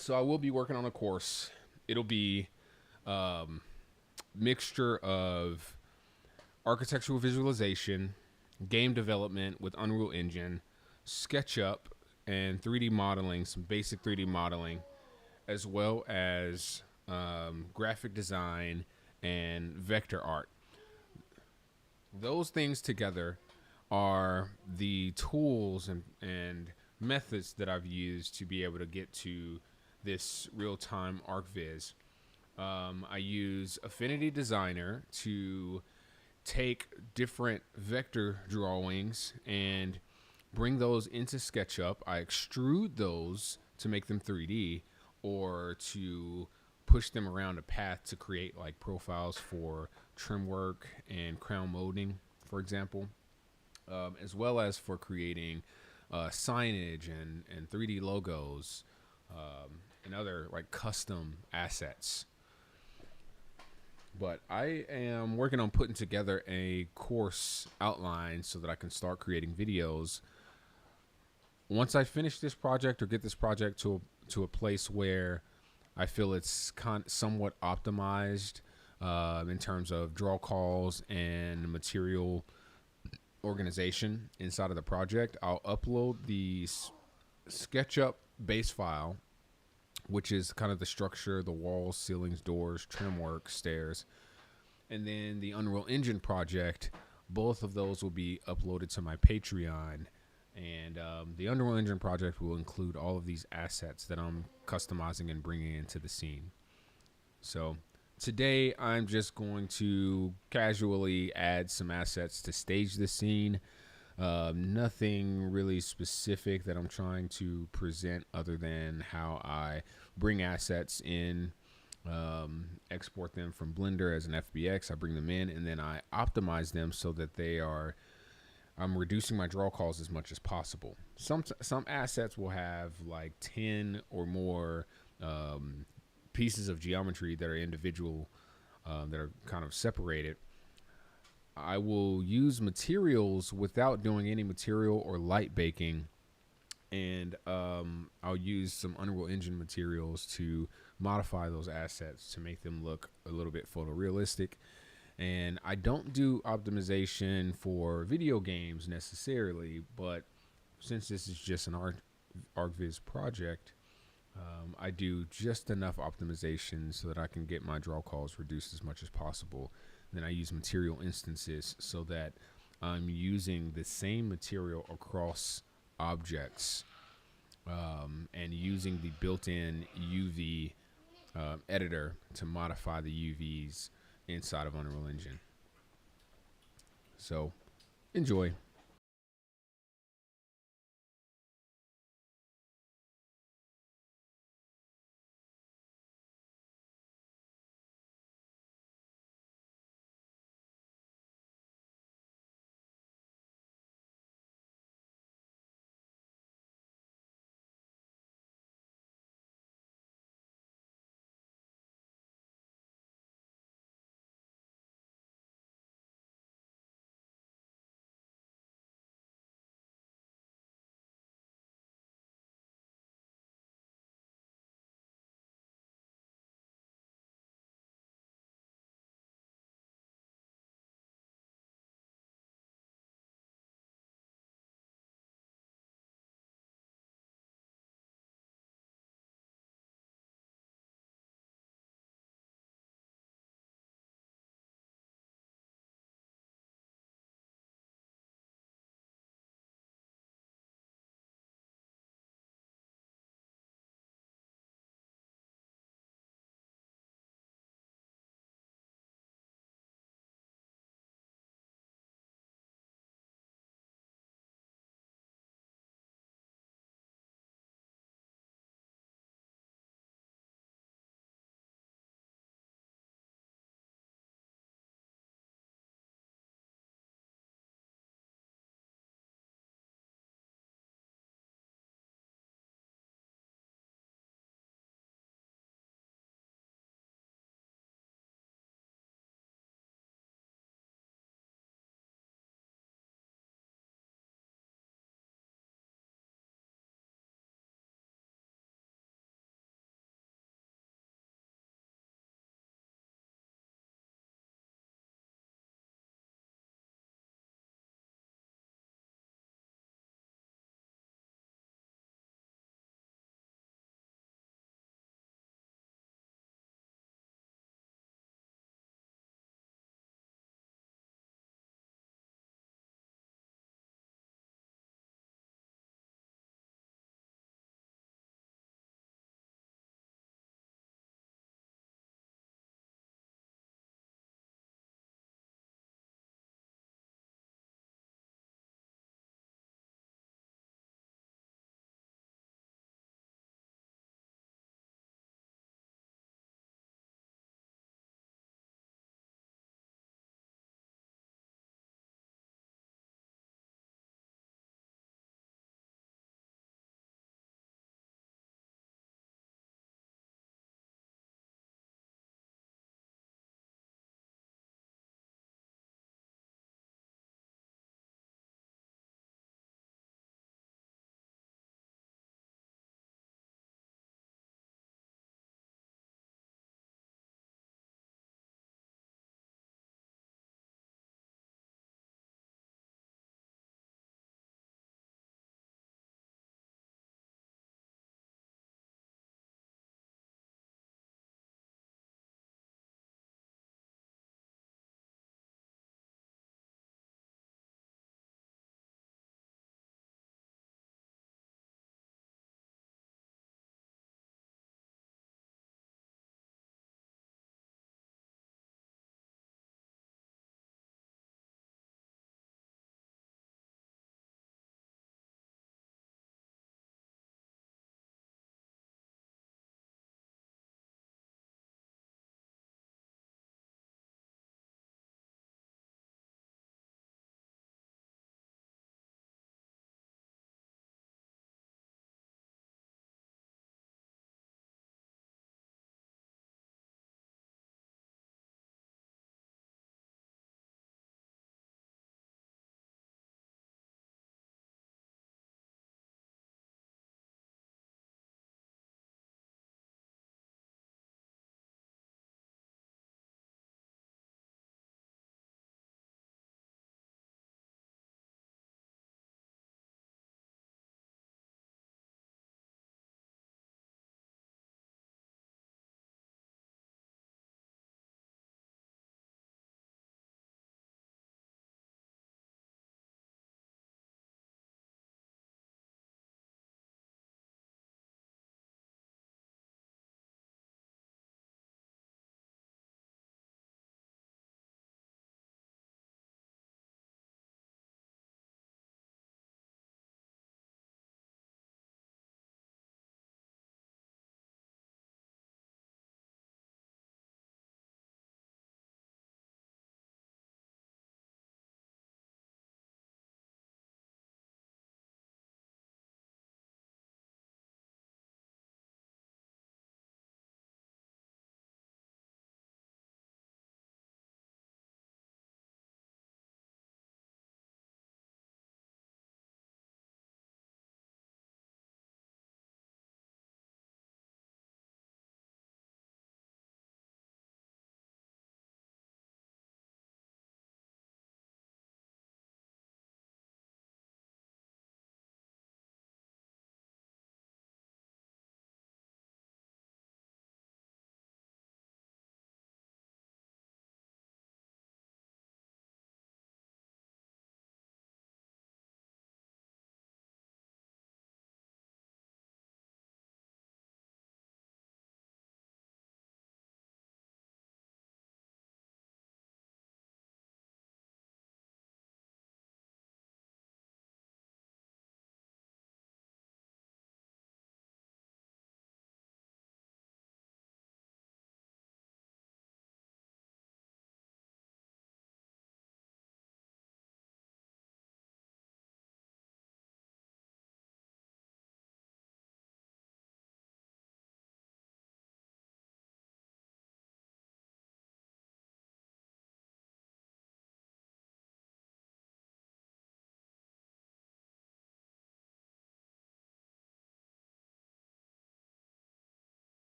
So I will be working on a course. It'll be mixture of architectural visualization, game development with Unreal Engine, SketchUp, and 3D modeling, some basic 3D modeling, as well as graphic design and vector art. Those things together are the tools and methods that I've used to be able to get to this real time ArcViz. I use Affinity Designer to take different vector drawings and bring those into SketchUp. I extrude those to make them 3D or to push them around a path to create like profiles for trim work and crown molding, for example, as well as for creating signage and 3D logos and other like custom assets. But I am working on putting together a course outline so that I can start creating videos. Once I finish this project or get this project to a place where I feel it's somewhat optimized in terms of draw calls and material organization inside of the project, I'll upload the SketchUp base file, which is kind of the structure, the walls, ceilings, doors, trim work, stairs, and then the Unreal Engine project. Both of those will be uploaded to my Patreon. And the Unreal Engine project will include all of these assets that I'm customizing and bringing into the scene. So today I'm just going to casually add some assets to stage the scene. Nothing really specific that I'm trying to present other than how I bring assets in, export them from Blender as an FBX. I bring them in and then I optimize them so that I'm reducing my draw calls as much as possible. Some assets will have like 10 or more pieces of geometry that are individual, that are kind of separated. I will use materials without doing any material or light baking, and I'll use some Unreal Engine materials to modify those assets to make them look a little bit photorealistic. And I don't do optimization for video games necessarily, but since this is just an ArcViz project, I do just enough optimization so that I can get my draw calls reduced as much as possible. Then I use material instances so that I'm using the same material across objects, and using the built-in UV editor to modify the UVs inside of Unreal Engine. So enjoy.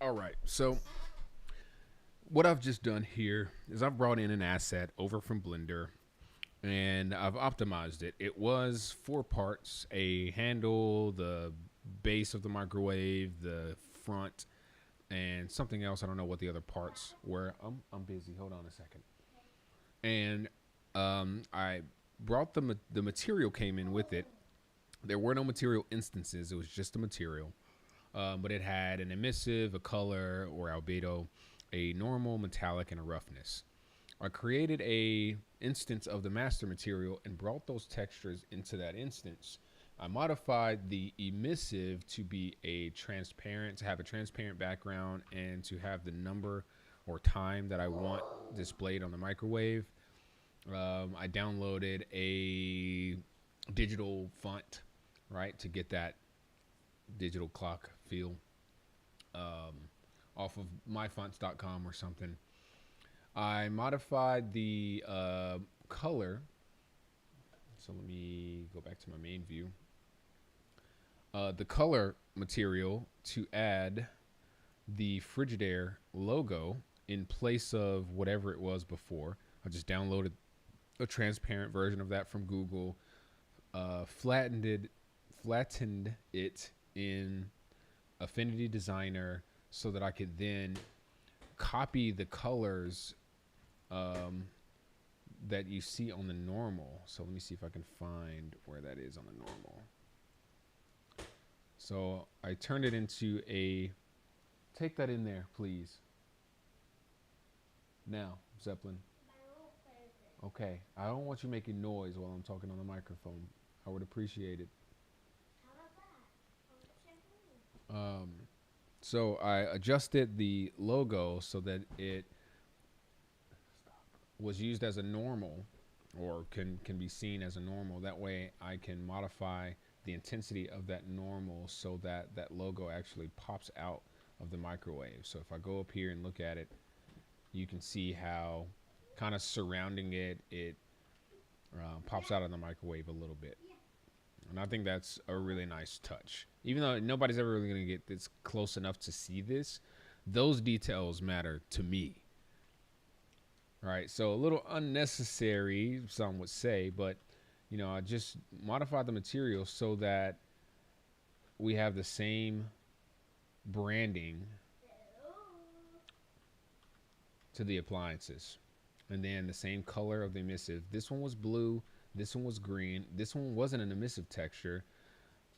All right. So what I've just done here is I've brought in an asset over from Blender and I've optimized it. It was four parts: a handle, the base of the microwave, the front, and something else. I don't know what the other parts were. I'm busy. Hold on a second. And I brought the material came in with it. There were no material instances. It was just the material. But it had an emissive, a color or albedo, a normal, metallic, and a roughness. I created a instance of the master material and brought those textures into that instance. I modified the emissive to be to have a transparent background and to have the number or time that I want displayed on the microwave. I downloaded a digital font, right, to get that digital clock feel off of myfonts.com or something. I modified the color. So let me go back to my main view. The color material to add the Frigidaire logo in place of whatever it was before. I just downloaded a transparent version of that from Google, flattened it in Affinity Designer so that I could then copy the colors that you see on the normal. So let me see if I can find where that is on the normal. So I turned it into take that in there, please. Now, Zeppelin. Okay, I don't want you making noise while I'm talking on the microphone. I would appreciate it. So I adjusted the logo so that it was used as a normal, or can be seen as a normal. That way I can modify the intensity of that normal so that that logo actually pops out of the microwave. So if I go up here and look at it, you can see how kind of surrounding it pops out of the microwave a little bit. And I think that's a really nice touch. Even though nobody's ever really going to get this close enough to see this, those details matter to me. All right, so a little unnecessary, some would say, but you know, I just modified the material so that we have the same branding to the appliances, and then the same color of the emissive. This one was blue, this one was green, this one wasn't an emissive texture.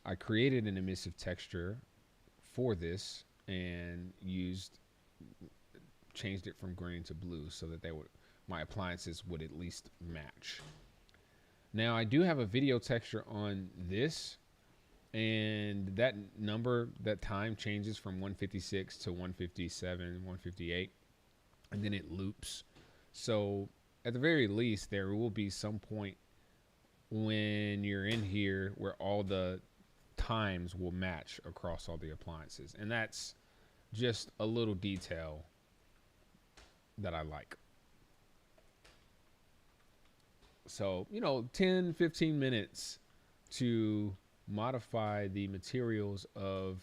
I created an emissive texture for this and changed it from green to blue so that my appliances would at least match. Now I do have a video texture on this, and that time changes from 156 to 157, 158, and then it loops. So at the very least, there will be some point when you're in here where all the times will match across all the appliances. And that's just a little detail that I like. So, 10, 15 minutes to modify the materials of,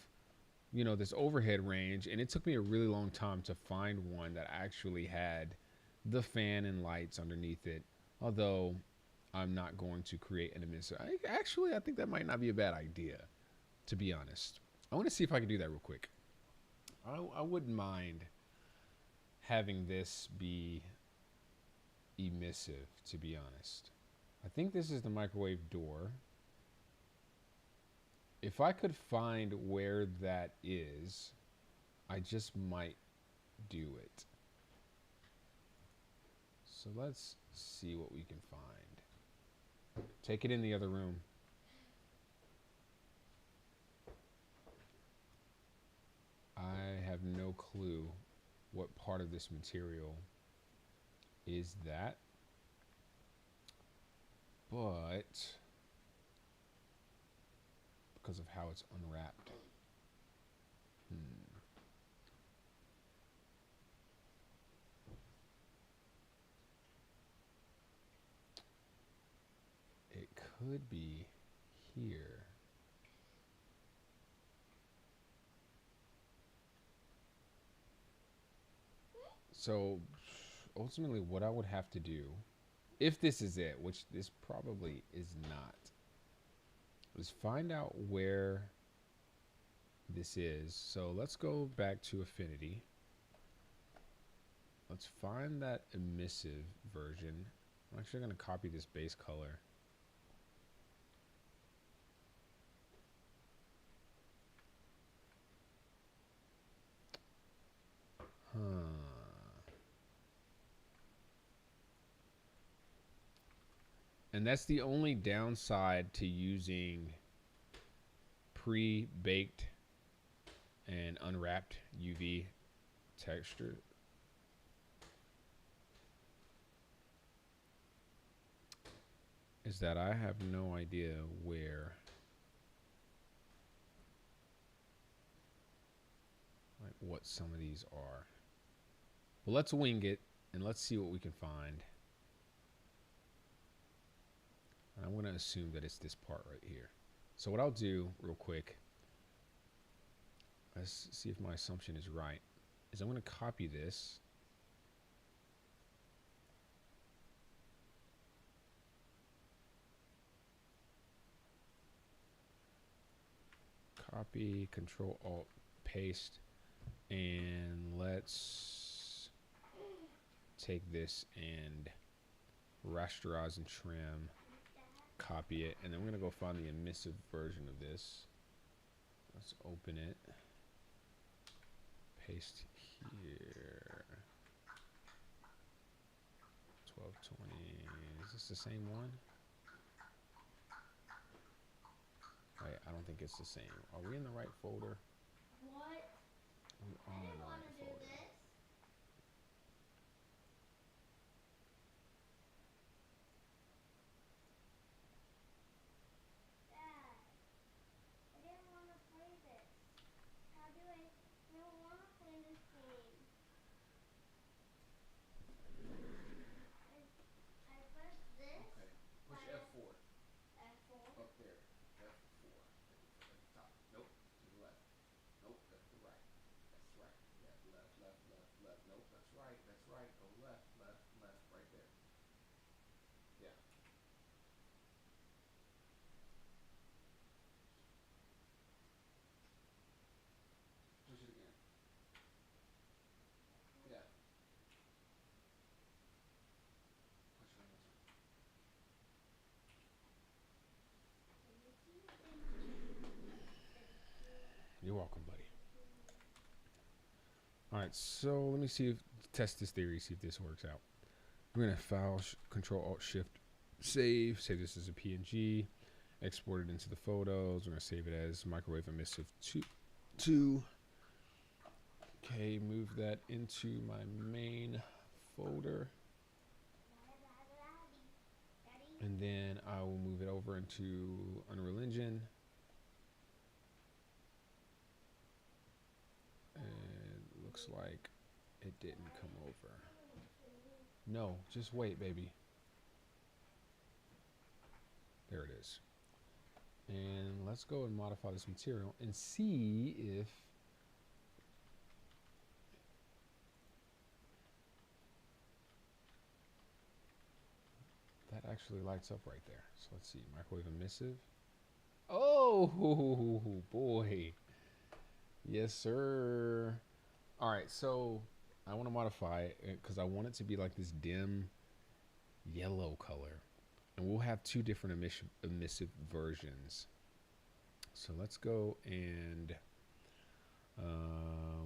this overhead range. And it took me a really long time to find one that actually had the fan and lights underneath it. Although I'm not going to create an emissive. I think that might not be a bad idea, to be honest. I want to see if I can do that real quick. I wouldn't mind having this be emissive, to be honest. I think this is the microwave door. If I could find where that is, I just might do it. So let's see what we can find. Take it in the other room. I have no clue what part of this material is that, but because of how it's unwrapped. It could be here. So ultimately, what I would have to do, if this is it, which this probably is not, is find out where this is. So let's go back to Affinity. Let's find that emissive version. I'm actually going to copy this base color. And that's the only downside to using pre-baked and unwrapped UV texture. Is that I have no idea where, like, what some of these are. But let's wing it and let's see what we can find. And I'm going to assume that it's this part right here. So what I'll do real quick, let's see if my assumption is right, is I'm going to copy this. Copy, Control Alt, paste, and let's take this and rasterize and trim, copy it, and then we're going to go find the emissive version of this. Let's open it, paste here, 1220, is this the same one? Wait, I don't think it's the same. Are we in the right folder? What? We are in the right folder. Push F4. F4? Up there. F4. At the top. Nope. To the left. Nope. That's the right. That's right. Yeah. Left, left, left, left. Nope. That's right. That's right. Go left, left, left. Right there. Yeah. Push it again. Yeah. Push it one more time. You're welcome, buddy. All right, so let me see if test this theory, see if this works out. We're gonna file Control Alt Shift save this as a PNG, export it into the photos. We're gonna save it as microwave emissive 2. Okay, move that into my main folder. And then I will move it over into Unreal Engine. And it looks like it didn't come over. No, just wait, baby. There it is. And let's go and modify this material and see if that actually lights up right there. So let's see, microwave emissive. Oh boy. Yes, sir. All right, so I want to modify it because I want it to be like this dim yellow color. And we'll have 2 different emissive versions. So let's go and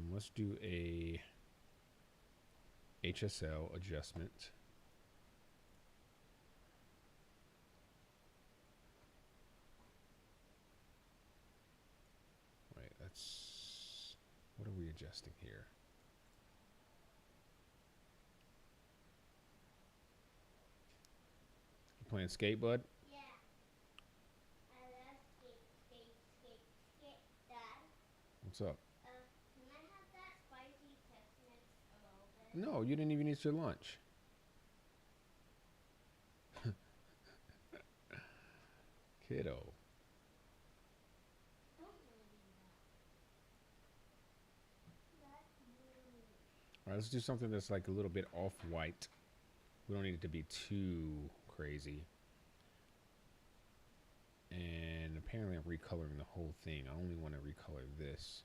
let's do a HSL adjustment. Wait, that's, what are we adjusting here? You playing skate, bud? Yeah. I love skate, Dad. What's up? Can I have that spicy Tex-Mex a little bit? No, you didn't even eat your lunch. Kiddo. Don't really do that. That's rude. All right, let's do something that's like a little bit off-white. We don't need it to be too crazy. And apparently I'm recoloring the whole thing. I only want to recolor this.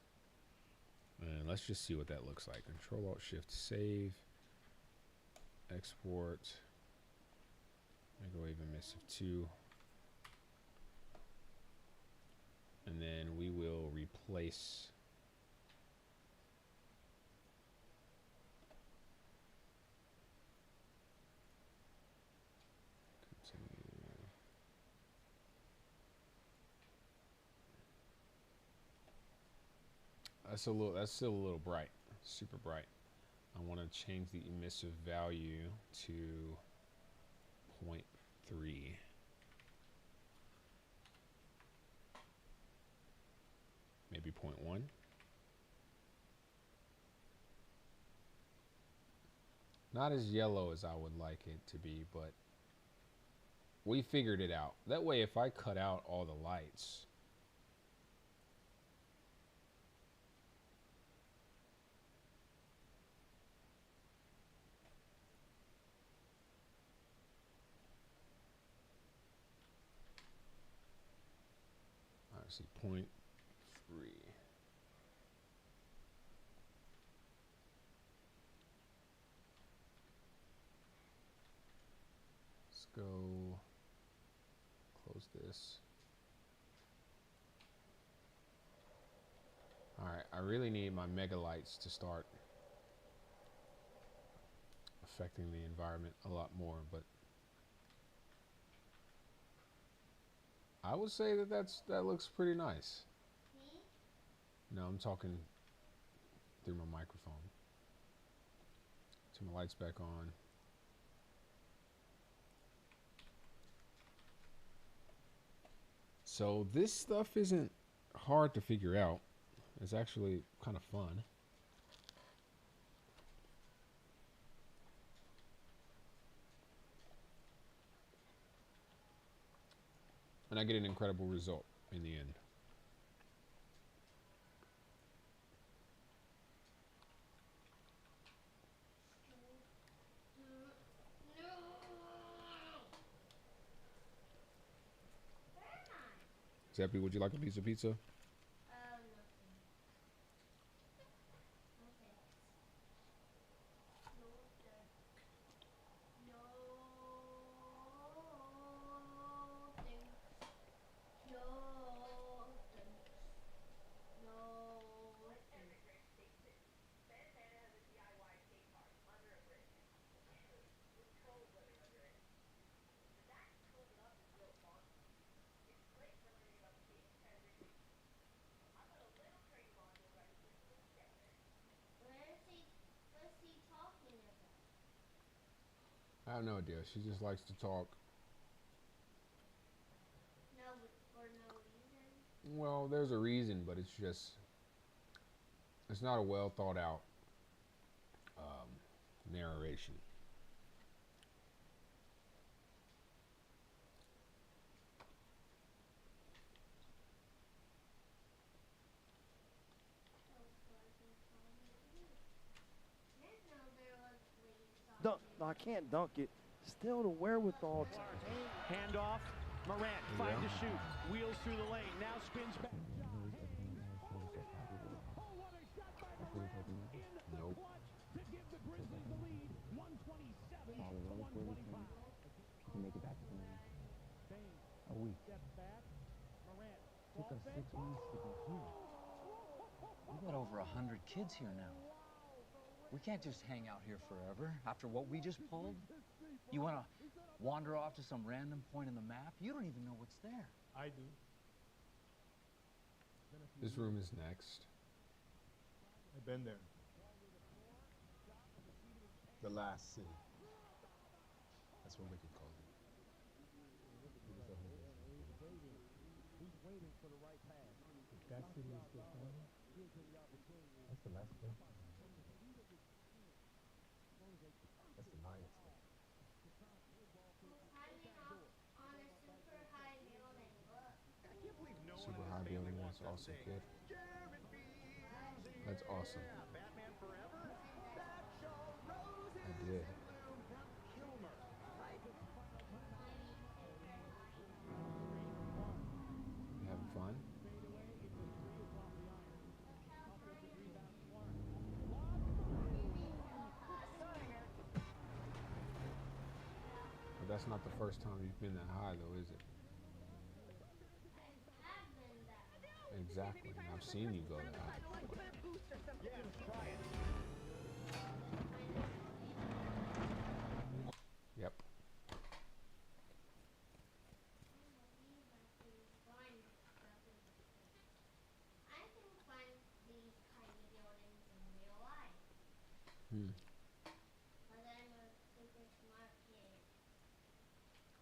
And let's just see what that looks like. Control-Alt-Shift-Save. Export. Microwave emissive 2. And then we will replace continue. That's still a little bright. Super bright. I want to change the emissive value to 0.3. Maybe 0.1. Not as yellow as I would like it to be, but we figured it out. That way, if I cut out all the lights, I see 0.3. Let's go close this. All right, I really need my mega lights to start affecting the environment a lot more, but I would say that looks pretty nice. Me? No, I'm talking through my microphone. Turn my lights back on. So this stuff isn't hard to figure out. It's actually kind of fun. And I get an incredible result in the end. No. Where am I? Zeppy, would you like a piece of pizza? Nothing. No thanks. No thanks. No thanks. No thanks. No thanks. What's he talking about? I have no idea. She just likes to talk. No, for no reason. Well, there's a reason, but it's not a well thought out narration. Dunk. No, I can't dunk it. Still the wherewithal. Handoff. Morant finds to shoot. Wheels through the lane. Now spins back. Nope. To give the Grizzlies the lead. 127 to 125. Make it back to the Bain a week. steps back. Morant. Took us 6 weeks to get here. We got over 100 kids here now. We can't just hang out here forever after what we just pulled. You want to wander off to some random point in the map? You don't even know what's there. I do. This room is next. I've been there. The last city. That's what Ricky called it. He's waiting for the right pass. That city is still coming? That's the last thing. That's the Lions. Who's hiding on a super high building? Look. Super high building. That's awesome, kid. That's awesome. That's not the first time you've been that high, though, is it? I have been that. Exactly. And I've seen you go that high. Yep. I can find these tiny buildings in real life. Hmm. But I'm a super smart kid.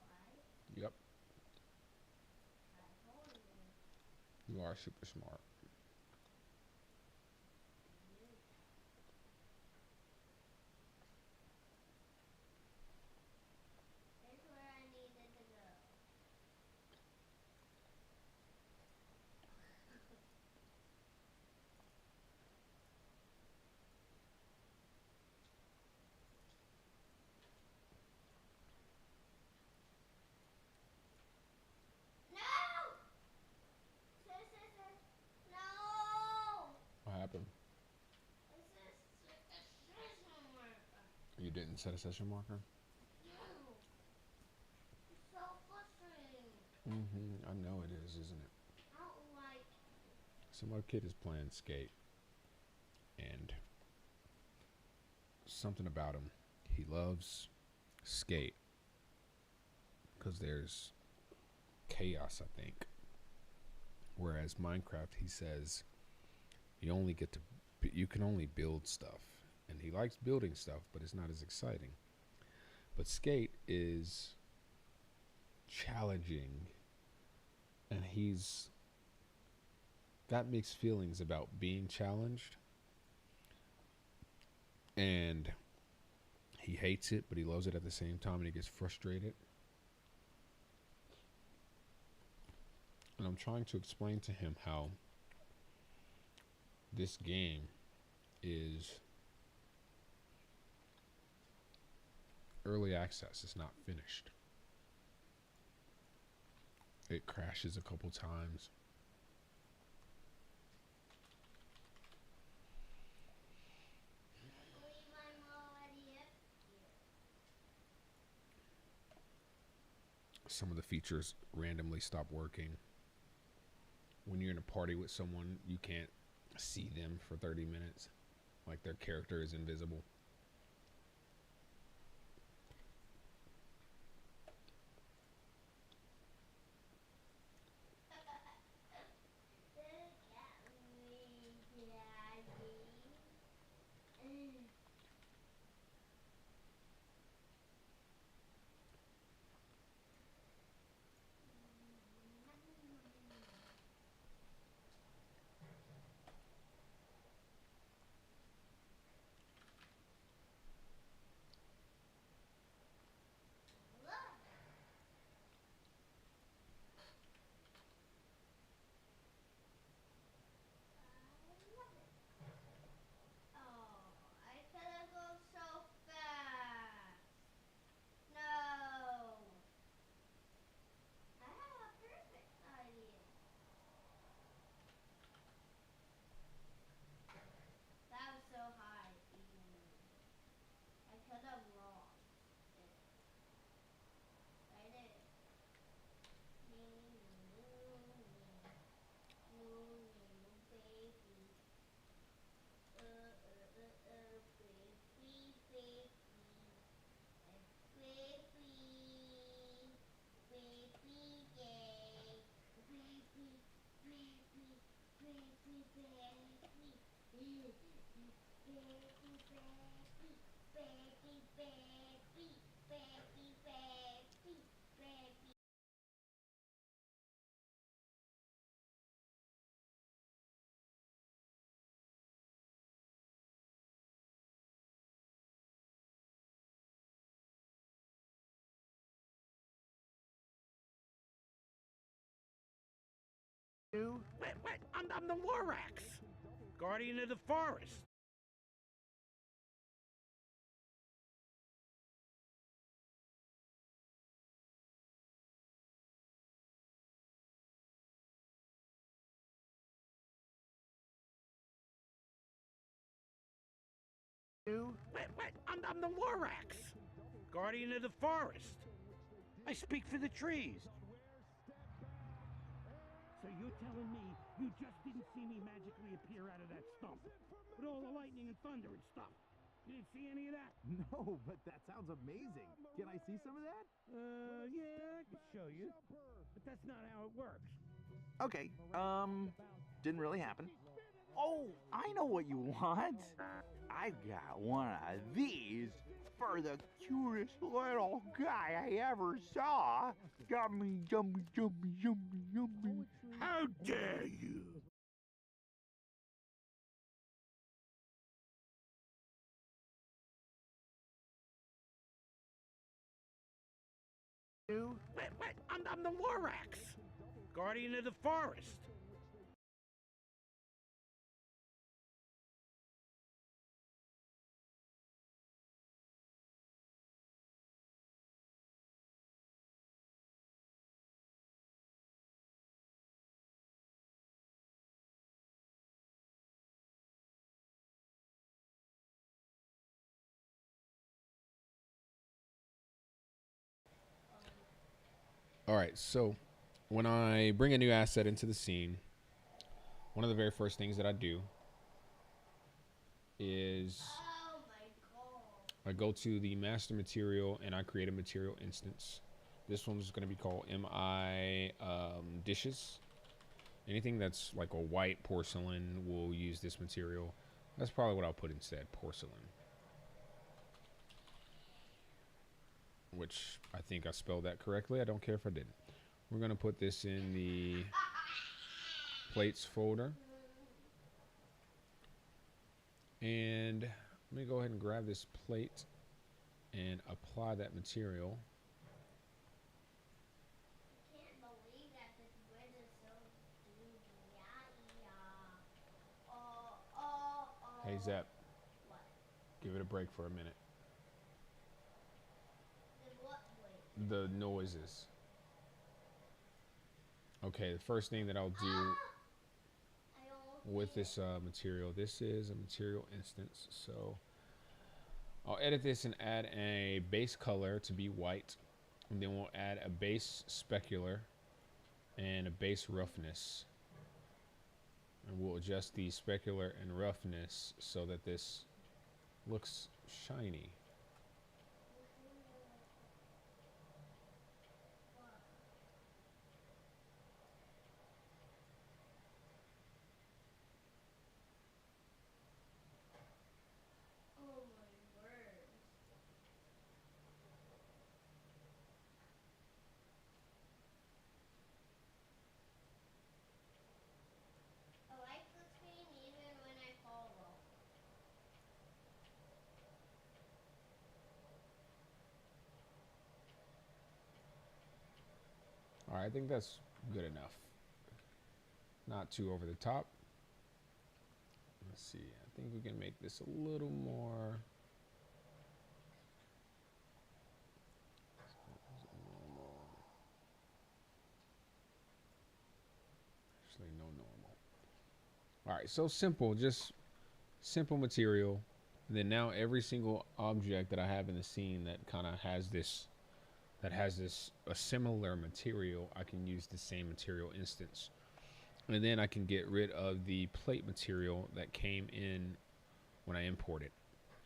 Right? Yep. I told you. You are super smart. Here's where I needed to go. No! Sis. No! What happened? This is a session marker. You didn't set a session marker? No. It's so frustrating. Mm-hmm. I know it is, isn't it? I don't like Some other kid is playing skate, and something about him. He loves skate because there's chaos, I think. Whereas Minecraft, he says you only get to, you can only build stuff, and he likes building stuff, but it's not as exciting. But skate is challenging, and he's got mixed feelings about being challenged, and he hates it, but he loves it at the same time, and he gets frustrated. And I'm trying to explain to him how this game is early access. It's not finished. It crashes a couple times. I believe I'm already up here. Some of the features randomly stop working. When you're in a party with someone, you can't see them for 30 minutes. Like their character is invisible. Look at me, Daddy. Look. Oh, I could have gone so fast. No. I have a perfect idea. That was so high. I could have lost it. Right there. Baby. Baby. Baby gay. Baby, baby, baby, baby. Baby, baby, baby, baby, baby, baby, baby. What? I'm the Lorax, guardian of the forest. What? I'm the Lorax, guardian of the forest. I speak for the trees. So you're telling me you just didn't see me magically appear out of that stump with all the lightning and thunder and stuff? You didn't see any of that? No, but that sounds amazing. Can I see some of that? Yeah, I can show you. But that's not how it works. Okay, didn't really happen. Oh, I know what you want. I've got one of these for the cutest little guy I ever saw. Yummy, yummy, yummy, yummy, yummy. How dare you? What? I'm the Lorax, guardian of the forest. All right, so when I bring a new asset into the scene, one of the very first things that I do is Oh my god. I go to the master material and I create a material instance. This one's going to be called MI dishes. Anything that's like a white porcelain will use this material. That's probably what I'll put instead, porcelain. Which I think I spelled that correctly. I don't care if I didn't. We're going to put this in the plates folder. And let me go ahead and grab this plate and apply that material. I can't believe that this bridge is so Hey, Zep, What? give it a break for a minute. The what way? The noises. Okay, the first thing that I'll do I almost with did this material, this is a material instance, so I'll edit this and add a base color to be white, and then we'll add a base specular and a base roughness, and we'll adjust the specular and roughness so that this looks shiny. Oh my word. I like the screen even when I follow. All right, I think that's good enough. Not too over the top. Let's see, I think we can make this a little more. Actually, no normal. All right, so simple, just simple material. And then now every single object that I have in the scene that kind of has this, a similar material, I can use the same material instance. And then I can get rid of the plate material that came in when I import it.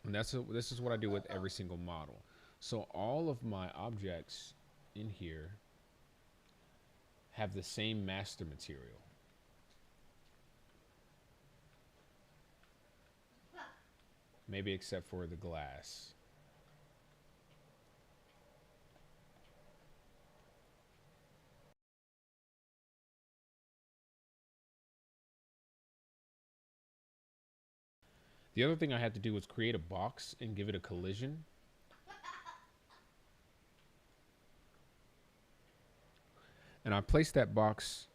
And this is what I do with every single model. So all of my objects in here have the same master material. Maybe except for the glass. The other thing I had to do was create a box and give it a collision. And I placed that box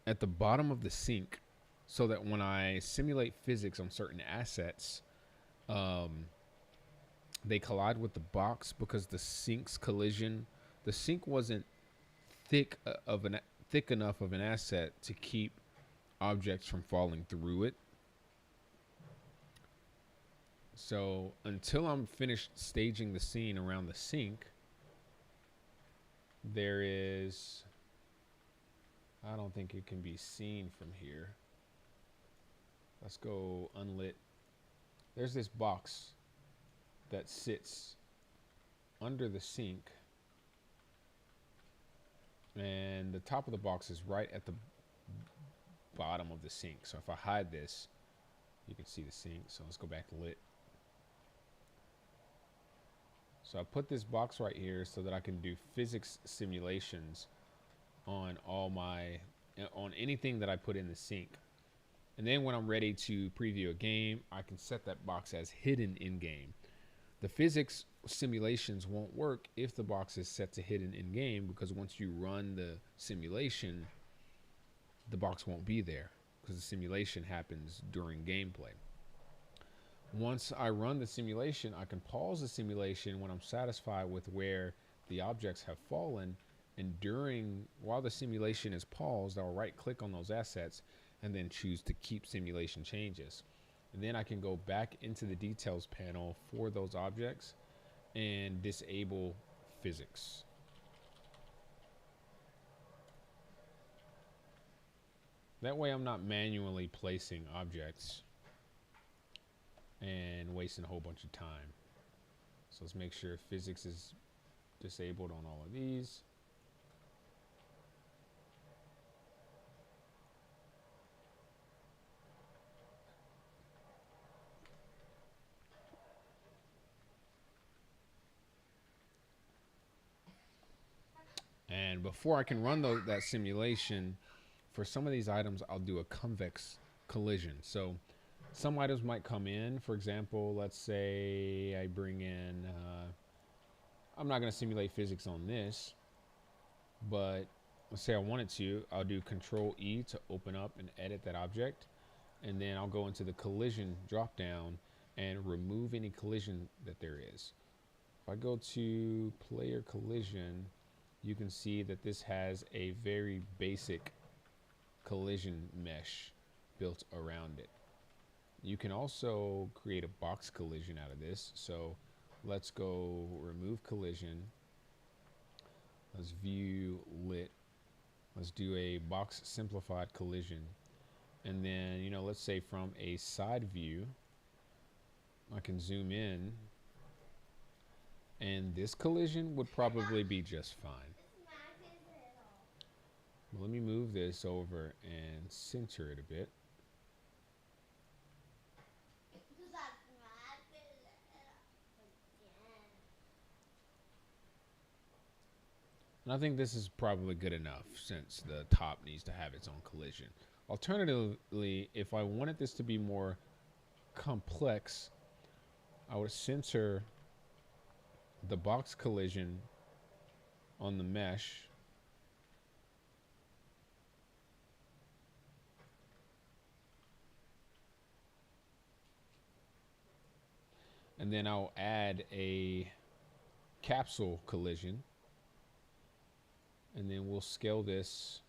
at the bottom of the sink so that when I simulate physics on certain assets, they collide with the box because the sink's collision, the sink wasn't thick enough of an asset to keep objects from falling through it. So until I'm finished staging the scene around the sink, there is, I don't think it can be seen from here. Let's go unlit. There's this box that sits under the sink, and the top of the box is right at the bottom of the sink. So if I hide this, you can see the sink. So let's go back to lit. So I put this box right here so that I can do physics simulations on on anything that I put in the sink. And then when I'm ready to preview a game, I can set that box as hidden in game. The physics simulations won't work if the box is set to hidden in game, because once you run the simulation, the box won't be there because the simulation happens during gameplay. Once I run the simulation, I can pause the simulation when I'm satisfied with where the objects have fallen, and while the simulation is paused, I'll right click on those assets and then choose to keep simulation changes. And then I can go back into the details panel for those objects and disable physics. That way I'm not manually placing objects and wasting a whole bunch of time. So let's make sure physics is disabled on all of these. And before I can run that simulation, for some of these items, I'll do a convex collision. So some items might come in. For example, let's say I bring in, I'm not going to simulate physics on this, but let's say I wanted to, I'll do Control E to open up and edit that object. And then I'll go into the collision drop down and remove any collision that there is. If I go to player collision, you can see that this has a very basic collision mesh built around it. You can also create a box collision out of this. So let's go remove collision. Let's view lit. Let's do a box simplified collision. And then, you know, let's say from a side view, I can zoom in, and this collision would probably be just fine. Well, let me move this over and center it a bit. And I think this is probably good enough since the top needs to have its own collision. Alternatively, if I wanted this to be more complex, I would center the box collision on the mesh. And then I'll add a capsule collision. And then we'll scale this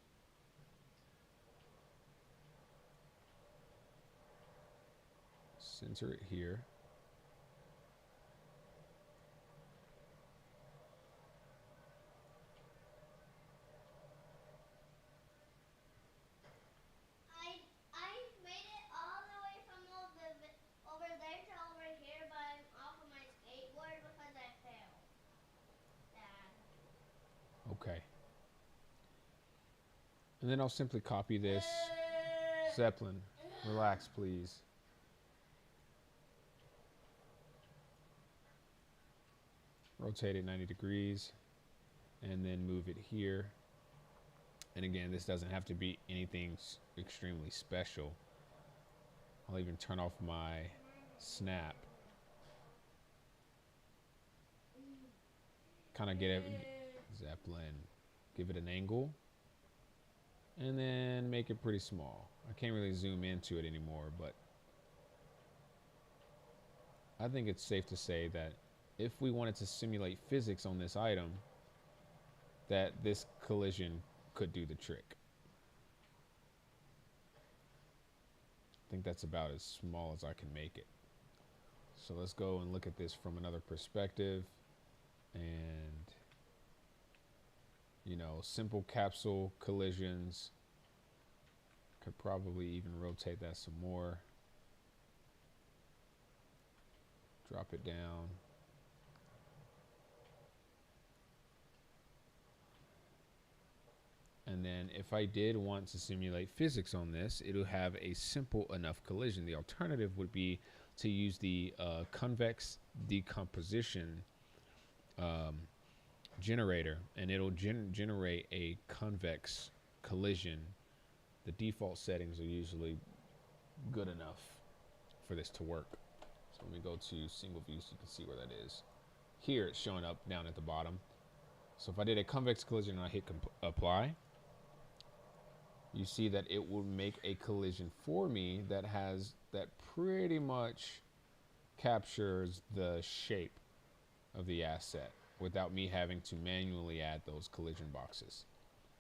center it here. I made it all the way from over there to over here, but I'm off of my skateboard because I fell. Dad. Okay. And then I'll simply copy this. Zeppelin, relax, please. Rotate it 90 degrees and then move it here. And again, this doesn't have to be anything extremely special. I'll even turn off my snap. Kind of get it, Zeppelin, give it an angle, and then make it pretty small. I can't really zoom into it anymore, but I think it's safe to say that if we wanted to simulate physics on this item, that this collision could do the trick. I think that's about as small as I can make it. So let's go and look at this from another perspective. And simple capsule collisions. Could probably even rotate that some more. Drop it down. And then if I did want to simulate physics on this, it'll have a simple enough collision. The alternative would be to use the convex decomposition generator, and it'll generate a convex collision. The default settings are usually good enough for this to work. So let me go to single view so you can see where that is. Here it's showing up down at the bottom. So if I did a convex collision and I hit apply, you see that it will make a collision for me that pretty much captures the shape of the asset without me having to manually add those collision boxes.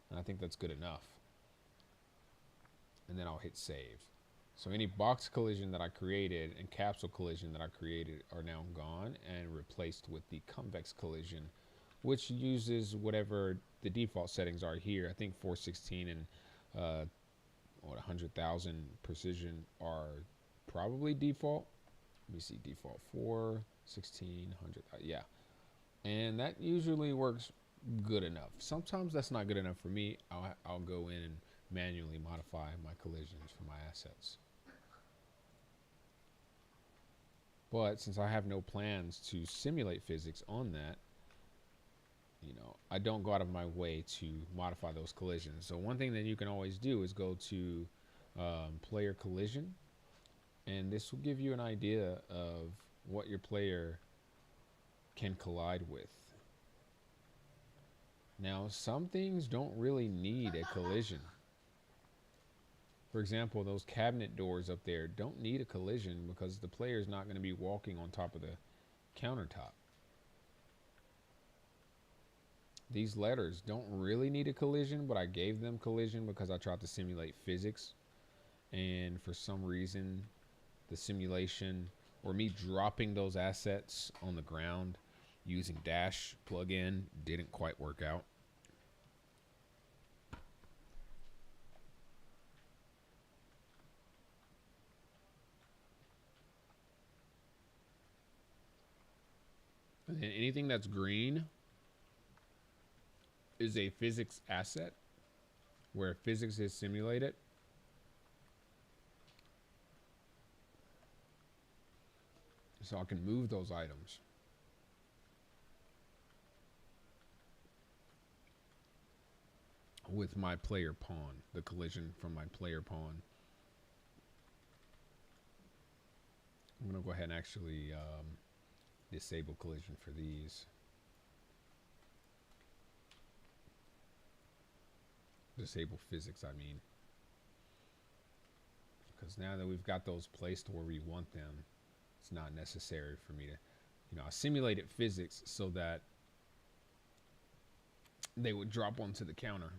And I think that's good enough. And then I'll hit save. So any box collision that I created and capsule collision that I created are now gone and replaced with the convex collision, which uses whatever the default settings are here. I think 416 and 100,000 precision are probably default. Let me see, default 4, 16, 100, yeah. And that usually works good enough. Sometimes that's not good enough for me. I'll go in and manually modify my collisions for my assets. But since I have no plans to simulate physics on that, I don't go out of my way to modify those collisions. So one thing that you can always do is go to player collision, and this will give you an idea of what your player can collide with. Now, some things don't really need a collision. For example, those cabinet doors up there don't need a collision because the player is not going to be walking on top of the countertop. These letters don't really need a collision, but I gave them collision because I tried to simulate physics. And for some reason, the simulation or me dropping those assets on the ground using Dash plugin didn't quite work out. And anything that's green is a physics asset where physics is simulated. So I can move those items. With my player pawn, the collision from my player pawn. I'm going to go ahead and actually disable collision for these. Disable physics, I mean. Because now that we've got those placed where we want them, it's not necessary for me to, I simulated physics so that they would drop onto the counter.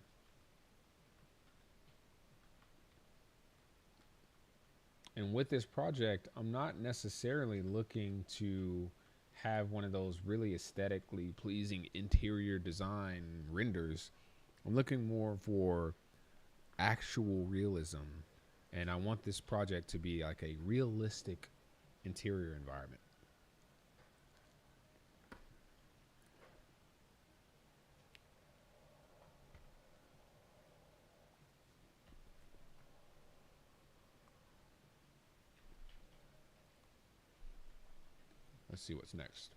And with this project, I'm not necessarily looking to have one of those really aesthetically pleasing interior design renders. I'm looking more for actual realism. And I want this project to be like a realistic interior environment. Let's see what's next.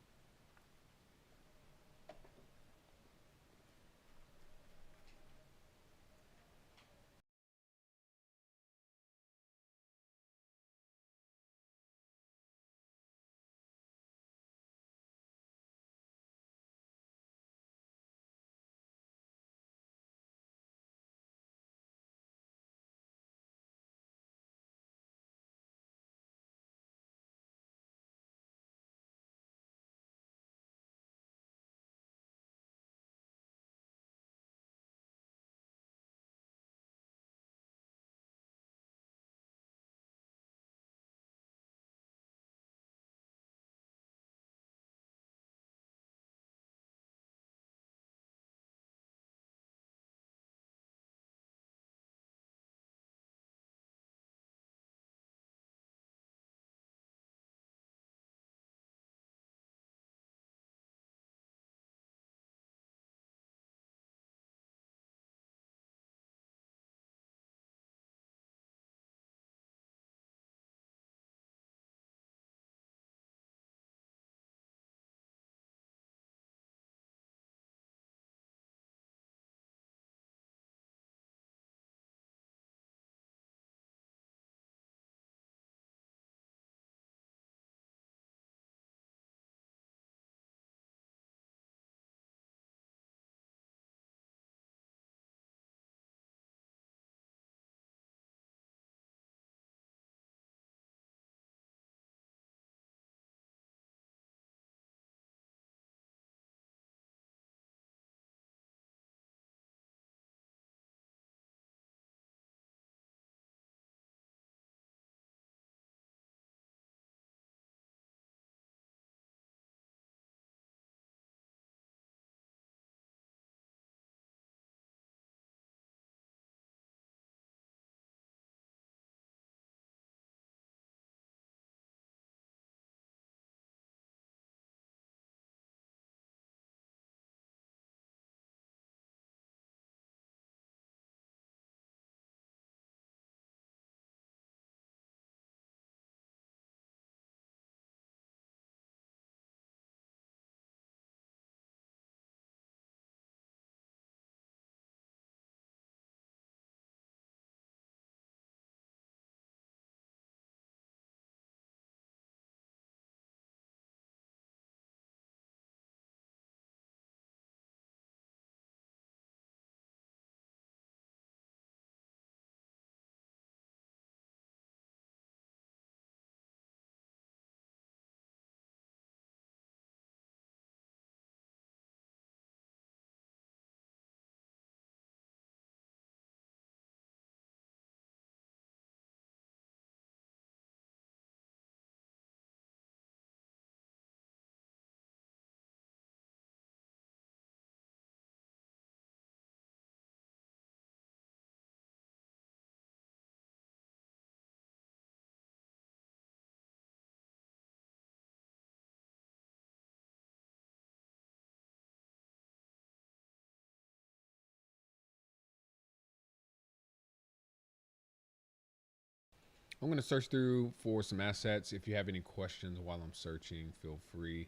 I'm going to search through for some assets. If you have any questions while I'm searching, feel free,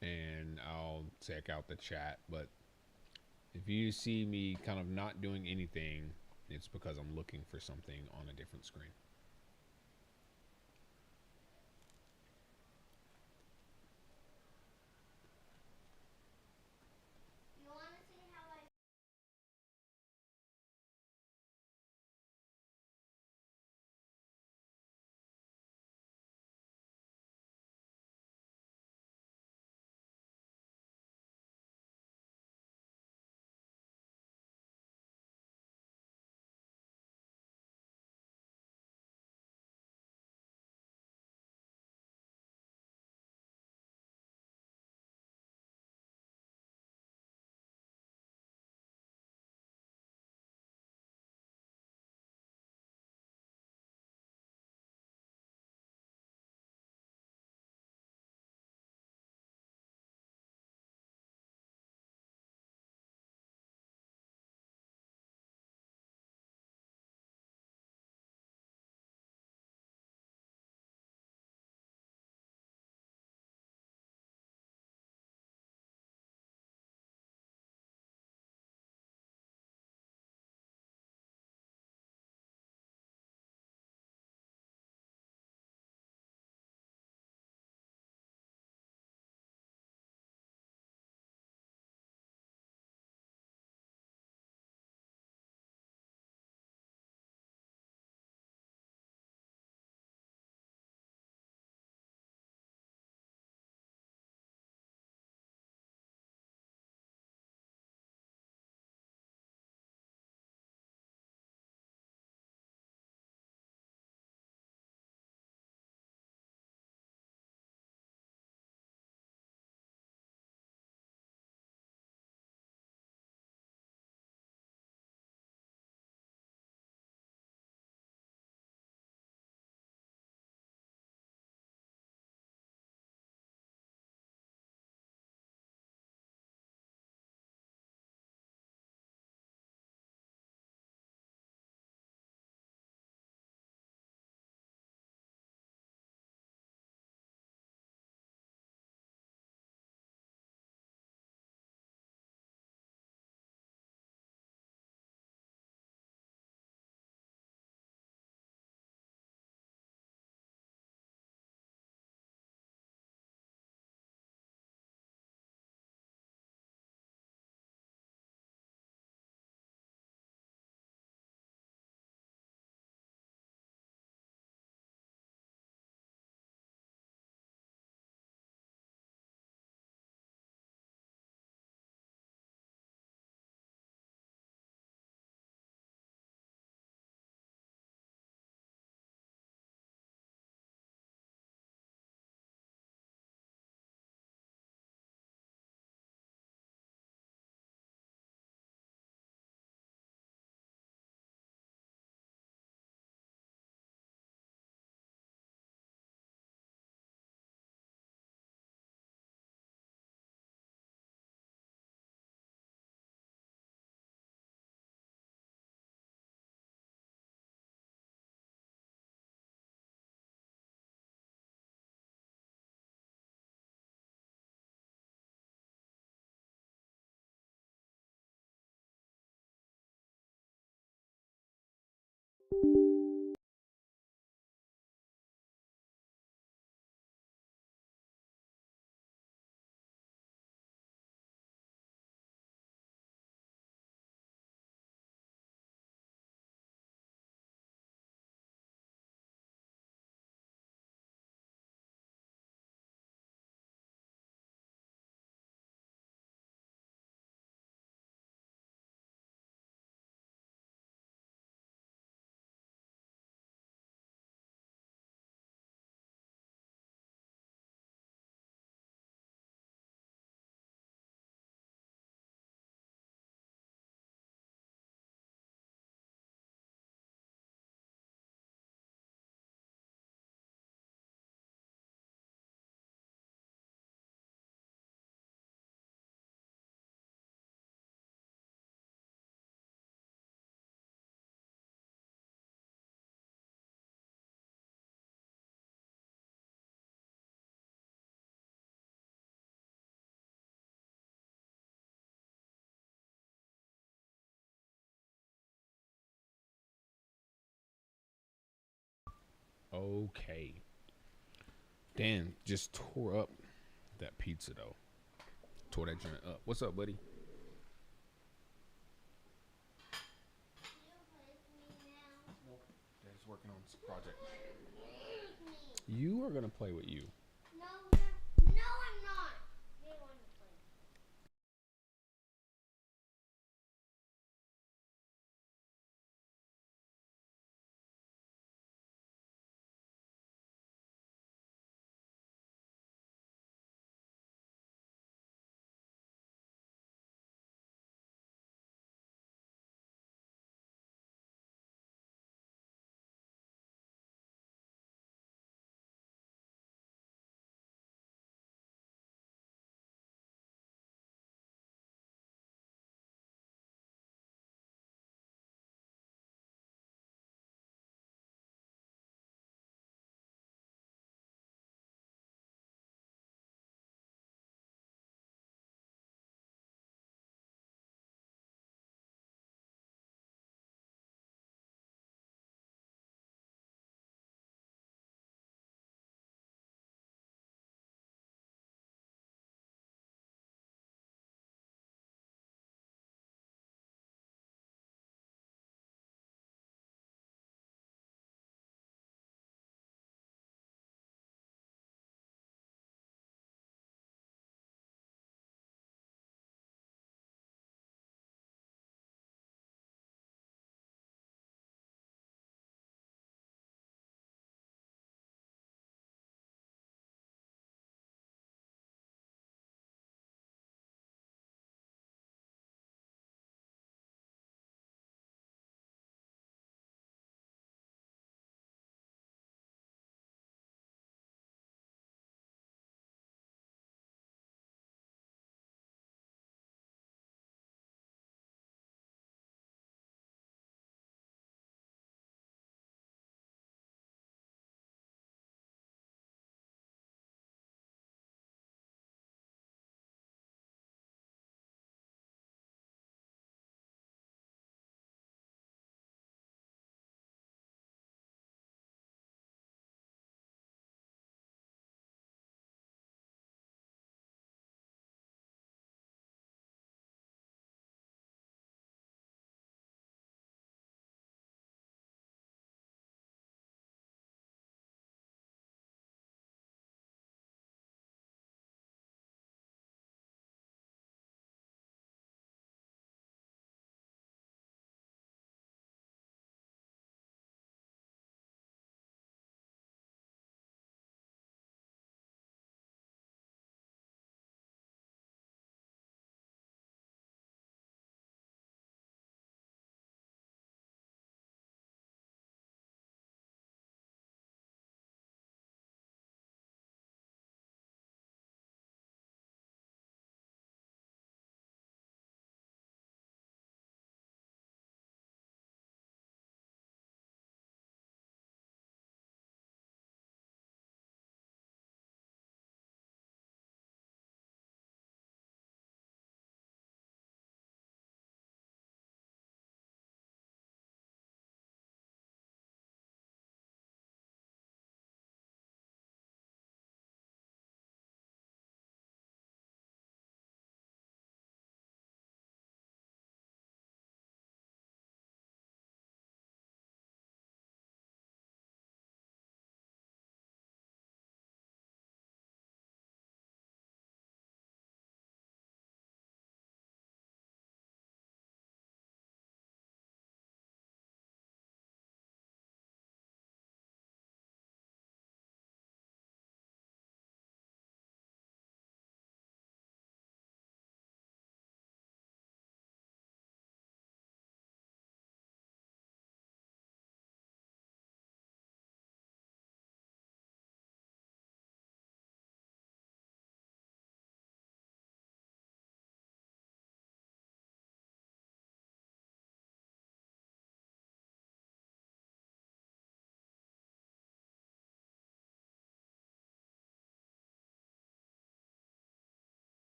and I'll check out the chat. But if you see me kind of not doing anything, it's because I'm looking for something on a different screen. Okay. Dan just tore up that pizza though. Tore that joint up. What's up, buddy? Dan's working on this project. You are gonna play with you.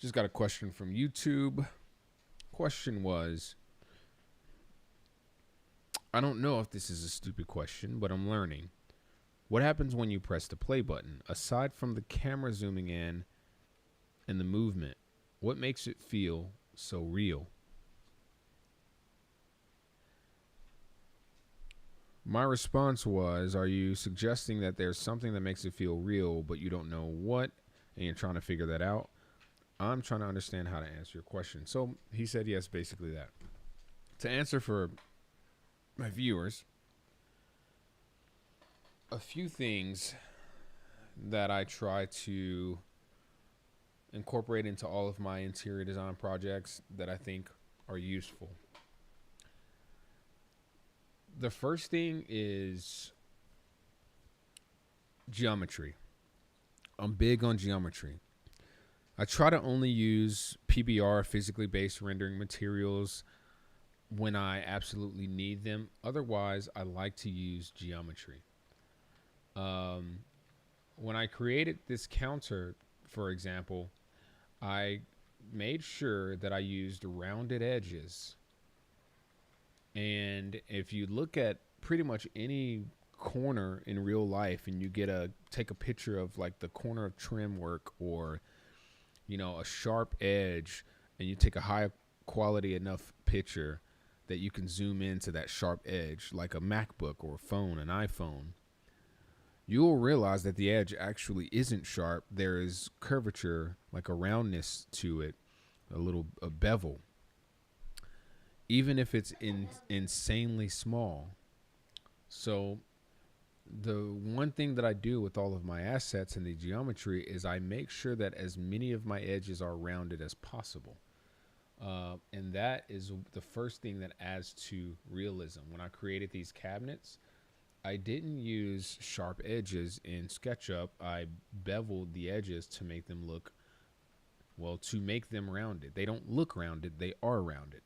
Just got a question from YouTube. Question was, I don't know if this is a stupid question, but I'm learning. What happens when you press the play button? Aside from the camera zooming in and the movement, what makes it feel so real? My response was, are you suggesting that there's something that makes it feel real, but you don't know what, and you're trying to figure that out? I'm trying to understand how to answer your question. So he said yes, basically that. To answer for my viewers, a few things that I try to incorporate into all of my interior design projects that I think are useful. The first thing is geometry. I'm big on geometry. I try to only use PBR, physically based rendering materials, when I absolutely need them. Otherwise, I like to use geometry. When I created this counter, for example, I made sure that I used rounded edges. And if you look at pretty much any corner in real life and you take a picture of like the corner of trim work or, you know, a sharp edge, and you take a high quality enough picture that you can zoom into that sharp edge, like a MacBook or a phone, an iPhone, you'll realize that the edge actually isn't sharp. There is curvature, like a roundness to it, a bevel, even if it's insanely small. So the one thing that I do with all of my assets in the geometry is I make sure that as many of my edges are rounded as possible. And that is the first thing that adds to realism. When I created these cabinets, I didn't use sharp edges in SketchUp. I beveled the edges to make them look, well, to make them rounded. They don't look rounded, they are rounded,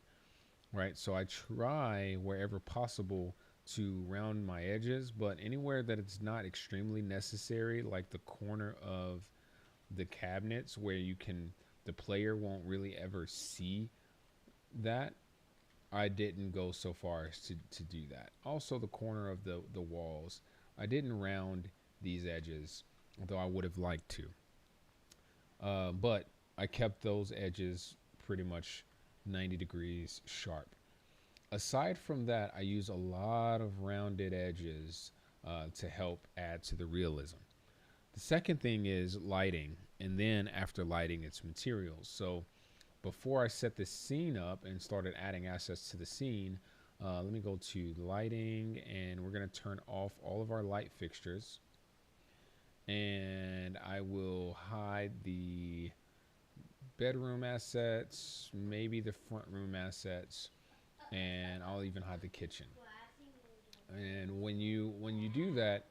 right? So I try wherever possible to round my edges, but anywhere that it's not extremely necessary, like the corner of the cabinets where the player won't really ever see that, I didn't go so far as to do that. Also, the corner of the walls, I didn't round these edges, although I would have liked to. But I kept those edges pretty much 90 degrees sharp. Aside from that, I use a lot of rounded edges to help add to the realism. The second thing is lighting, and then after lighting, it's materials. So before I set this scene up and started adding assets to the scene, let me go to lighting, and we're going to turn off all of our light fixtures. And I will hide the bedroom assets, maybe the front room assets, and I'll even hide the kitchen. And when you do that,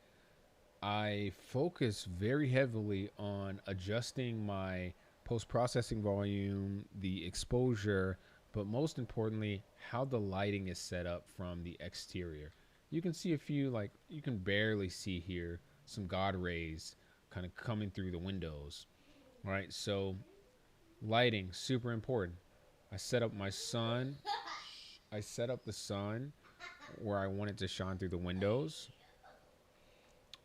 I focus very heavily on adjusting my post-processing volume, the exposure, but most importantly, how the lighting is set up from the exterior. You can see a few, like, you can barely see here some God rays kind of coming through the windows, right? So lighting, super important. I set up my sun. I set up the sun where I want it to shine through the windows.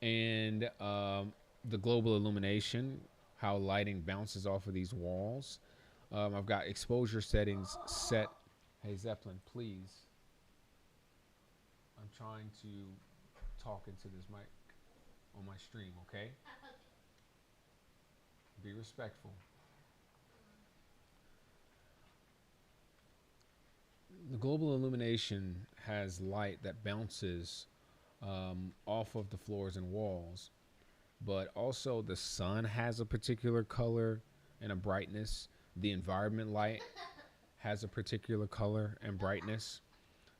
And the global illumination, how lighting bounces off of these walls. I've got exposure settings set. Hey, Zeppelin, please. I'm trying to talk into this mic on my stream, okay? Be respectful. The global illumination has light that bounces off of the floors and walls, but also the sun has a particular color and a brightness. The environment light has a particular color and brightness.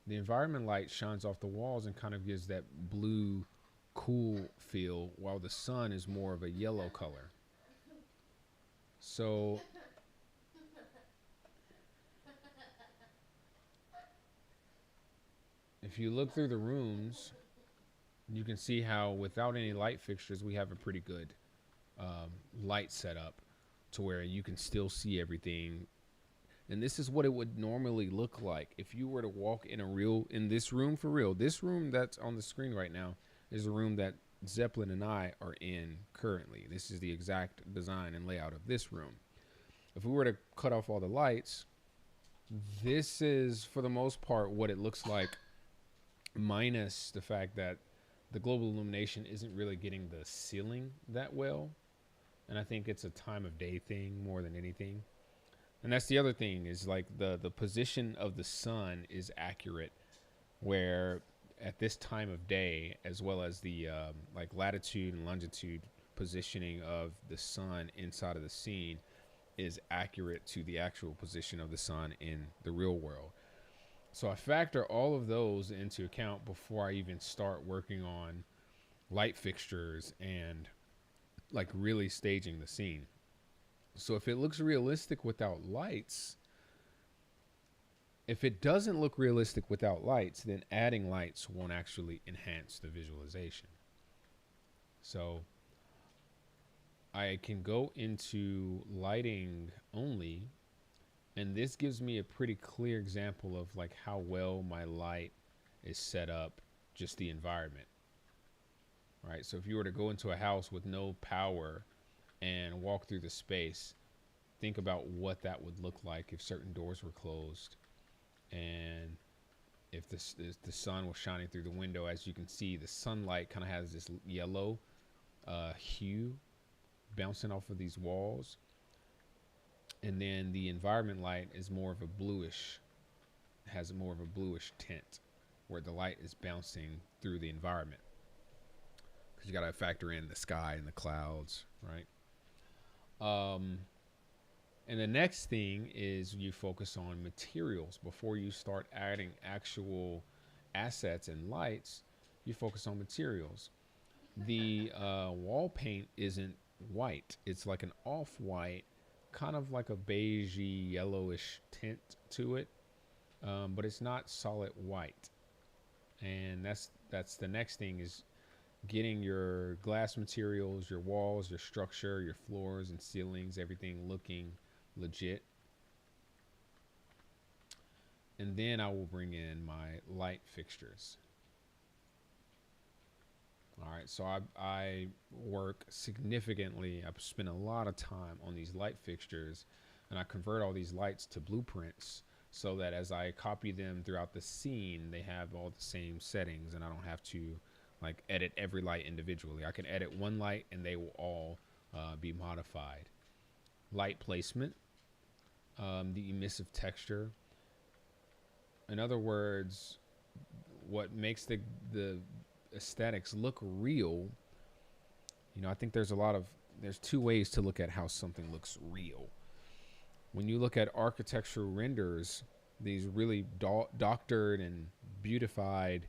The environment light shines off the walls and kind of gives that blue, cool feel, while the sun is more of a yellow color. So if you look through the rooms, you can see how without any light fixtures, we have a pretty good light setup. to where you can still see everything. And this is what it would normally look like if you were to walk in this room for real. This room that's on the screen right now is a room that Zeppelin and I are in currently. This is the exact design and layout of this room. If we were to cut off all the lights, this is for the most part what it looks like, minus the fact that the global illumination isn't really getting the ceiling that well. And I think it's a time of day thing more than anything. And that's the other thing, is like the position of the sun is accurate, where at this time of day, as well as the like latitude and longitude positioning of the sun inside of the scene is accurate to the actual position of the sun in the real world. So I factor all of those into account before I even start working on light fixtures and like really staging the scene. So if it looks realistic without lights, if it doesn't look realistic without lights, then adding lights won't actually enhance the visualization. So I can go into lighting only, and this gives me a pretty clear example of like how well my light is set up, just the environment. Right? So if you were to go into a house with no power and walk through the space, think about what that would look like if certain doors were closed and if the sun was shining through the window. As you can see, the sunlight kind of has this yellow hue bouncing off of these walls, and then the environment light is more of a bluish, has more of a bluish tint, where the light is bouncing through the environment, because you got to factor in the sky and the clouds, right? And the next thing is you focus on materials. Before you start adding actual assets and lights, you focus on materials. The wall paint isn't white. It's like an off-white, kind of like a beigey yellowish tint to it, but it's not solid white. And that's the next thing, is getting your glass materials, your walls, your structure, your floors and ceilings, everything looking legit. And then I will bring in my light fixtures. All right, so I work significantly. I've spent a lot of time on these light fixtures, and I convert all these lights to blueprints so that as I copy them throughout the scene, they have all the same settings, and I don't have to like edit every light individually. I can edit one light and they will all be modified. Light placement, the emissive texture. In other words, what makes the aesthetics look real. You know, I think there's two ways to look at how something looks real. When you look at architectural renders, these really doctored and beautified,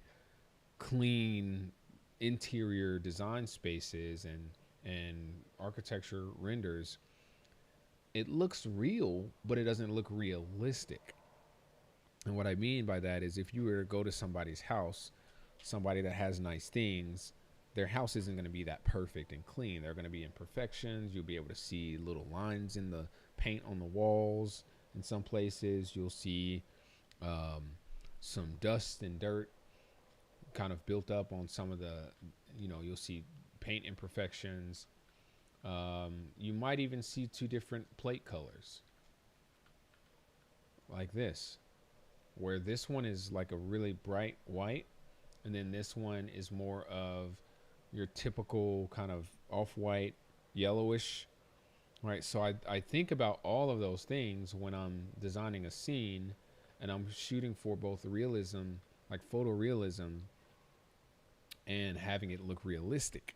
clean interior design spaces and architecture renders, it looks real, but it doesn't look realistic. And what I mean by that is, if you were to go to somebody's house, somebody that has nice things, their house isn't going to be that perfect and clean. There are going to be imperfections. You'll be able to see little lines in the paint on the walls. In some places, you'll see some dust and dirt kind of built up on some of the, you'll see paint imperfections. You might even see two different plate colors, like this, where this one is like a really bright white, and then this one is more of your typical kind of off-white, yellowish, right? So I think about all of those things when I'm designing a scene, and I'm shooting for both realism, like photorealism, and having it look realistic.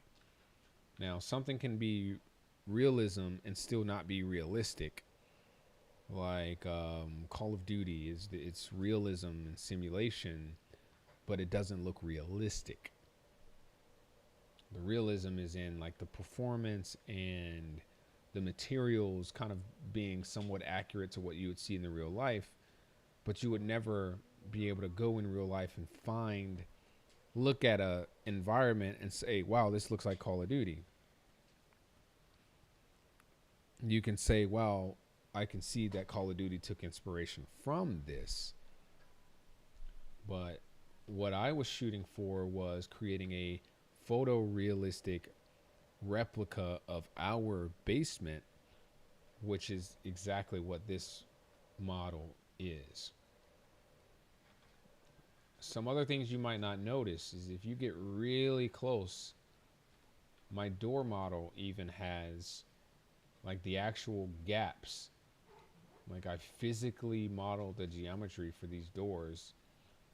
Now, something can be realism and still not be realistic. Like Call of Duty it's realism and simulation, but it doesn't look realistic. The realism is in like the performance and the materials kind of being somewhat accurate to what you would see in the real life, but you would never be able to go in real life and look at a environment and say, wow, this looks like Call of Duty. you can say, well, I can see that Call of Duty took inspiration from this. But what I was shooting for was creating a photorealistic replica of our basement, which is exactly what this model is. Some other things you might not notice is if you get really close, my door model even has like the actual gaps. Like I physically modeled the geometry for these doors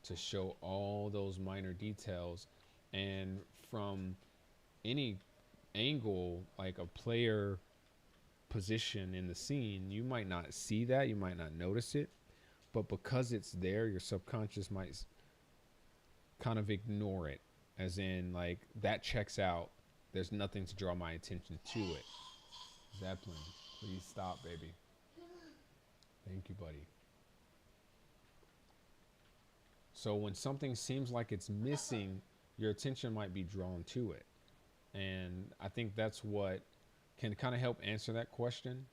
to show all those minor details. And from any angle, like a player position in the scene, you might not see that, you might not notice it, but because it's there, your subconscious might kind of ignore it, as in like that checks out, there's nothing to draw my attention to it. Zeppelin, please stop, baby. Thank you, buddy. So when something seems like it's missing, your attention might be drawn to it. And I think that's what can kind of help answer that question.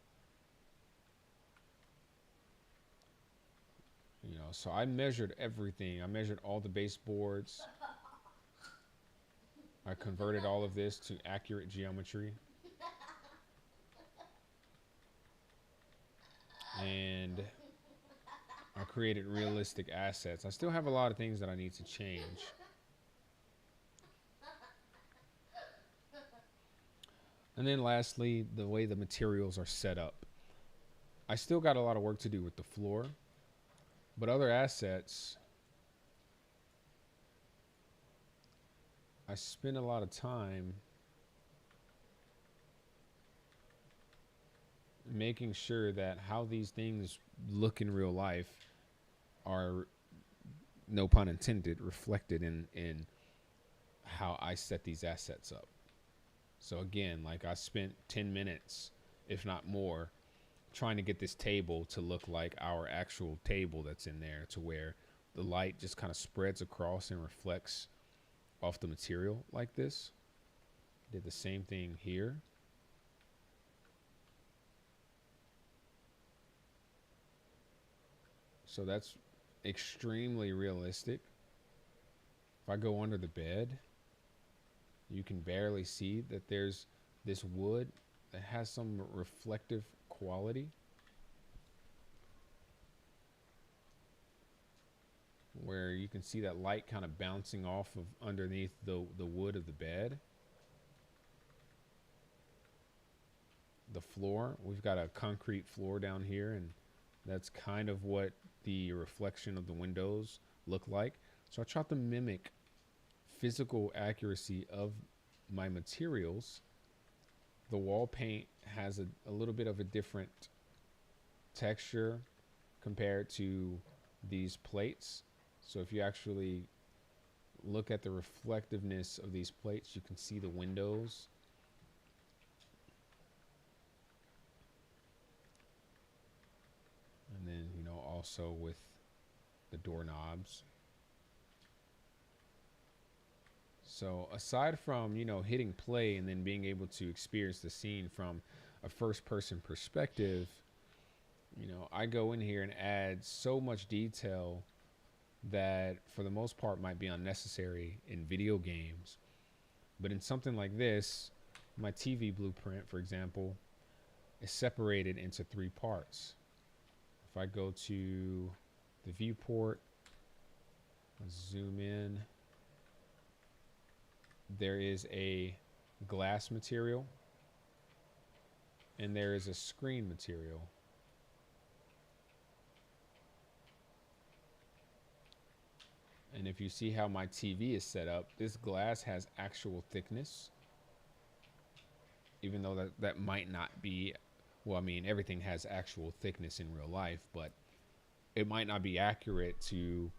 You know, so I measured everything. I measured all the baseboards. I converted all of this to accurate geometry. And I created realistic assets. I still have a lot of things that I need to change. And then lastly, the way the materials are set up. I still got a lot of work to do with the floor, but other assets, I spend a lot of time making sure that how these things look in real life are, no pun intended, reflected in how I set these assets up. So again, like I spent 10 minutes, if not more, trying to get this table to look like our actual table that's in there, to where the light just kind of spreads across and reflects off the material like this. Did the same thing here. So that's extremely realistic. If I go under the bed, you can barely see that there's this wood that has some reflective quality, where you can see that light kind of bouncing off of underneath the wood of the bed. The floor, we've got a concrete floor down here, and that's kind of what the reflection of the windows look like. So I tried to mimic physical accuracy of my materials. The wall paint has a little bit of a different texture compared to these plates. So if you actually look at the reflectiveness of these plates, you can see the windows. And then, you know, also with the doorknobs. So aside from, you know, hitting play and then being able to experience the scene from a first person perspective, you know, I go in here and add so much detail that for the most part might be unnecessary in video games. But in something like this, my TV blueprint, for example, is separated into 3 parts. If I go to the viewport, zoom in, there is a glass material and there is a screen material. And if you see how my TV is set up, this glass has actual thickness, even though that might not be, well, I mean, everything has actual thickness in real life, but it might not be accurate to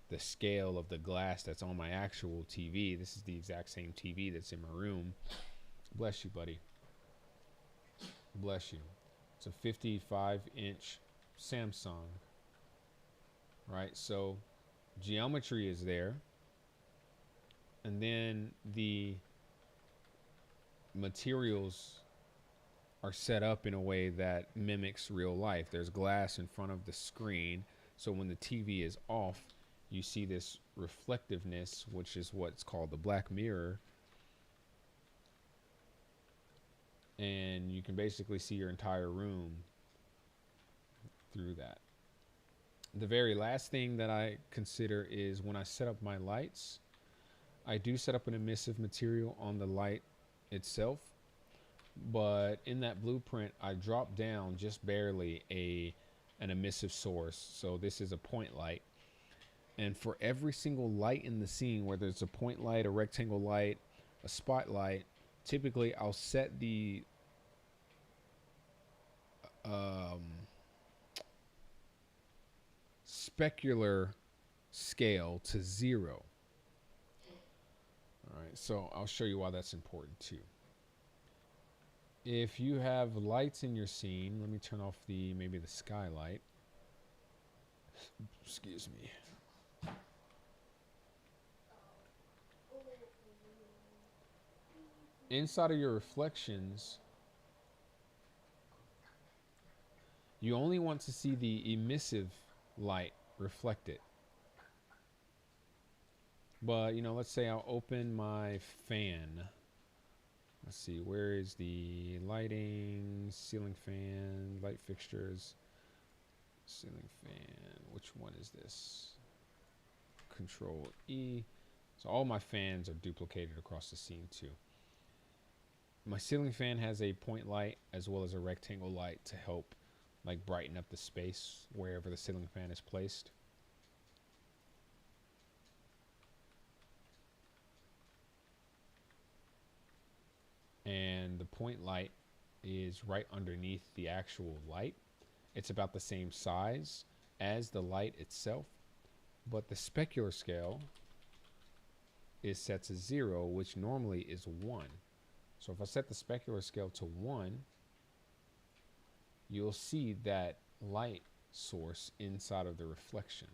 the scale of the glass that's on my actual TV. This is the exact same TV that's in my room. Bless you, buddy. Bless you. It's a 55-inch Samsung, right? So geometry is there, and then the materials are set up in a way that mimics real life. There's glass in front of the screen, so when the TV is off, you see this reflectiveness, which is what's called the black mirror, and you can basically see your entire room through that. The very last thing that I consider is when I set up my lights, I do set up an emissive material on the light itself, but in that blueprint I drop down just barely an emissive source. So this is a point light, and for every single light in the scene, whether it's a point light, a rectangle light, a spotlight, typically I'll set the specular scale to 0. All right, so I'll show you why that's important too. If you have lights in your scene, let me turn off maybe the skylight. Excuse me. Inside of your reflections, you only want to see the emissive light reflected. But, you know, let's say I'll open my fan. Let's see, where is the lighting, ceiling fan, light fixtures, ceiling fan, which one is this? Control E. So all my fans are duplicated across the scene too. My ceiling fan has a point light as well as a rectangle light to help like brighten up the space wherever the ceiling fan is placed. And the point light is right underneath the actual light. It's about the same size as the light itself, but the specular scale is set to 0, which normally is 1. So if I set the specular scale to 1, you'll see that light source inside of the reflection.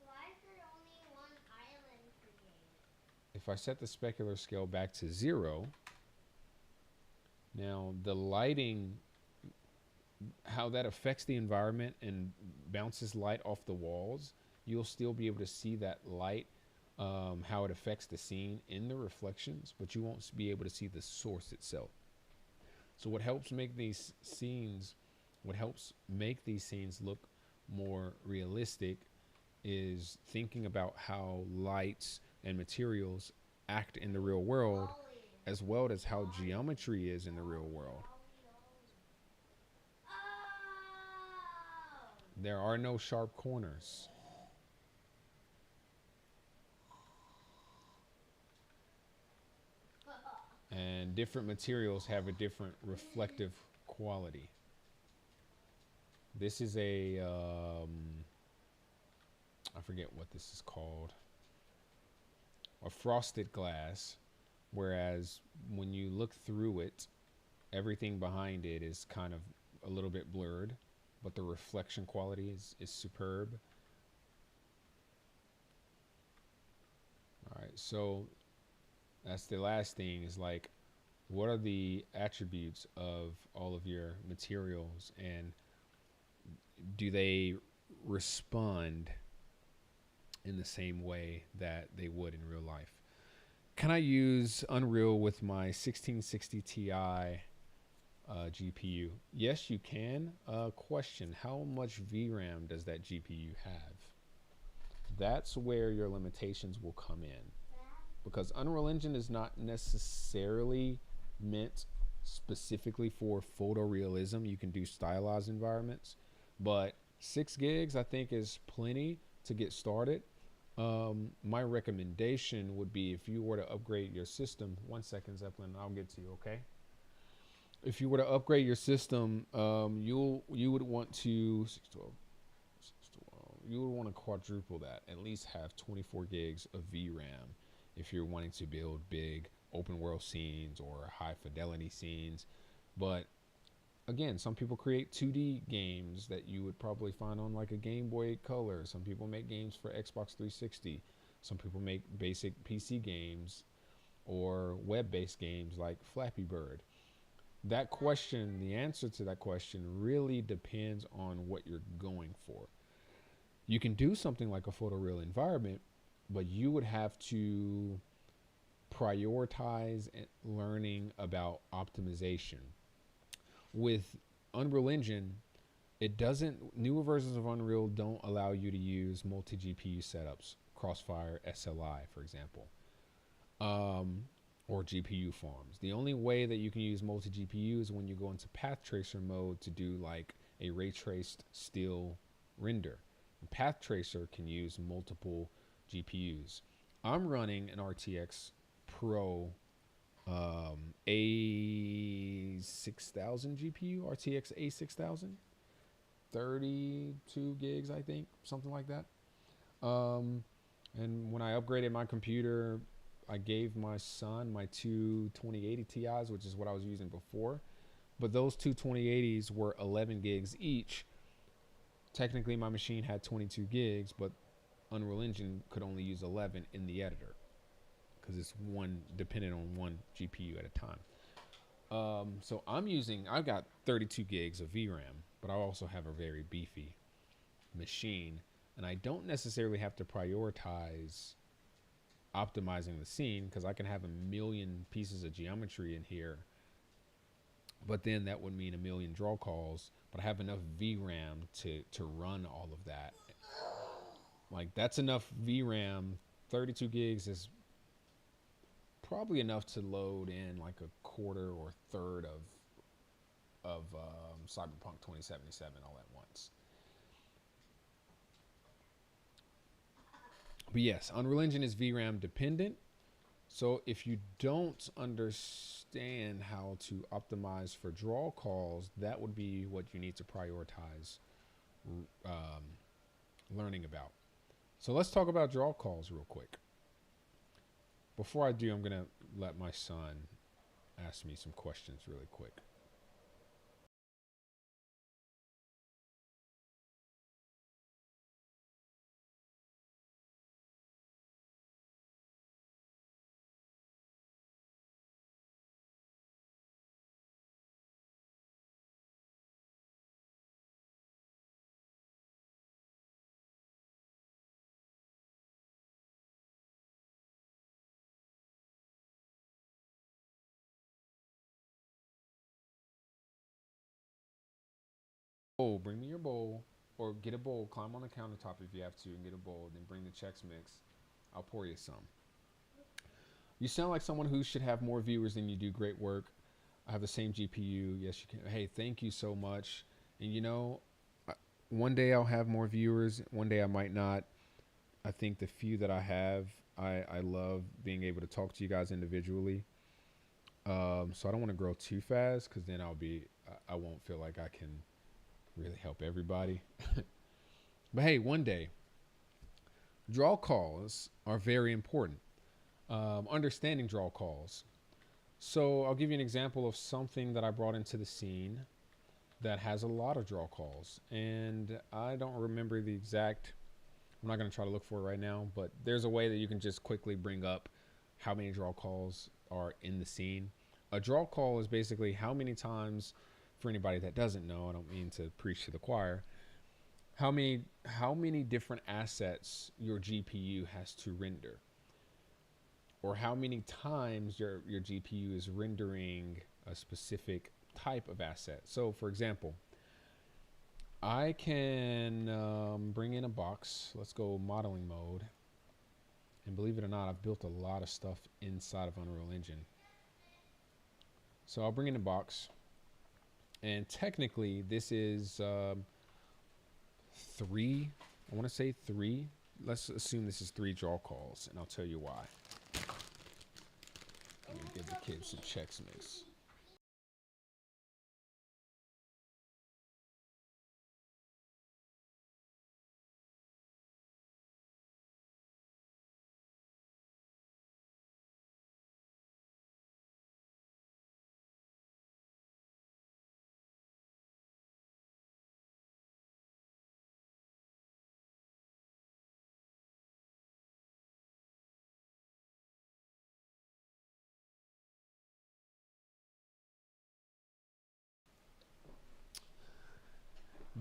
Why is there only one island created? If I set the specular scale back to 0, now the lighting, how that affects the environment and bounces light off the walls, you'll still be able to see that light, how it affects the scene in the reflections, but you won't be able to see the source itself. So what helps make these scenes look more realistic is thinking about how lights and materials act in the real world, as well as how geometry is in the real world. There are no sharp corners. And different materials have a different reflective quality. This is a, I forget what this is called, a frosted glass, whereas when you look through it, everything behind it is kind of a little bit blurred, but the reflection quality is superb. All right, so that's the last thing, is like, what are the attributes of all of your materials, and do they respond in the same way that they would in real life? Can I use Unreal with my 1660 Ti GPU? Yes, you can. Question, how much VRAM does that GPU have? That's where your limitations will come in, because Unreal Engine is not necessarily meant specifically for photorealism. You can do stylized environments, but 6 gigs I think is plenty to get started. My recommendation would be, if you were to upgrade your system, 1 second, Zeppelin, I'll get to you, okay? If you were to upgrade your system, you would want to 612, you would want to quadruple that, at least have 24 gigs of VRAM if you're wanting to build big open world scenes or high fidelity scenes. But again, some people create 2D games that you would probably find on like a Game Boy Color. Some people make games for Xbox 360. Some people make basic PC games. or web-based games like Flappy Bird? That question, the answer to that question really depends on what you're going for. You can do something like a photoreal environment, but you would have to prioritize learning about optimization. With Unreal Engine, it doesn't, newer versions of Unreal don't allow you to use multi GPU setups, Crossfire SLI, for example, or GPU farms. The only way that you can use multi GPU is when you go into path tracer mode to do like a ray traced still render. And path tracer can use multiple GPUs. I'm running an RTX Pro A6000 GPU, RTX A6000, 32 gigs, I think, something like that. And when I upgraded my computer, I gave my son my two 2080 Ti's, which is what I was using before. But those two 2080s were 11 gigs each. Technically, my machine had 22 gigs, but Unreal Engine could only use 11 in the editor because it's one dependent on one GPU at a time. So I've got 32 gigs of VRAM, but I also have a very beefy machine, and I don't necessarily have to prioritize optimizing the scene because I can have a million pieces of geometry in here, but then that would mean a million draw calls, but I have enough VRAM to run all of that. Like, that's enough VRAM. 32 gigs is probably enough to load in like a quarter or third of Cyberpunk 2077 all at once. But yes, Unreal Engine is VRAM dependent. So if you don't understand how to optimize for draw calls, that would be what you need to prioritize learning about. So let's talk about draw calls real quick. Before I do, I'm going to let my son ask me some questions really quick. Oh, bring me your bowl, or get a bowl, climb on the countertop if you have to, and get a bowl, then bring the Chex Mix. I'll pour you some. You sound like someone who should have more viewers than you do. Great work. I have the same GPU. Yes, you can. Hey, thank you so much. And you know, one day I'll have more viewers. One day I might not. I think the few that I have, I love being able to talk to you guys individually. So I don't want to grow too fast because then I won't feel like I can really help everybody. But hey, one day, draw calls are very important. Understanding draw calls. So I'll give you an example of something that I brought into the scene that has a lot of draw calls, and I don't remember the exact. I'm not going to try to look for it right now, but there's a way that you can just quickly bring up how many draw calls are in the scene. A draw call is basically how many times, for anybody that doesn't know, I don't mean to preach to the choir, how many different assets your GPU has to render, or how many times your GPU is rendering a specific type of asset. So for example, I can bring in a box. Let's go modeling mode. And believe it or not, I've built a lot of stuff inside of Unreal Engine. So I'll bring in a box. And technically, this is 3. I want to say 3. Let's assume this is 3 draw calls, and I'll tell you why. I'm going to give the kids some Chex Mix.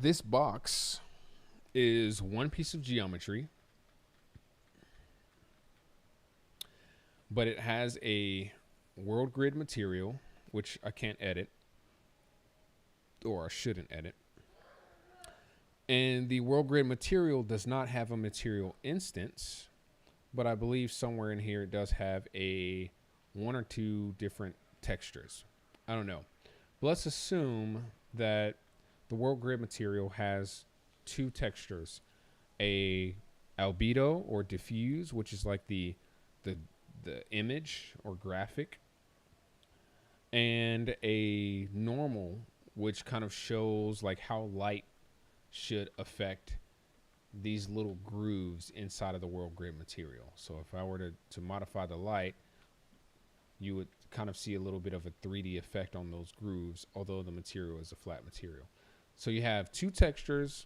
This box is one piece of geometry, but it has a world grid material, which I can't edit, or I shouldn't edit. And the world grid material does not have a material instance, but I believe somewhere in here it does have a one or two different textures. I don't know. But let's assume that the world grid material has two textures, a albedo or diffuse, which is like the image or graphic, and a normal, which kind of shows like how light should affect these little grooves inside of the world grid material. So if I were to modify the light, you would kind of see a little bit of a 3D effect on those grooves, although the material is a flat material. So you have two textures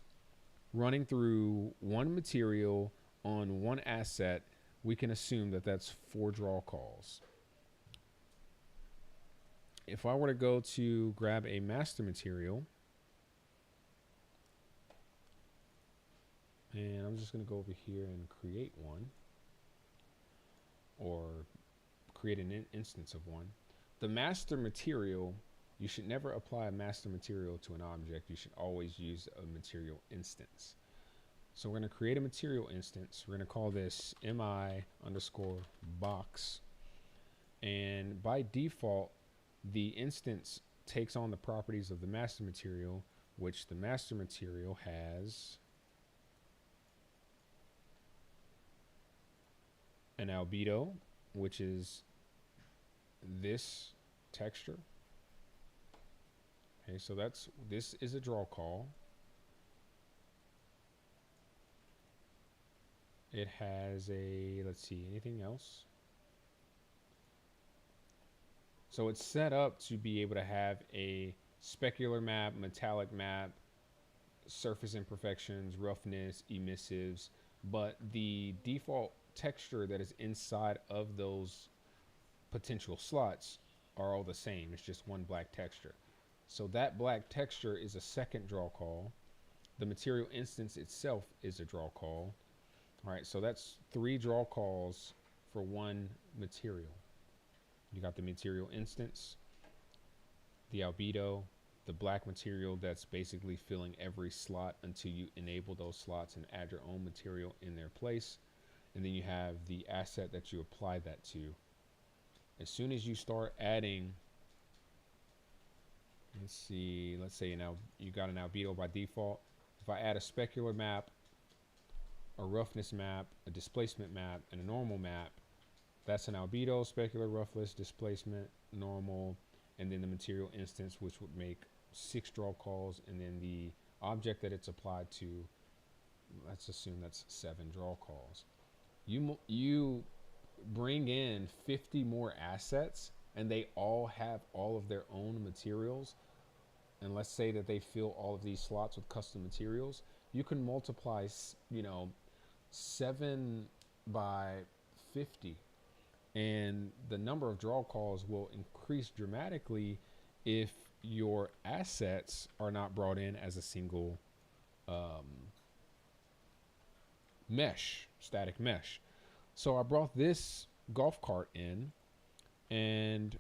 running through one material on one asset. We can assume that that's 4 draw calls. If I were to go to grab a master material, and I'm just going to go over here and create one, or create an instance of one. The master material, you should never apply a master material to an object. You should always use a material instance. So we're going to create a material instance. We're going to call this mi_box. And by default, the instance takes on the properties of the master material, which the master material has an albedo, which is this texture. Okay, so this is a draw call. It has a, let's see, anything else? So it's set up to be able to have a specular map, metallic map, surface imperfections, roughness, emissives, but the default texture that is inside of those potential slots are all the same. It's just one black texture. So that black texture is a second draw call. The material instance itself is a draw call. All right, so that's 3 draw calls for one material. You got the material instance, the albedo, the black material that's basically filling every slot until you enable those slots and add your own material in their place. And then you have the asset that you apply that to. As soon as you start adding, let's say now you got an albedo by default. If I add a specular map, a roughness map, a displacement map, and a normal map, that's an albedo, specular, roughness, displacement, normal, and then the material instance, which would make 6 draw calls, and then the object that it's applied to, let's assume that's 7 draw calls. You bring in 50 more assets, and they all have all of their own materials, and let's say that they fill all of these slots with custom materials. You can multiply, 7 by 50, and the number of draw calls will increase dramatically if your assets are not brought in as a single mesh, static mesh. So I brought this golf cart in, and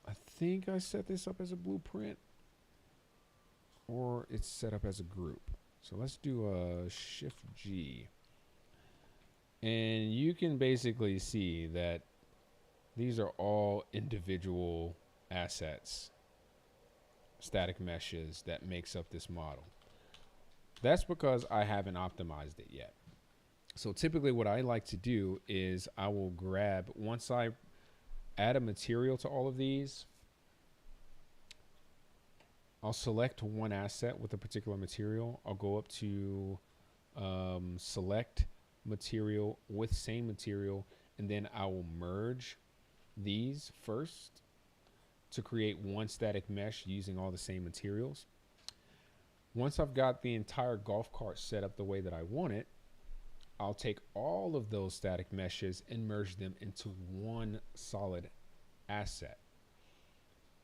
I think I set this up as a blueprint, or it's set up as a group. So let's do a Shift G. And you can basically see that these are all individual assets, static meshes that makes up this model. That's because I haven't optimized it yet. So typically what I like to do is I will grab, once I add a material to all of these, I'll select one asset with a particular material. I'll go up to select material with same material, and then I will merge these first to create one static mesh using all the same materials. Once I've got the entire golf cart set up the way that I want it, I'll take all of those static meshes and merge them into one solid asset.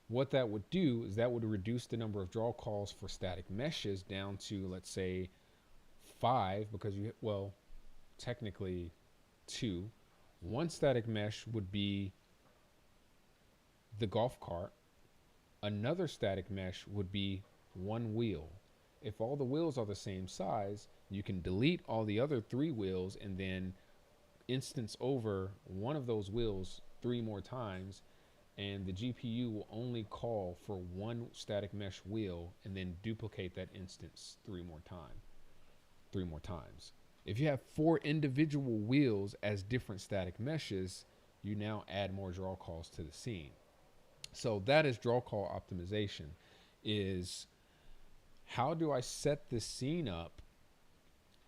What that would do is that would reduce the number of draw calls for static meshes down to, let's say, 5, because well, technically 2. One static mesh would be the golf cart. Another static mesh would be one wheel. If all the wheels are the same size, you can delete all the other 3 wheels and then instance over one of those wheels 3 more times, and the GPU will only call for one static mesh wheel and then duplicate that instance 3 more times. If you have 4 individual wheels as different static meshes, you now add more draw calls to the scene. So that is draw call optimization, is how do I set the scene up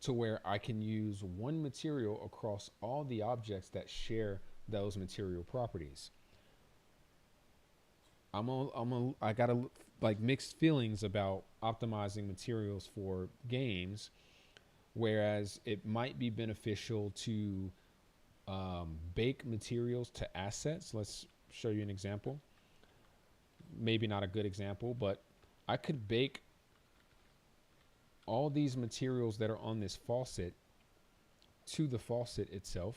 to where I can use one material across all the objects that share those material properties. I got like mixed feelings about optimizing materials for games, whereas it might be beneficial to bake materials to assets. Let's show you an example. Maybe not a good example, but I could bake all these materials that are on this faucet to the faucet itself,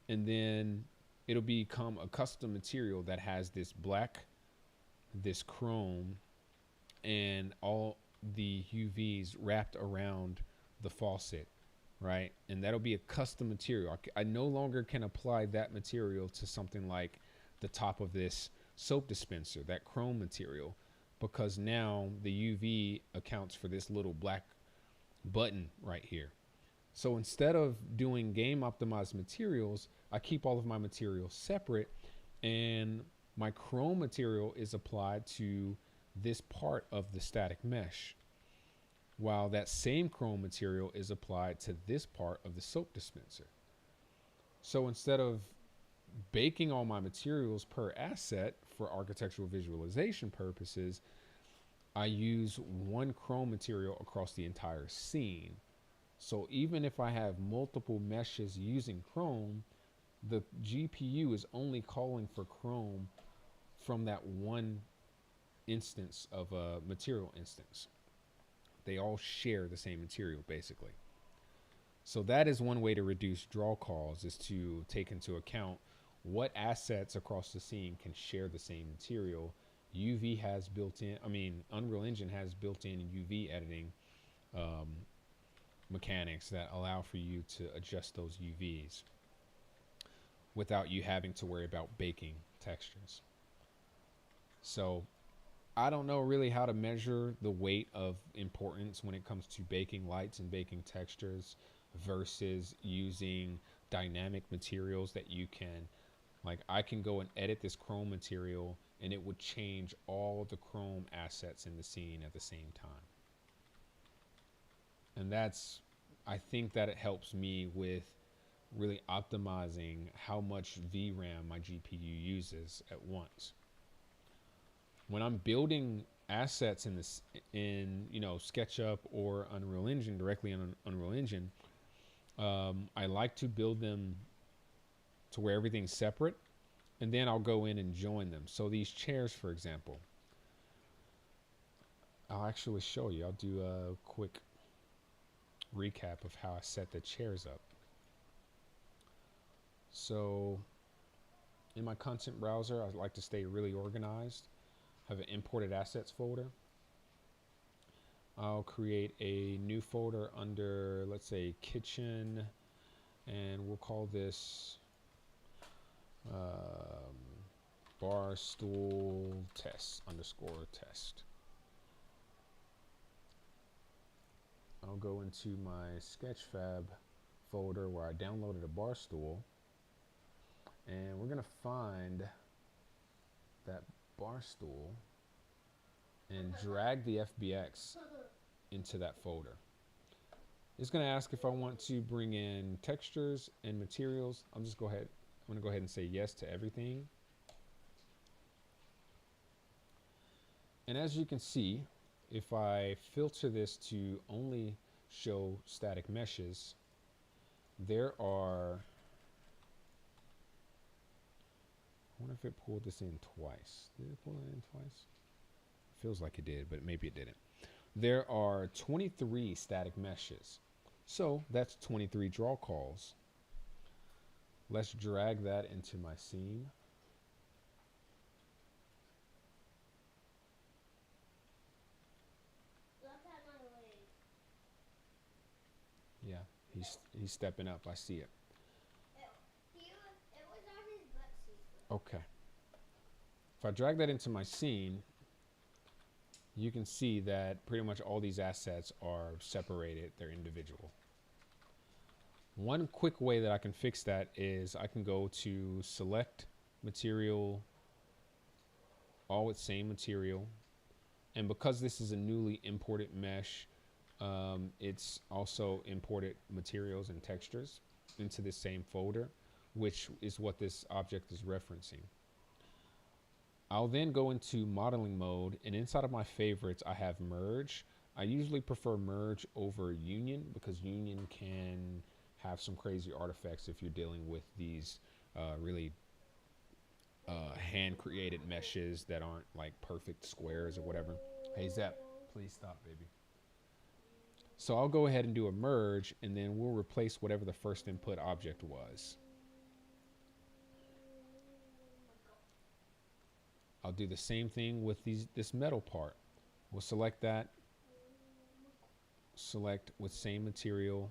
and then it'll become a custom material that has this black, this chrome, and all the UVs wrapped around the faucet, right? And that'll be a custom material. I no longer can apply that material to something like the top of this soap dispenser, that chrome material, because now the UV accounts for this little black button right here. So instead of doing game optimized materials, I keep all of my materials separate, and my chrome material is applied to this part of the static mesh, while that same chrome material is applied to this part of the soap dispenser. So instead of baking all my materials per asset for architectural visualization purposes, I use one chrome material across the entire scene. So even if I have multiple meshes using chrome, the GPU is only calling for chrome from that one instance of a material instance. They all share the same material basically. So that is one way to reduce draw calls, is to take into account what assets across the scene can share the same material. UV has Unreal Engine has built-in UV editing mechanics that allow for you to adjust those UVs without you having to worry about baking textures. So I don't know really how to measure the weight of importance when it comes to baking lights and baking textures versus using dynamic materials that you can, like I can go and edit this chrome material and it would change all the chrome assets in the scene at the same time. And I think that it helps me with really optimizing how much VRAM my GPU uses at once. When I'm building assets in SketchUp or Unreal Engine, directly on Unreal Engine, I like to build them to where everything's separate, and then I'll go in and join them. So these chairs, for example, I'll actually show you. I'll do a quick recap of how I set the chairs up. So in my content browser, I like to stay really organized. I have an imported assets folder. I'll create a new folder under, let's say, kitchen, and we'll call this barstool test _test. I'll go into my Sketchfab folder where I downloaded a bar stool, and we're going to find that bar stool and drag the FBX into that folder. It's going to ask if I want to bring in textures and materials. I'm going to go ahead and say yes to everything. And as you can see, if I filter this to only show static meshes, there are I wonder if it pulled this in twice. Did it pull it in twice? Feels like it did, but maybe it didn't. There are 23 static meshes. So that's 23 draw calls. Let's drag that into my scene. Look at my leg. Yeah, he's stepping up. I see it. It was on his butt seat. Okay. If I drag that into my scene, you can see that pretty much all these assets are separated. They're individual. One quick way that I can fix that is I can go to select material, all with same material. And because this is a newly imported mesh, it's also imported materials and textures into the same folder, which is what this object is referencing. I'll then go into modeling mode, and inside of my favorites, I have merge. I usually prefer merge over union because union can have some crazy artifacts if you're dealing with these really hand-created meshes that aren't like perfect squares or whatever. Hey, Zep, please stop, baby. So I'll go ahead and do a merge, and then we'll replace whatever the first input object was. I'll do the same thing with this metal part. We'll select that, select with same material,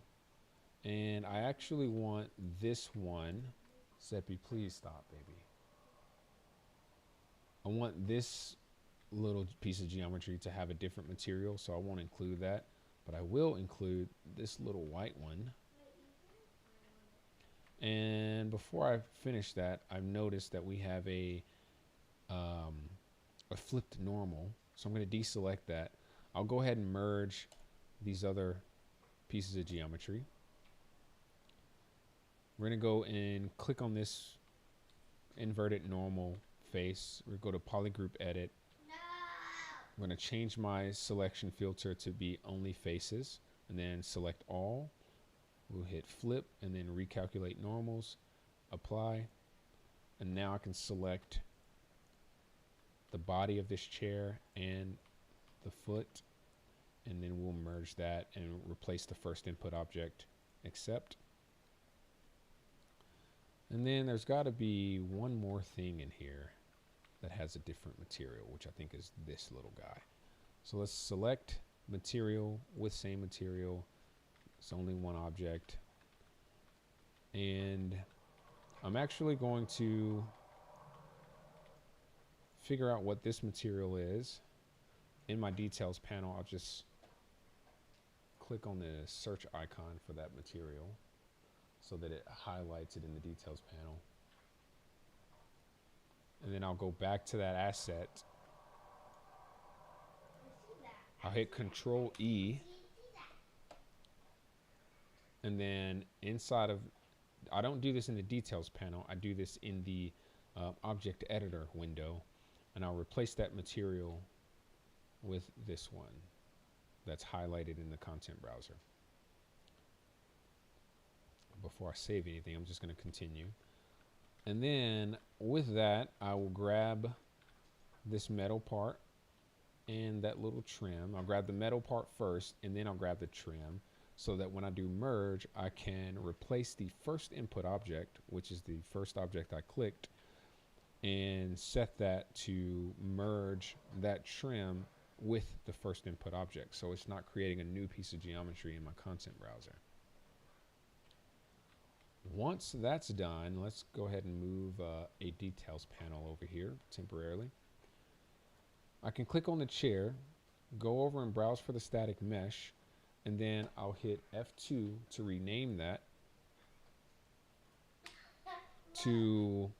and I actually want this one. Seppi, please stop, baby. I want this little piece of geometry to have a different material, so I won't include that, but I will include this little white one. And before I finish that, I've noticed that we have a flipped normal, so I'm going to deselect that. I'll go ahead and merge these other pieces of geometry. We're going to go and click on this inverted normal face. We'll go to polygroup edit. I'm going to change my selection filter to be only faces, and then select all. We'll hit flip and then recalculate normals, apply, and now I can select the body of this chair and the foot, and then we'll merge that and replace the first input object, accept. And then there's got to be one more thing in here that has a different material, which I think is this little guy. So let's select material with same material. It's only one object, and I'm actually going to figure out what this material is. In my details panel, I'll just click on the search icon for that material so that it highlights it in the details panel. And then I'll go back to that asset. I'll hit Control E. And then inside of, I don't do this in the details panel, I do this in the object editor window, and I'll replace that material with this one that's highlighted in the content browser. Before I save anything, I'm just going to continue. And then with that, I will grab this metal part and that little trim. I'll grab the metal part first, and then I'll grab the trim, so that when I do merge, I can replace the first input object, which is the first object I clicked, and set that to merge that trim with the first input object. So it's not creating a new piece of geometry in my content browser. Once that's done, let's go ahead and move a details panel over here temporarily. I can click on the chair, go over and browse for the static mesh, and then I'll hit F2 to rename that to,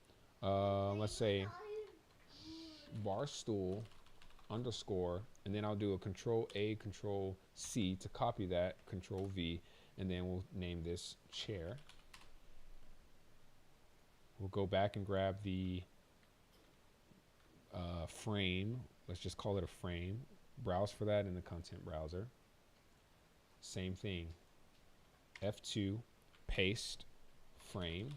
let's say, barstool underscore, and then I'll do a Control A, Control C to copy that, Control V, and then we'll name this chair. We'll go back and grab the frame. Let's just call it a frame. Browse for that in the content browser. Same thing. F2, paste, frame.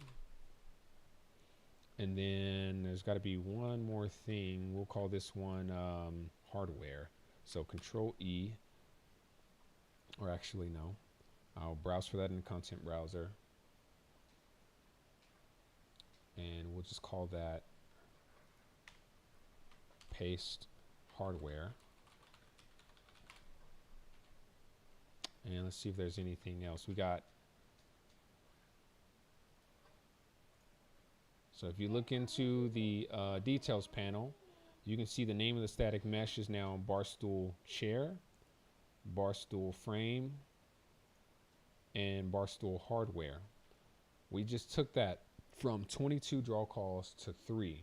And then there's got to be one more thing. We'll call this one hardware. So Control E, or actually no, I'll browse for that in the content browser. And we'll just call that paste hardware. And let's see if there's anything else. We got, so if you look into the details panel, you can see the name of the static mesh is now Barstool Chair, Barstool Frame, and Barstool Hardware. We just took that from 22 draw calls to 3,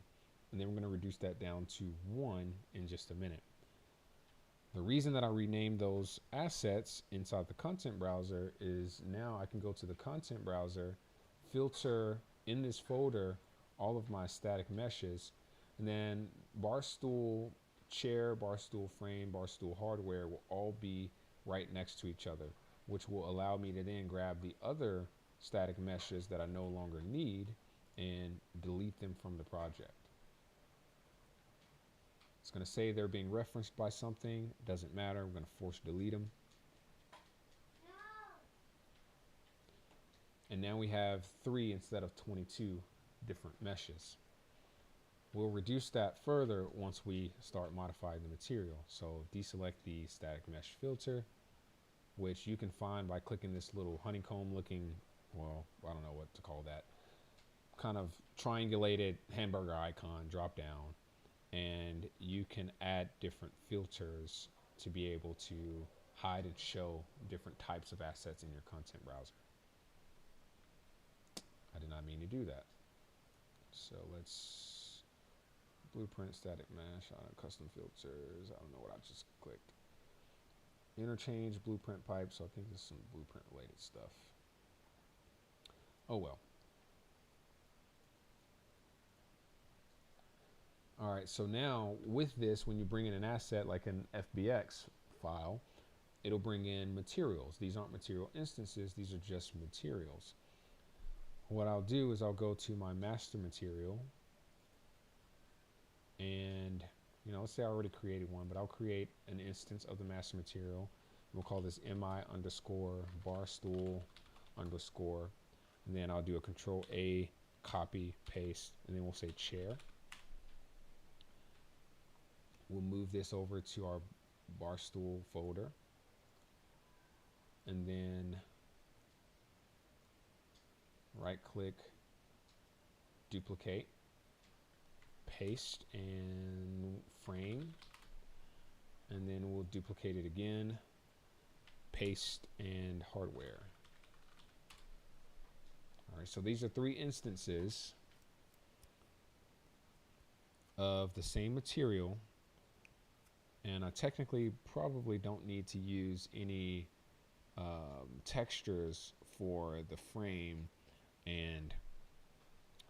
and then we're going to reduce that down to 1 in just a minute. The reason that I renamed those assets inside the content browser is now I can go to the content browser, filter in this folder all of my static meshes, and then Barstool Chair, Barstool Frame, Barstool Hardware will all be right next to each other, which will allow me to then grab the other static meshes that I no longer need and delete them from the project. It's going to say they're being referenced by something. Doesn't matter. I'm going to force delete them. And now we have 3 instead of 22 different meshes. We'll reduce that further once we start modifying the material. So deselect the static mesh filter, which you can find by clicking this little honeycomb looking, well, I don't know what to call that, kind of triangulated hamburger icon drop down. And you can add different filters to be able to hide and show different types of assets in your content browser. I did not mean to do that. So let's blueprint static mesh, custom filters. I don't know what I just clicked. Interchange blueprint pipe. So I think this is some blueprint related stuff. Oh well. All right, so now with this, when you bring in an asset like an FBX file, it'll bring in materials. These aren't material instances, these are just materials. What I'll do is I'll go to my master material, and let's say I already created one, but I'll create an instance of the master material. We'll call this mi_barstool_, and then I'll do a Control A, copy, paste, and then we'll say chair. We'll move this over to our Barstool folder, and then right click, duplicate, paste, and frame, and then we'll duplicate it again, paste, and hardware. All right, so these are 3 instances of the same material. And I technically probably don't need to use any textures for the frame and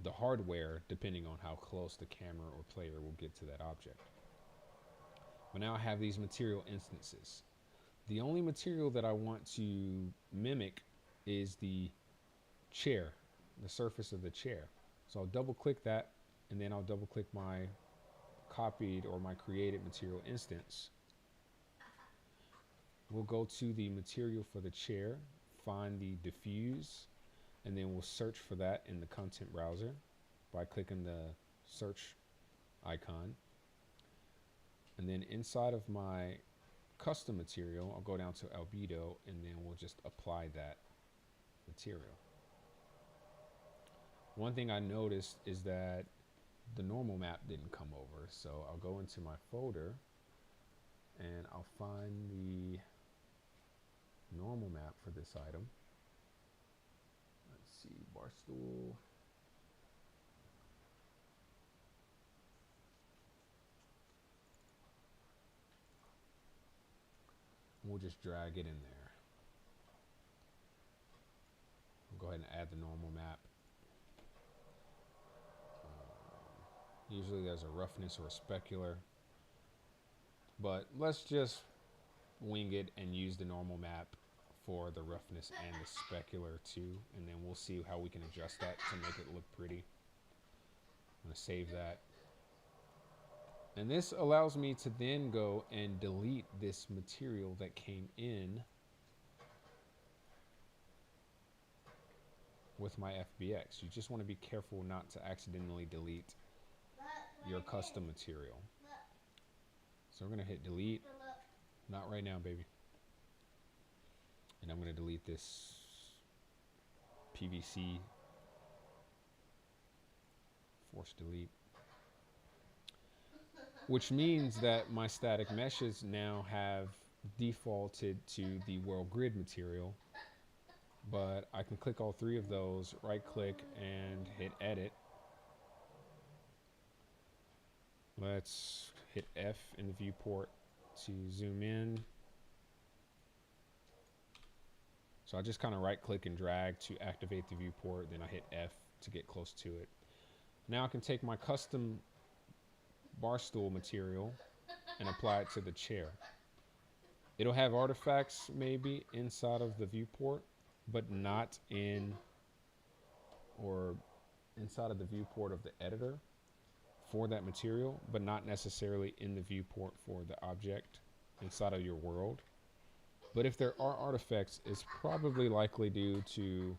the hardware, depending on how close the camera or player will get to that object. But now I have these material instances. The only material that I want to mimic is the chair, the surface of the chair. So I'll double click that, and then I'll double click my copied or my created material instance. We'll go to the material for the chair, find the diffuse, and then we'll search for that in the content browser by clicking the search icon. And then inside of my custom material, I'll go down to albedo, and then we'll just apply that material. One thing I noticed is that the normal map didn't come over, so I'll go into my folder and I'll find the normal map for this item. Let's see, Barstool. We'll just drag it in there. We'll go ahead and add the normal map. Usually there's a roughness or a specular, but let's just wing it and use the normal map for the roughness and the specular too, and then we'll see how we can adjust that to make it look pretty. I'm gonna save that. And this allows me to then go and delete this material that came in with my FBX. You just want to be careful not to accidentally delete your custom material. So we're going to hit delete. Not right now, baby. And I'm going to delete this PVC. Force delete. Which means that my static meshes now have defaulted to the world grid material. But I can click all three of those, right click and hit edit. Let's hit F in the viewport to zoom in. So I just kind of right click and drag to activate the viewport, then I hit F to get close to it. Now I can take my custom bar stool material and apply it to the chair. It'll have artifacts maybe inside of the viewport, but not in, or inside of the viewport of the editor for that material, but not necessarily in the viewport for the object inside of your world. But if there are artifacts, it's probably likely due to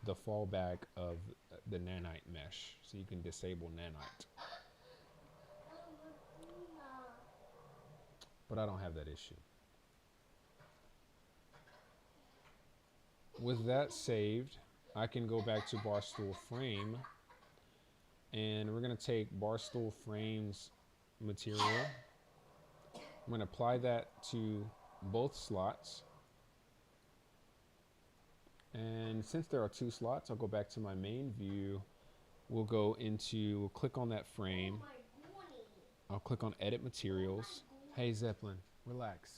the fallback of the nanite mesh. So you can disable nanite. But I don't have that issue. With that saved, I can go back to Barstool Frame, and we're going to take Barstool Frame's material. I'm going to apply that to both slots. And since there are two slots, I'll go back to my main view. We'll go into, we'll click on that frame. I'll click on Edit Materials. Hey, Zeppelin, relax.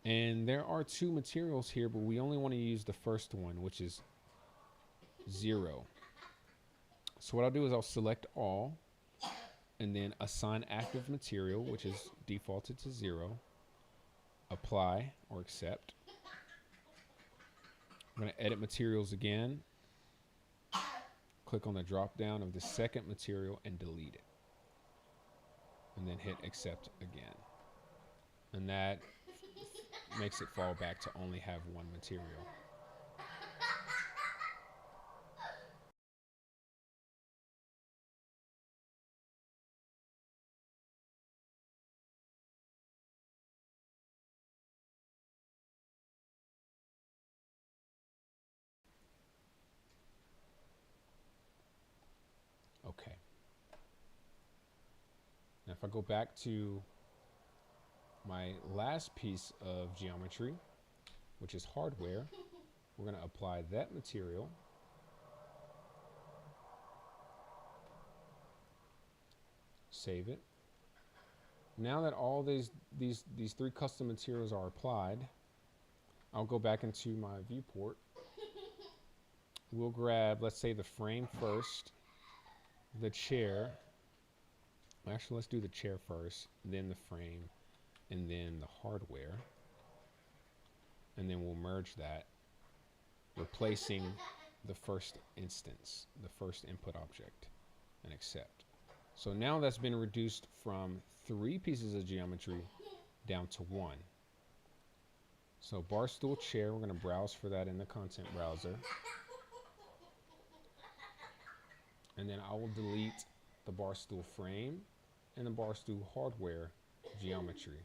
And there are two materials here, but we only want to use the first one, which is 0. So what I'll do is I'll select all and then assign active material, which is defaulted to 0. Apply or accept. I'm going to edit materials again. Click on the drop down of the second material and delete it. And then hit accept again. And that makes it fall back to only have one material. Okay. Now if I go back to my last piece of geometry, which is hardware, we're going to apply that material. Save it. Now that all these three custom materials are applied, I'll go back into my viewport. We'll grab, let's say, the frame first, the chair. Actually, let's do the chair first, then the frame, and then the hardware. And then we'll merge that, replacing the first instance, the first input object, and accept. So now that's been reduced from 3 pieces of geometry down to 1. So Barstool chair, we're going to browse for that in the content browser. And then I will delete the Barstool frame and the Barstool hardware geometry.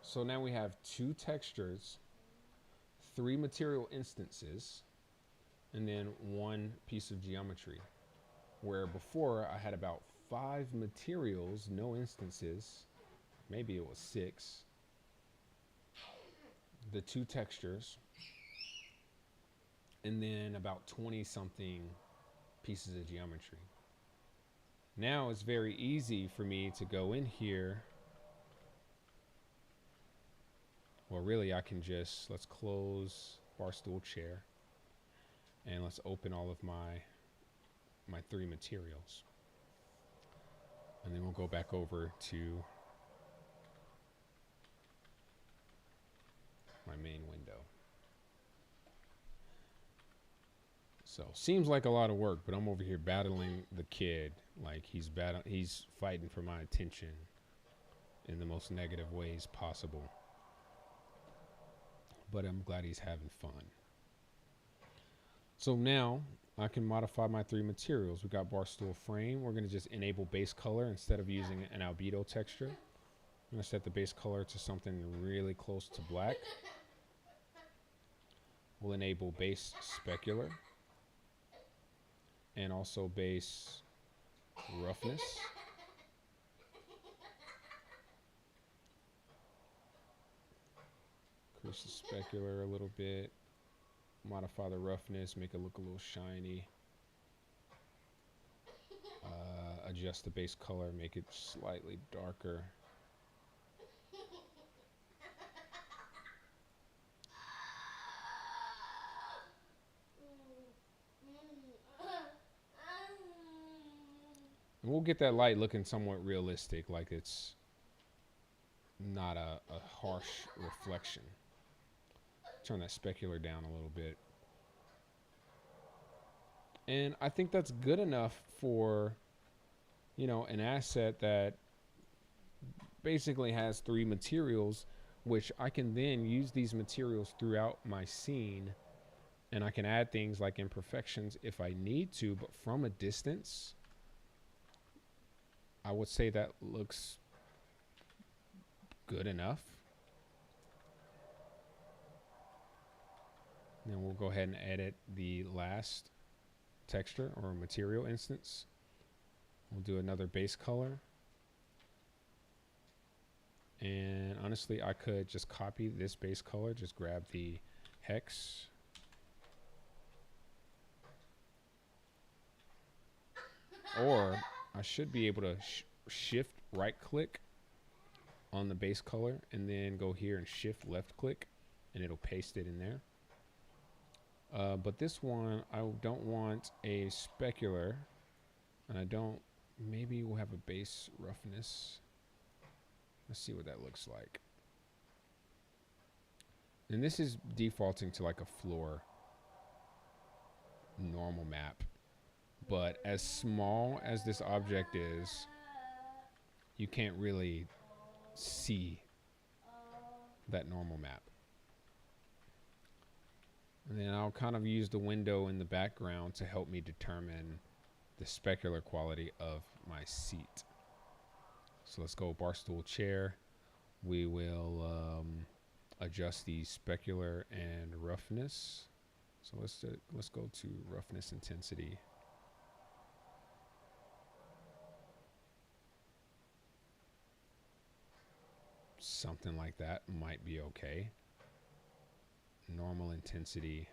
So now we have 2 textures, 3 material instances, and then 1 piece of geometry. Where before I had about 5 materials, no instances, maybe it was 6, the 2 textures, and then about 20 something pieces of geometry. Now it's very easy for me to go in here. Well, really I can just, let's close Barstool chair and let's open all of my 3 materials. And then we'll go back over to my main window. So seems like a lot of work, but I'm over here battling the kid. Like he's fighting for my attention in the most negative ways possible. But I'm glad he's having fun. So now I can modify my 3 materials. We got Barstool frame. We're going to just enable base color instead of using an albedo texture. I'm going to set the base color to something really close to black. We'll enable base specular and also base roughness. Increase the specular a little bit. Modify the roughness, make it look a little shiny. Adjust the base color, make it slightly darker. And we'll get that light looking somewhat realistic, like it's not a harsh reflection. Turn that specular down a little bit. And I think that's good enough for, you know, an asset that basically has 3 materials, which I can then use these materials throughout my scene. And I can add things like imperfections if I need to, but from a distance, I would say that looks good enough. Then we'll go ahead and edit the last texture or material instance. We'll do another base color. And honestly, I could just copy this base color, just grab the hex. Or I should be able to shift right click on the base color and then go here and shift left click and it'll paste it in there. But this one, I don't want a specular, and I don't, maybe we'll have a base roughness. Let's see what that looks like. And this is defaulting to like a floor normal map. But as small as this object is, you can't really see that normal map. And then I'll kind of use the window in the background to help me determine the specular quality of my seat. So let's go Barstool chair. We will adjust the specular and roughness. So let's go to roughness intensity. Something like that might be okay. Normal intensity.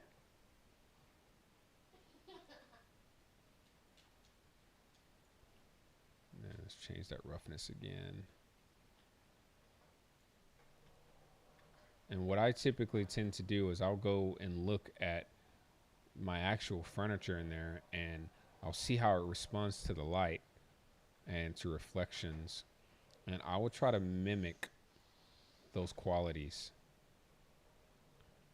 And let's change that roughness again. And what I typically tend to do is I'll go and look at my actual furniture in there and I'll see how it responds to the light and to reflections. And I will try to mimic those qualities.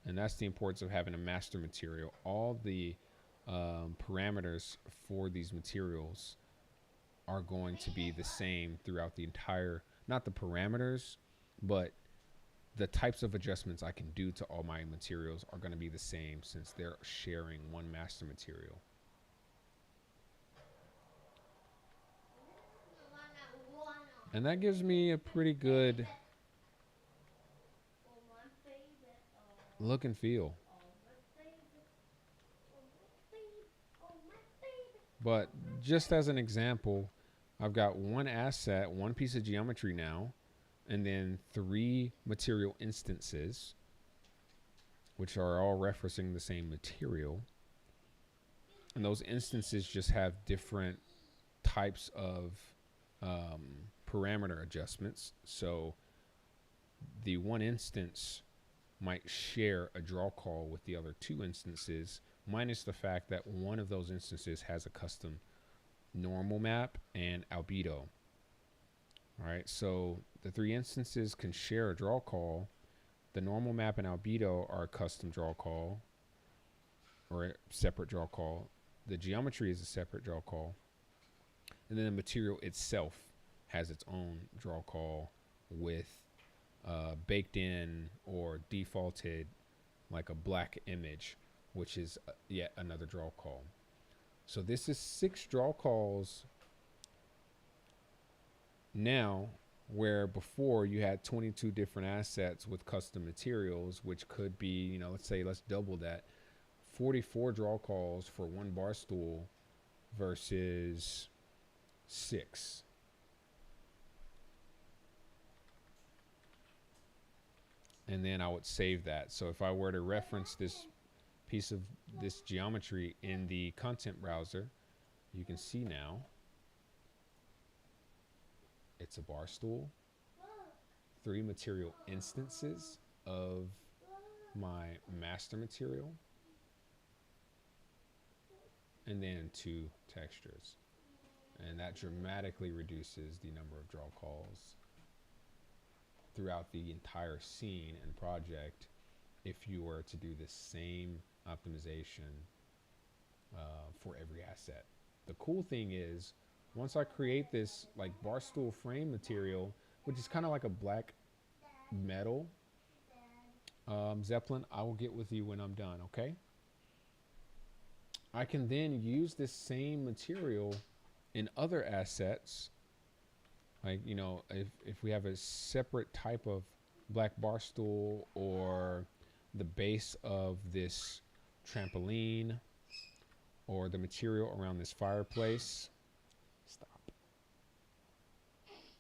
And that's the importance of having a master material. All the parameters for these materials are going to be the same throughout the entire, not the parameters, but the types of adjustments I can do to all my materials are going to be the same since they're sharing one master material. And that gives me a pretty good look and feel. But just as an example, I've got one asset, one piece of geometry now, and then 3 material instances, which are all referencing the same material. And those instances just have different types of parameter adjustments. So the one instance might share a draw call with the other 2 instances, minus the fact that one of those instances has a custom normal map and albedo. All right, so the 3 instances can share a draw call, The normal map and albedo are a custom draw call or a separate draw call. The geometry is a separate draw call. And then the material itself has its own draw call with baked in or defaulted like a black image, which is yet another draw call. So this is 6 draw calls now, where before you had 22 different assets with custom materials, which could be, you know, let's double that, 44 draw calls for one bar stool versus 6. And then I would save that. So if I were to reference this piece of this geometry in the content browser, you can see now it's a bar stool, 3 material instances of my master material, and then 2 textures. And that dramatically reduces the number of draw calls throughout the entire scene and project if you were to do the same optimization for every asset. The cool thing is, once I create this like bar stool frame material, which is kind of like a black metal Zeppelin, I will get with you when I'm done, okay? I can then use this same material in other assets. Like, you know, if we have a separate type of black bar stool or the base of this trampoline or the material around this fireplace, stop,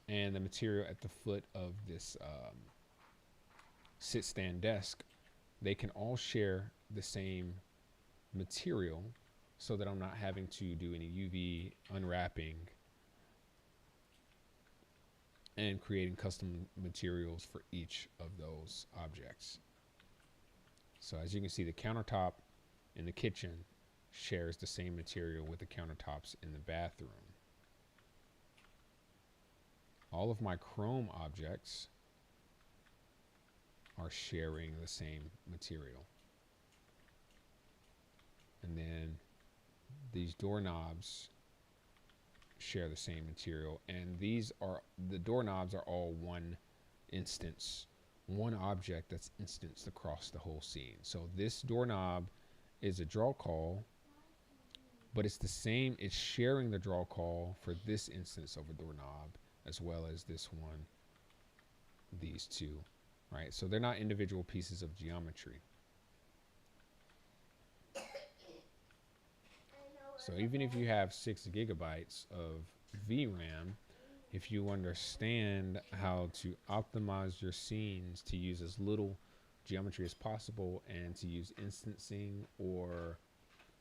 and the material at the foot of this sit-stand desk, they can all share the same material so that I'm not having to do any UV unwrapping and creating custom materials for each of those objects. So as you can see, the countertop in the kitchen shares the same material with the countertops in the bathroom. All of my chrome objects are sharing the same material. And then these doorknobs share the same material, and these are, the doorknobs are all one instance, one object that's instanced across the whole scene. So this doorknob is a draw call, but it's the same, it's sharing the draw call for this instance of a doorknob as well as this one, these two, right? So they're not individual pieces of geometry. So even if you have 6 gigabytes of VRAM, if you understand how to optimize your scenes to use as little geometry as possible and to use instancing or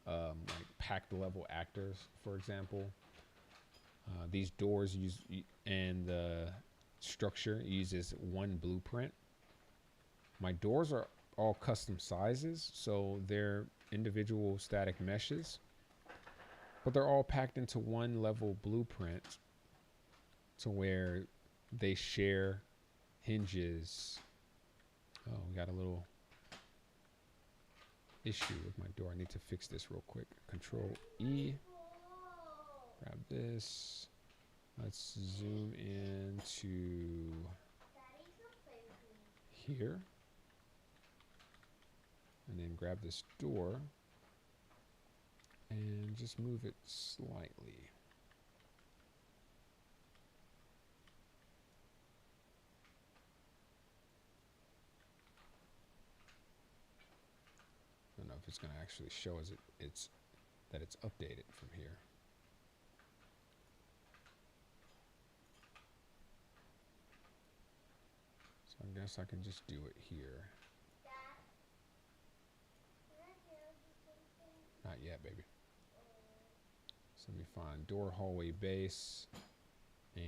like packed level actors, for example, these doors use, and the structure uses one blueprint. My doors are all custom sizes, so they're individual static meshes, but they're all packed into one level blueprint to where they share hinges. Oh, we got a little issue with my door. I need to fix this real quick. Control E. Grab this. Let's zoom into here. And then grab this door and just move it slightly. I don't know if it's going to actually show us that it's updated from here. So I guess I can just do it here. Not yet, baby. So let me find door, hallway, base, and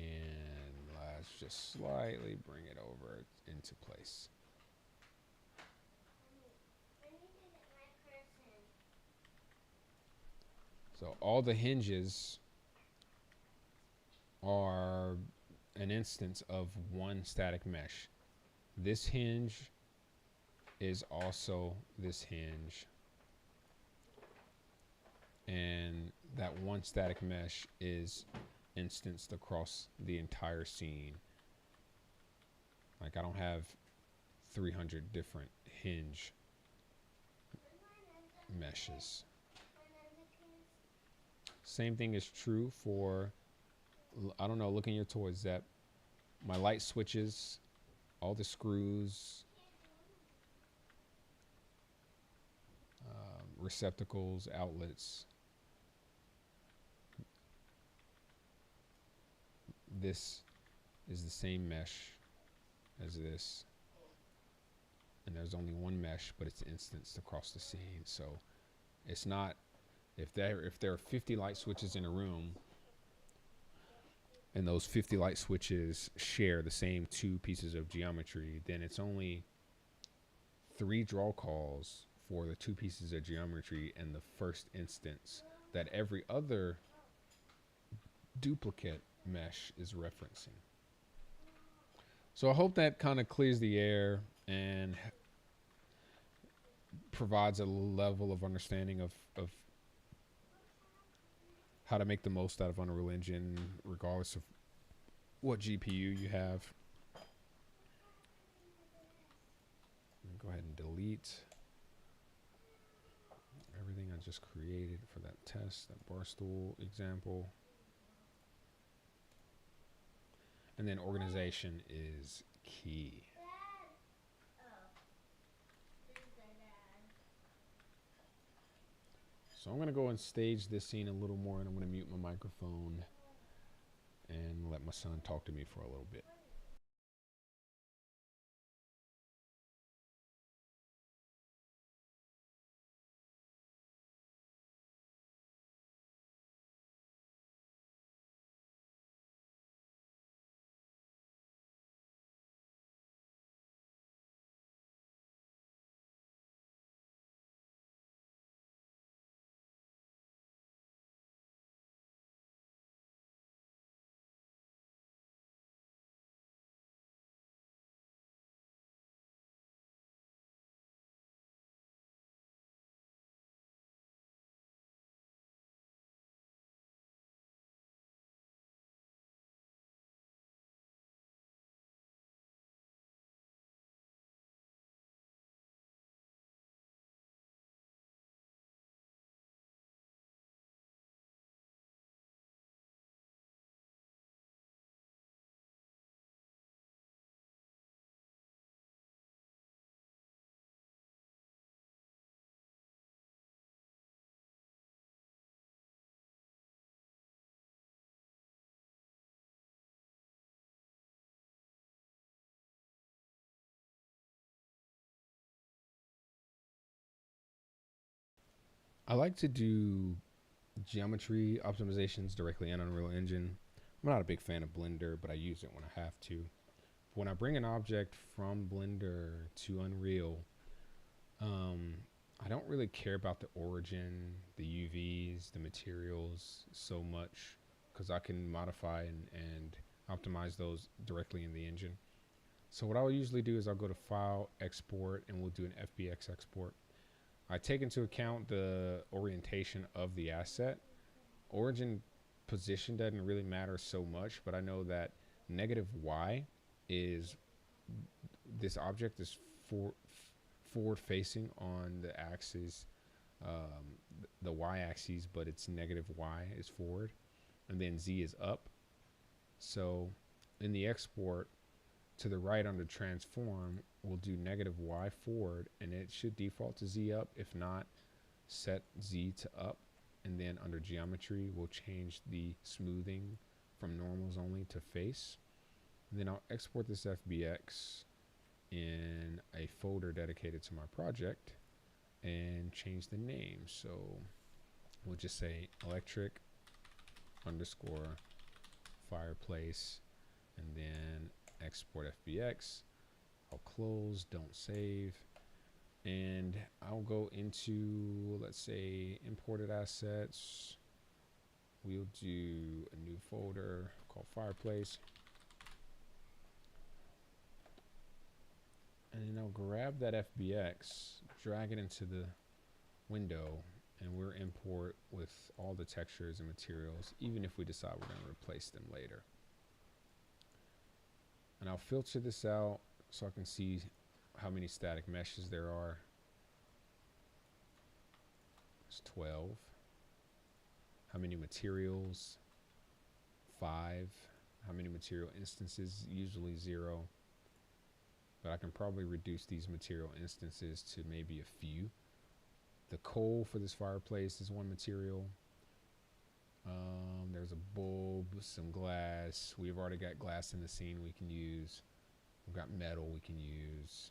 let's just slightly bring it over into place. So all the hinges are an instance of one static mesh. This hinge is also this hinge. And that one static mesh is instanced across the entire scene. Like I don't have 300 different hinge meshes. Same thing is true for, I don't know, look in your toys, Zep. My light switches, all the screws, receptacles, outlets. This is the same mesh as this. And there's only one mesh, but it's instanced across the scene. So it's not, if there are 50 light switches in a room, and those 50 light switches share the same 2 pieces of geometry, then it's only 3 draw calls for the 2 pieces of geometry in the first instance that every other duplicate mesh is referencing. So I hope that kind of clears the air and provides a level of understanding of how to make the most out of Unreal Engine, regardless of what GPU you have. Go ahead and delete everything I just created for that test, that Barstool example. And then organization is key. So I'm going to go and stage this scene a little more, and I'm going to mute my microphone and let my son talk to me for a little bit. I like to do geometry optimizations directly in Unreal Engine. I'm not a big fan of Blender, but I use it when I have to. When I bring an object from Blender to Unreal, I don't really care about the origin, the UVs, the materials so much, because I can modify and optimize those directly in the engine. So what I'll usually do is I'll go to File, Export, and we'll do an FBX export. I take into account the orientation of the asset. Origin position doesn't really matter so much, but I know that -y is, this object is forward facing on the axis, the y-axis, but it's -y is forward, and then z is up. So in the export, to the right under transform, we'll do -y forward, and it should default to z up. If not, set z to up, and then under geometry, we'll change the smoothing from normals only to face. And then I'll export this FBX in a folder dedicated to my project and change the name. So we'll just say electric underscore fireplace, and then export FBX. I'll close, don't save, and I'll go into, let's say, imported assets. We'll do a new folder called fireplace, and then I'll grab that FBX, drag it into the window, and we'll import with all the textures and materials, even if we decide we're going to replace them later. And I'll filter this out so I can see how many static meshes there are. There's 12. How many materials? 5. How many material instances? Usually 0. But I can probably reduce these material instances to maybe a few. The coal for this fireplace is 1 material. There's a bulb, some glass. We've already got glass in the scene we can use. We've got metal we can use.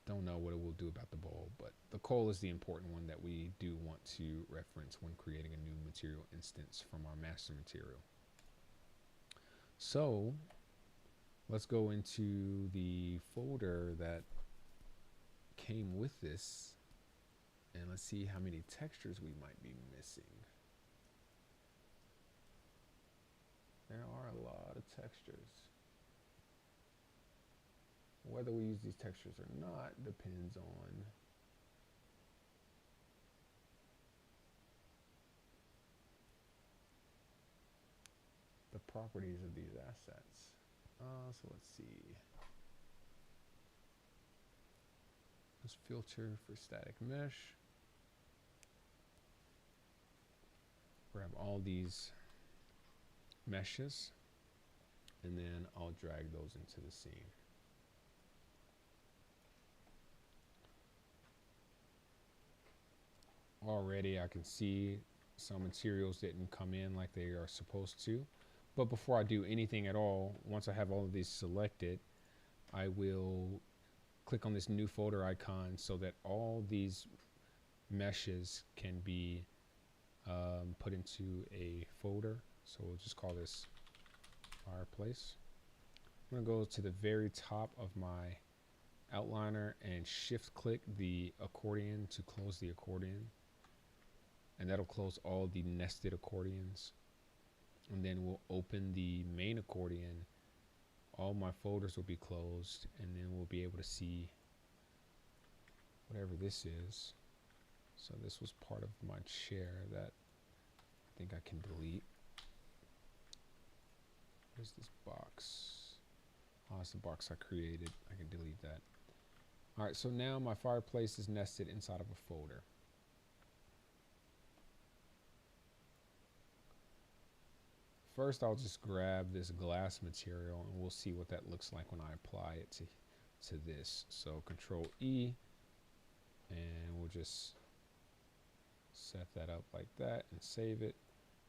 Don't know what it will do about the bulb, but the coal is the important one that we do want to reference when creating a new material instance from our master material. So let's go into the folder that came with this, and let's see how many textures we might be missing. There are a lot of textures. Whether we use these textures or not depends on the properties of these assets. So let's see. Let's filter for static mesh. Grab all these meshes, and then I'll drag those into the scene. Already I can see some materials didn't come in like they are supposed to. But before I do anything at all, once I have all of these selected, I will click on this new folder icon so that all these meshes can be put into a folder. So we'll just call this fireplace. I'm going to go to the very top of my outliner and shift click the accordion to close the accordion. And that'll close all the nested accordions. And then we'll open the main accordion. All my folders will be closed, and then we'll be able to see whatever this is. So this was part of my chair that I think I can delete. Where's this box? Oh, it's the box I created. I can delete that. All right, so now my fireplace is nested inside of a folder. First, I'll just grab this glass material, and we'll see what that looks like when I apply it to this. So Control E, and we'll just set that up like that and save it.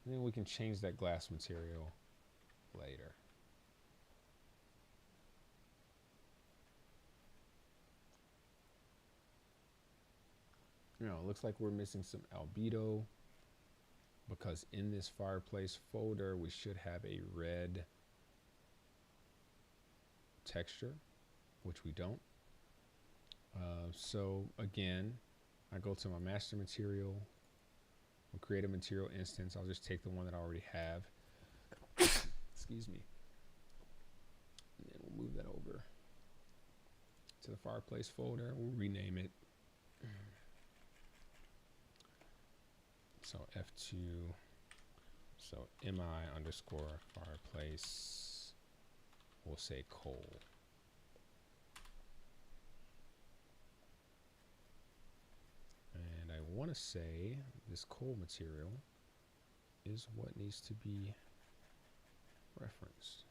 And then we can change that glass material later. You know, it looks like we're missing some albedo, because in this fireplace folder we should have a red texture, which we don't. So again, I go to my master material, we'll create a material instance. I'll just take the one that I already have. Excuse me. And then we'll move that over to the fireplace folder. We'll rename it. So F2, so mi underscore fireplace, we'll say coal. And I want to say this coal material is what needs to be referenced.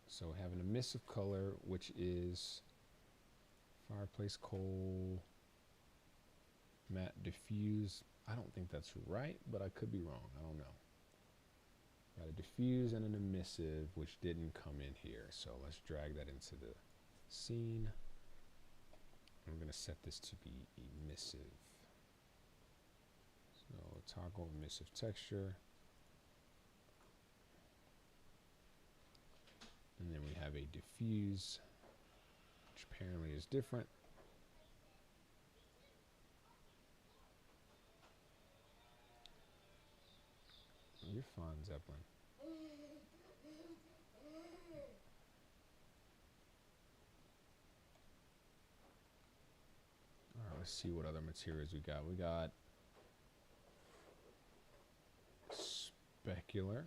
So we have an emissive color, which is fireplace coal, matte diffuse. I don't think that's right, but I could be wrong. I don't know. Got a diffuse and an emissive, which didn't come in here. So let's drag that into the scene. I'm going to set this to be emissive. So toggle emissive texture. And then we have a diffuse, which apparently is different. You're fine, Zeppelin. Let's see what other materials we got. We got specular.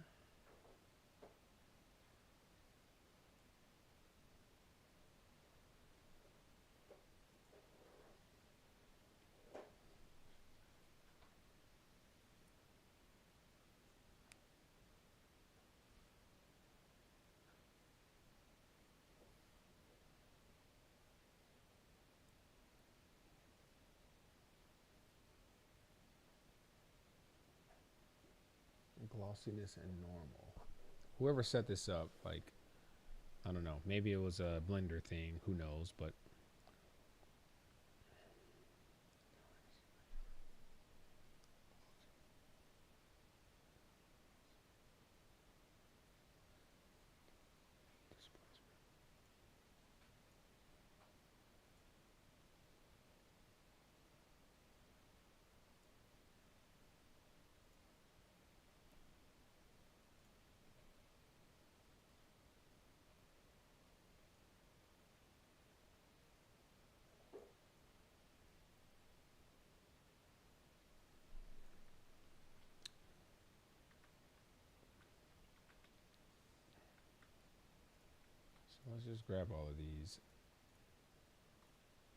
Glossiness and normal. Whoever set this up, like, I don't know, maybe it was a Blender thing, who knows, but so let's just grab all of these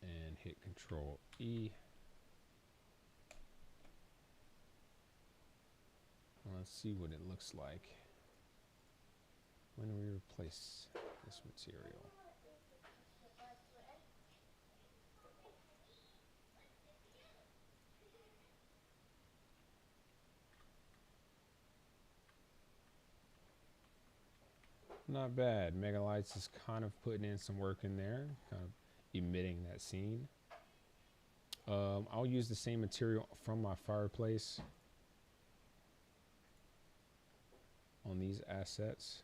and hit Control E. Let's see what it looks like when we replace this material. Not bad. Megalites is kind of putting in some work in there, kind of emitting that scene. I'll use the same material from my fireplace on these assets.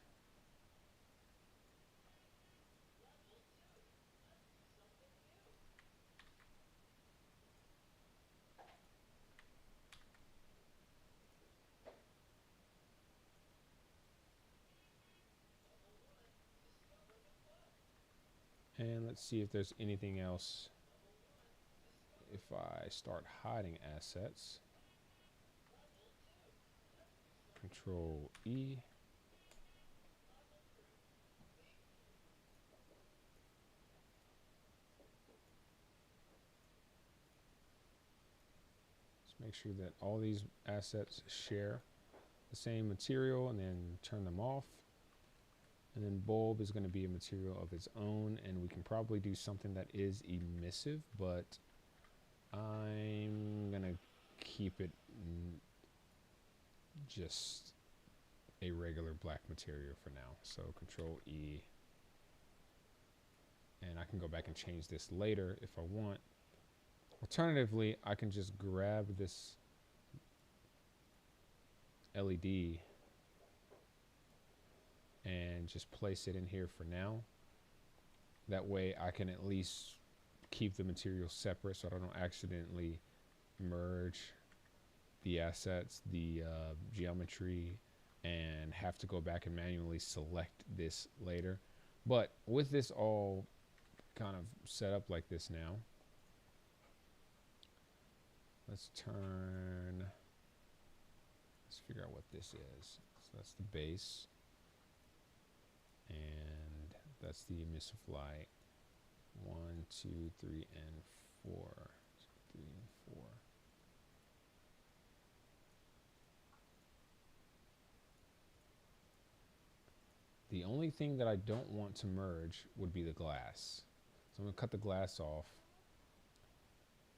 And let's see if there's anything else. If I start hiding assets, Control E. Let's make sure that all these assets share the same material, and then turn them off. And then bulb is going to be a material of its own, and we can probably do something that is emissive, but I'm going to keep it just a regular black material for now. So Control E, and I can go back and change this later if I want. Alternatively, I can just grab this LED and just place it in here for now. That way I can at least keep the material separate so I don't accidentally merge the assets, the geometry, and have to go back and manually select this later. But with this all kind of set up like this now, let's figure out what this is. So that's the base, and that's the emissive light. 1, 2, 3, and 4. 3 and 4. The only thing that I don't want to merge would be the glass. So I'm going to cut the glass off.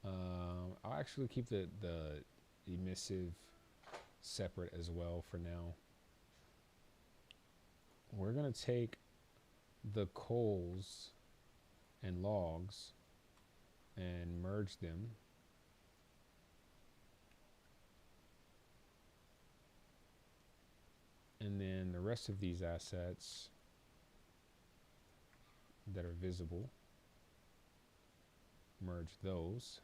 I'll actually keep the emissive separate as well for now. We're going to take the coals and logs and merge them. And then the rest of these assets that are visible, merge those.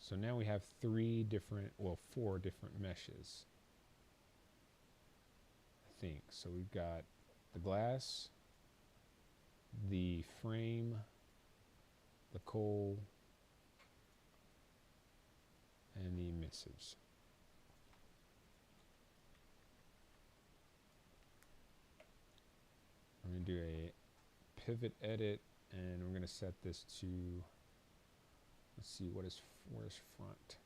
So now we have 4 different meshes, I think. So we've got the glass, the frame, the coal, and the emissives. I'm going to do a pivot edit, and we're going to set this to, let's see, where's front?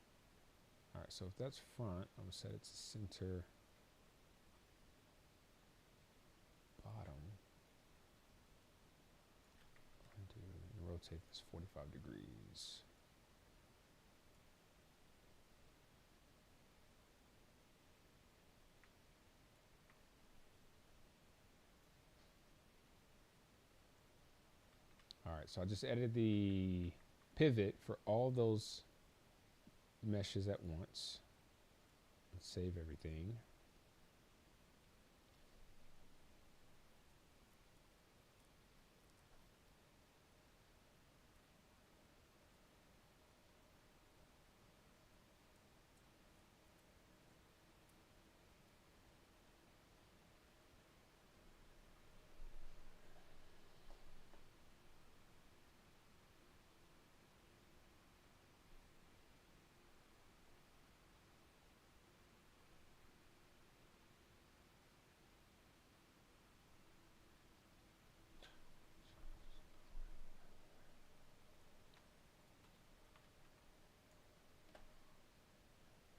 All right, so if that's front, I'm going to set it to center bottom. And rotate this 45 degrees. All right, so I just edited the pivot for all those meshes at once. Let's save everything.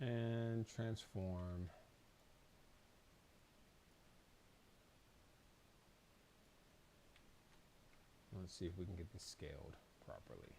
And transform. Let's see if we can get this scaled properly.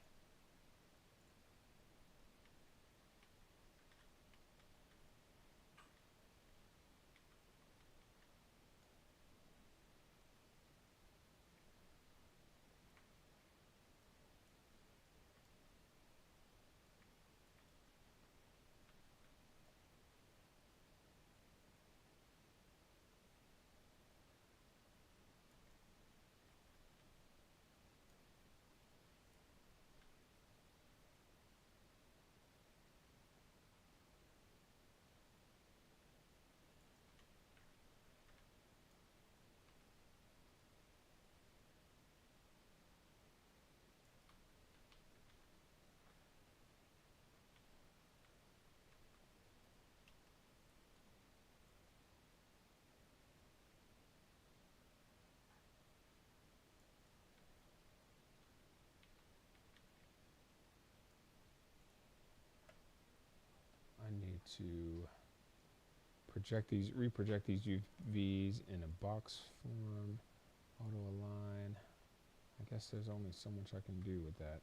I need to reproject these UVs in a box form, auto align. I guess there's only so much I can do with that.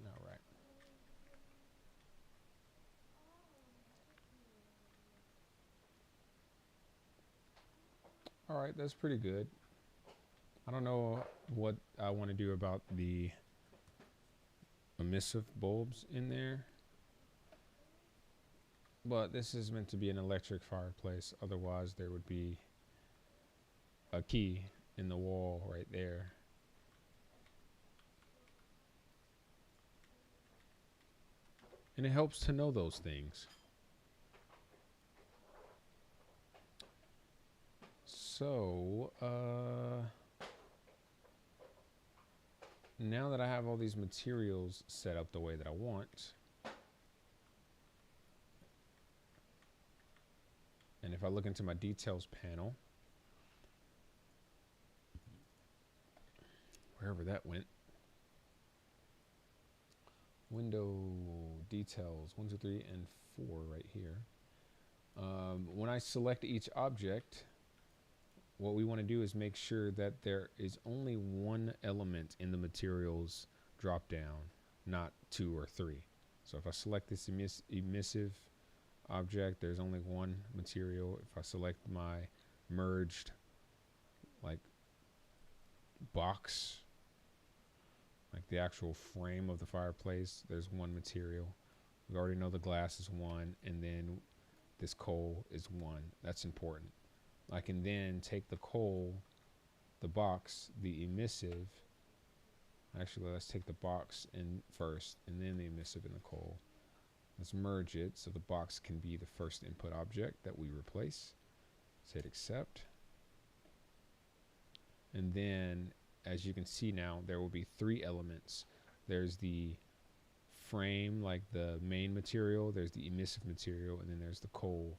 All right. All right, that's pretty good. I don't know what I want to do about the emissive bulbs in there, but this is meant to be an electric fireplace. Otherwise, there would be a key in the wall right there. And it helps to know those things. So, now that I have all these materials set up the way that I want, and if I look into my details panel, wherever that went, window details 1, 2, 3, and 4 right here. When I select each object, what we want to do is make sure that there is only one element in the materials drop down, not 2 or 3. So if I select this emissive object, there's only one material. If I select my merged like box, like the actual frame of the fireplace, there's one material. We already know the glass is 1, and then this coal is 1. That's important. I can then take the coal, the box, the emissive, Actually, let's take the box in first and then the emissive and the coal. Let's merge it so the box can be the first input object that we replace. Let's hit accept. And then, as you can see now, there will be 3 elements. There's the frame, like the main material, there's the emissive material, and then there's the coal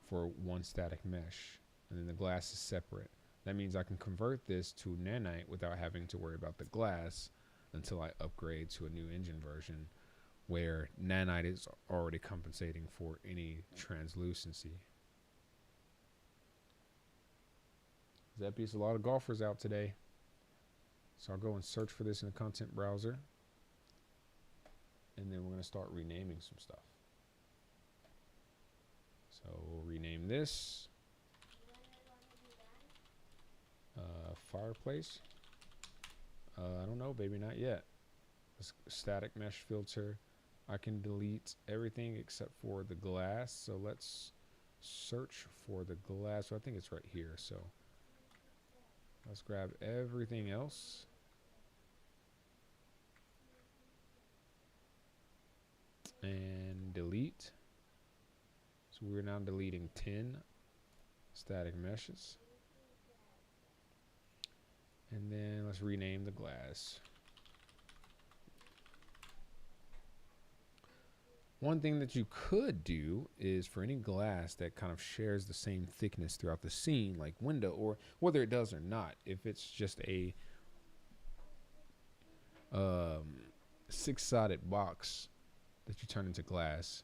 for one static mesh. And then the glass is separate. That means I can convert this to nanite without having to worry about the glass until I upgrade to a new engine version where nanite is already compensating for any translucency. Zeppy's a lot of golfers out today. So I'll go and search for this in the content browser. And then we're going to start renaming some stuff. So we'll rename this fireplace. I don't know, baby, not yet. Static mesh filter. I can delete everything except for the glass. So let's search for the glass. So I think it's right here. So let's grab everything else. And delete. So we're now deleting 10 static meshes. And then let's rename the glass. One thing that you could do is for any glass that kind of shares the same thickness throughout the scene, like window, or whether it does or not, if it's just a 6-sided box that you turn into glass,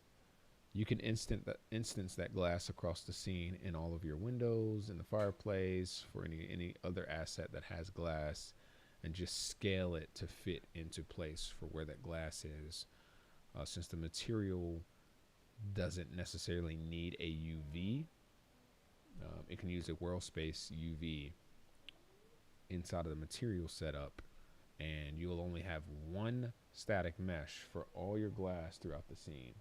you can instance that glass across the scene in all of your windows, in the fireplace, for any other asset that has glass, and just scale it to fit into place for where that glass is. Since the material doesn't necessarily need a UV, it can use a world space UV inside of the material setup, and you'll only have one static mesh for all your glass throughout the scene.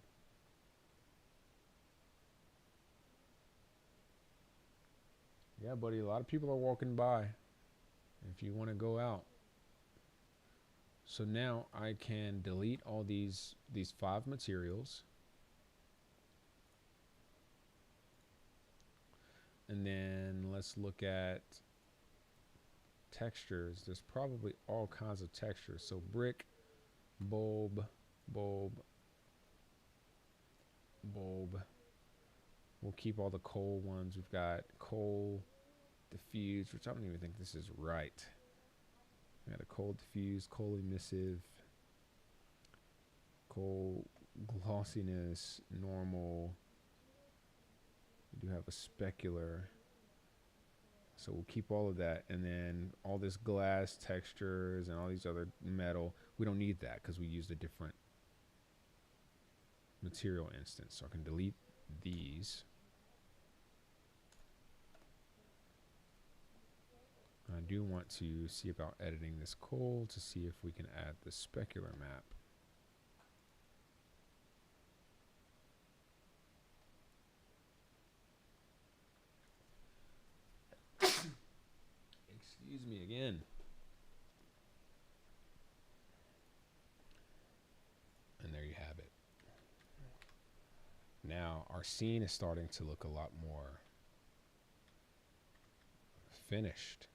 Yeah, buddy, a lot of people are walking by if you want to go out. So now I can delete all these 5 materials. And then let's look at textures. There's probably all kinds of textures. So brick, bulb, bulb, bulb. We'll keep all the coal ones. We've got coal, diffuse, which I don't even think this is right. We got a coal diffuse, coal emissive, coal glossiness, normal. We do have a specular. So we'll keep all of that. And then all this glass textures and all these other metal, we don't need that because we used a different material instance. So I can delete these. I do want to see about editing this coal to see if we can add the specular map. Excuse me again. And there you have it. Now our scene is starting to look a lot more finished.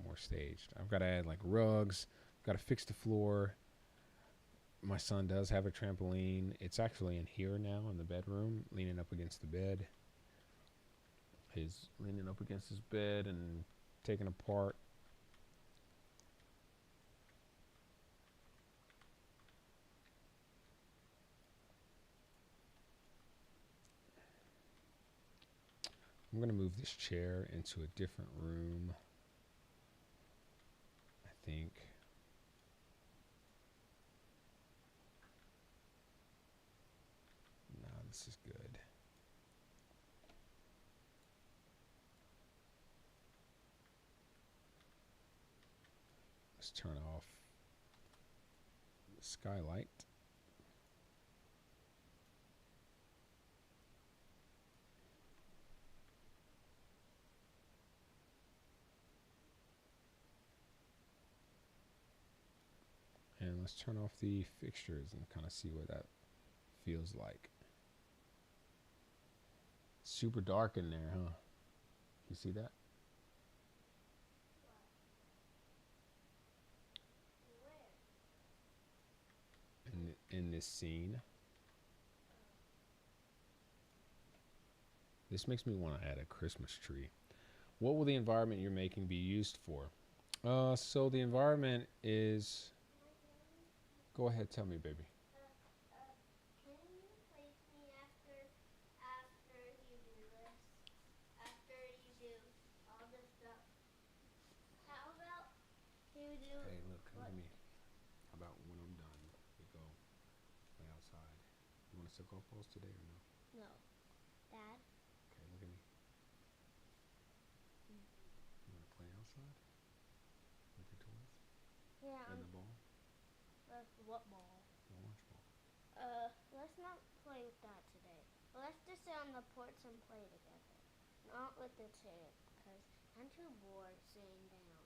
More staged. I've got to add like rugs, got to fix the floor. My son does have a trampoline. It's actually in here now in the bedroom, leaning up against the bed. He's leaning up against his bed and taken apart. I'm going to move this chair into a different room. I think. No, this is good. Let's turn off the skylight. let's turn off the fixtures and kind of see what that feels like. Super dark in there, huh? You see that? In this scene. This makes me want to add a Christmas tree. What will the environment you're making be used for? So the environment is... Go ahead, tell me, baby. Can you place me after you do this? After you do all this stuff. How about you do Hey, look, come what? to me. How about when I'm done, we go play outside? You want to still golf balls today or no? No. Dad? Okay, look at me. You want to play outside? With your toys? Yeah. And the ball? What ball? The launch ball. Let's not play with that today. Let's just sit on the porch and play together. Not with the chair, because I'm too bored sitting down.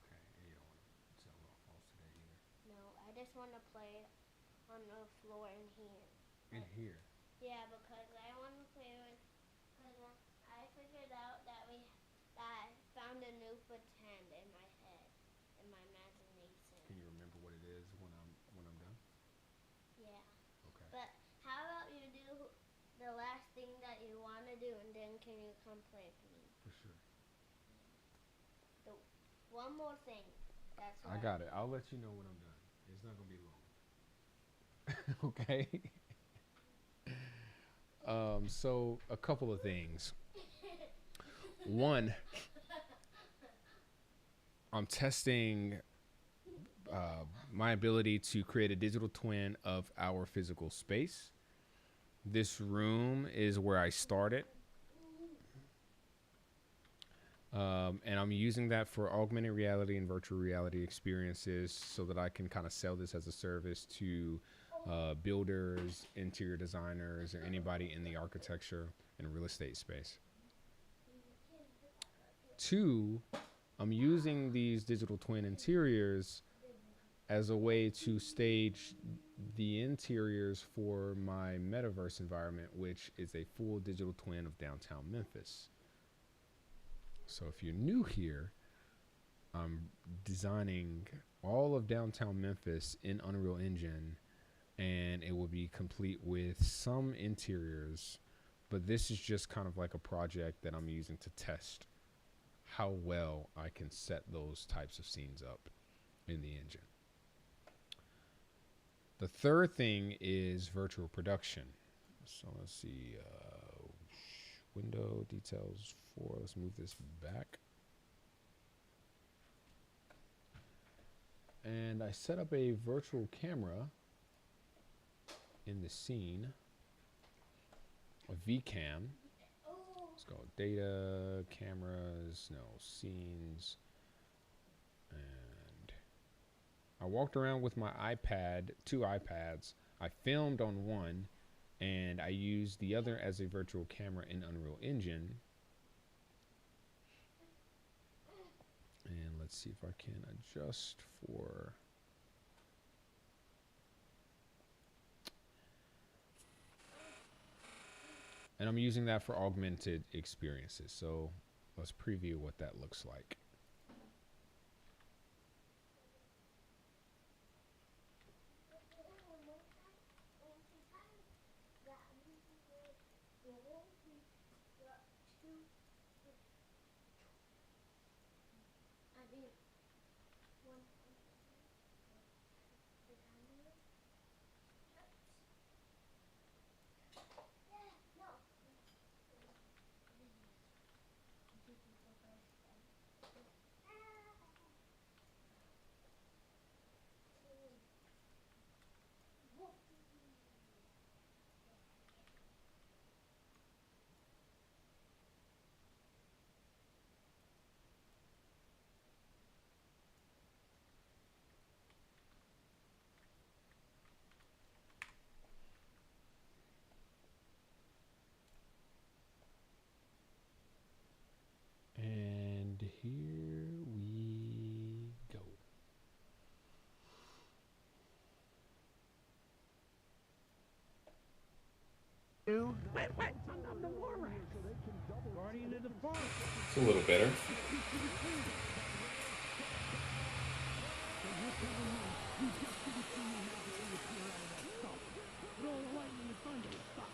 Okay, and you don't want to sell golf balls today either. No, I just want to play on the floor in here. In here? Yeah, because I want to play with. Because I figured out that I found a new pretend in my head, in my imagination. Can you remember what it is when I'm done? Yeah. Okay. But how about you do the last thing that you want to do, and then can you come play with me? For sure. One more thing. That's I got it. I'll let you know when I'm done. It's not gonna be long. Okay. So a couple of things. One, I'm testing my ability to create a digital twin of our physical space. This room is where I started. And I'm using that for augmented reality and virtual reality experiences so that I can kind of sell this as a service to builders, interior designers, or anybody in the architecture and real estate space. Two, I'm using these digital twin interiors as a way to stage the interiors for my metaverse environment, which is a full digital twin of downtown Memphis. So if you're new here, I'm designing all of downtown Memphis in Unreal Engine, and it will be complete with some interiors, but this is just kind of like a project that I'm using to test how well I can set those types of scenes up in the engine. The third thing is virtual production. So let's see, window details 4, let's move this back. And I set up a virtual camera in the scene, a VCam. Let's go data, cameras, no, scenes. And I walked around with my iPad, 2 iPads. I filmed on one, and I used the other as a virtual camera in Unreal Engine. And let's see if I can adjust for... And I'm using that for augmented experiences. So let's preview what that looks like. What? I'm the war rat. Guardian of the forest. It's a little better. But all the lightning and thunder and stuff.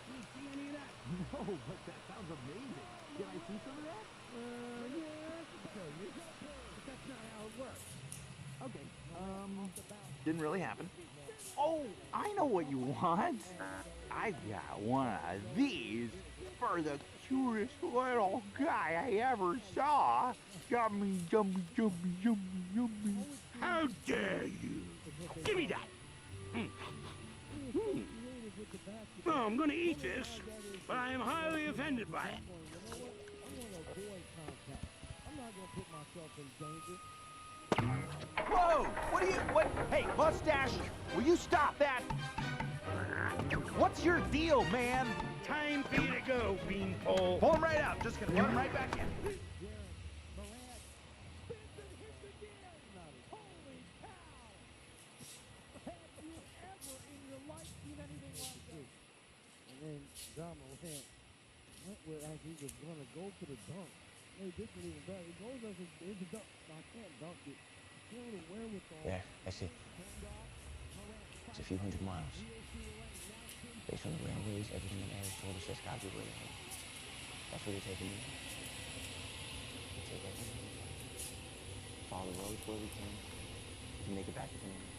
You didn't see any of that? No, but that sounds amazing. Can I see some of that? Yeah, I can show you. But that's not how it works. Okay. Didn't really happen. Oh, I know what you want. I got one of these for the cutest little guy I ever saw. Yummy, yummy, yummy, yummy, yummy. How dare you? Give me that. Oh, I'm gonna eat this, but I am highly offended by it. Whoa! What? Hey, mustache! Will you stop that? What's your deal, man? Time for you to go, beanpole. Pull him right out. Just gonna run him right back in. And then John Morant went with as he was going to go to the dunk. Hey, this one even better. He goes as it's a dunk. I can't dunk it. Feel the wherewithal. Yeah, that's it. It's a few hundred miles. Based on the railways, everything in there is told us that's gotta be where they're headed. That's where they're taking me. We take everything. Follow the roads where we can. And make it back to Canada.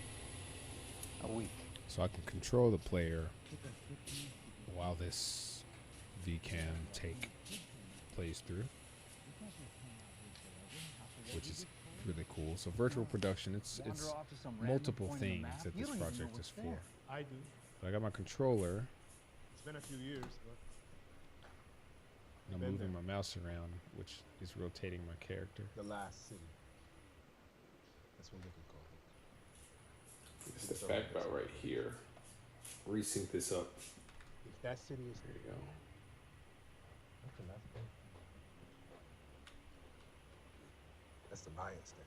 A week. So I can control the player while this VCAM take plays through, which is really cool. So virtual production, it's multiple things that this project is for. I do. So I got my controller, It's been a few years, but and I'm Been moving there. my mouse around, which is rotating my character. the last city. That's what we can call it. Step back about right here. Resync this up. If that city is There you go. okay, that's good. That's the Mayans thing.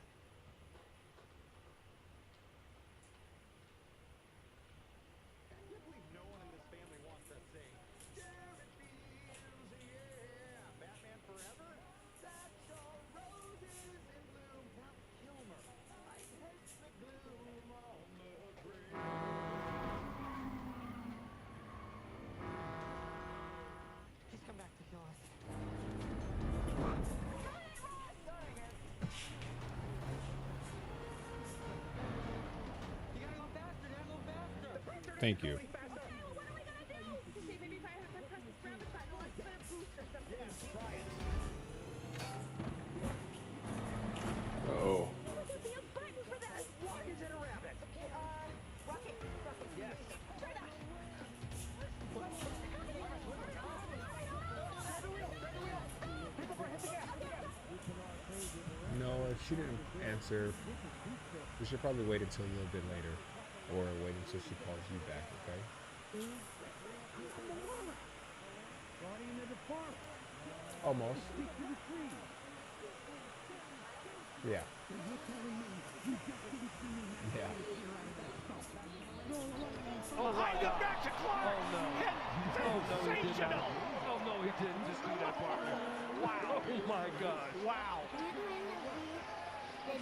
Thank you. Oh. No, if she didn't answer, we should probably wait until a little bit later. Or wait until she calls you back, okay? Guardian of the forest. Almost. Yeah. Yeah. Oh, my God. Back to Clark. Oh, no. he did not. Oh, no, he didn't just do that, partner. Wow. Oh, my God. Wow.